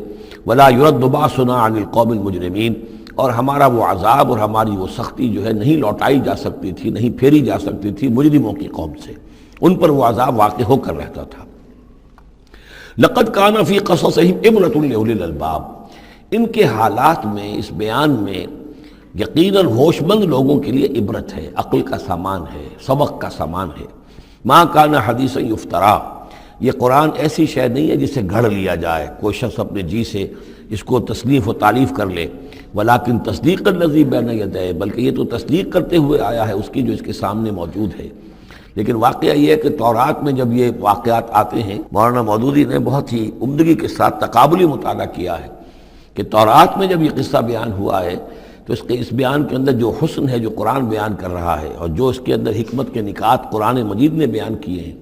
ولا يرد باسنا عن القوم المجرمین، اور ہمارا وہ عذاب اور ہماری وہ سختی جو ہے نہیں لوٹائی جا سکتی تھی، نہیں پھیری جا سکتی تھی مجرموں کی قوم سے، ان پر وہ عذاب واقع ہو کر رہتا تھا۔ لقد کان فی قصصہم عبرۃ لأولی الالباب، ان کے حالات میں، اس بیان میں یقیناً ہوش مند لوگوں کے لیے عبرت ہے، عقل کا سامان ہے، سبق کا سامان ہے۔ ما کان حدیثا یفترا، یہ قرآن ایسی شے نہیں ہے جسے گھڑ لیا جائے، کوئی شخص اپنے جی سے اس کو تصنیف و تعریف کر لے۔ ولیکن تصدیق الذی بین یدیہ، بلکہ یہ تو تصدیق کرتے ہوئے آیا ہے اس کی جو اس کے سامنے موجود ہے۔ لیکن واقعہ یہ ہے کہ تورات میں جب یہ واقعات آتے ہیں، مولانا مودودی نے بہت ہی عمدگی کے ساتھ تقابلی مطالعہ کیا ہے کہ تورات میں جب یہ قصہ بیان ہوا ہے تو اس بیان کے اندر جو حسن ہے جو قرآن بیان کر رہا ہے، اور جو اس کے اندر حکمت کے نکات قرآن مجید نے بیان کیے ہیں،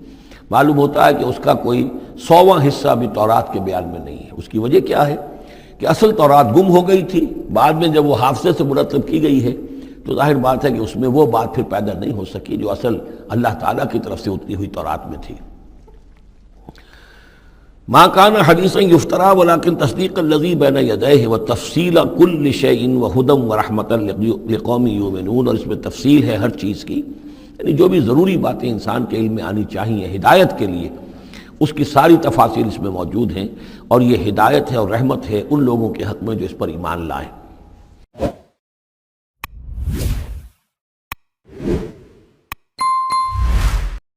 معلوم ہوتا ہے کہ اس کا کوئی 100واں حصہ بھی تورات کے بیان میں نہیں ہے۔ اس کی وجہ کیا ہے کہ اصل تورات گم ہو گئی تھی، بعد میں جب وہ حافظے سے مرتب کی گئی ہے تو ظاہر بات ہے کہ اس میں وہ بات پھر پیدا نہیں ہو سکی جو اصل اللہ تعالیٰ کی طرف سے اتری ہوئی تورات میں تھی۔ ما کان حدیثا یفترا ولکن تصدیق الذی بین یدیہ وتفصیل کل شیء وہدی ورحمۃ لقوم یؤمنون، اور اس میں تفصیل ہے ہر چیز کی، یعنی جو بھی ضروری باتیں انسان کے علم میں آنی چاہیے ہدایت کے لیے، اس کی ساری تفاصیل اس میں موجود ہیں، اور یہ ہدایت ہے اور رحمت ہے ان لوگوں کے حق میں جو اس پر ایمان لائیں۔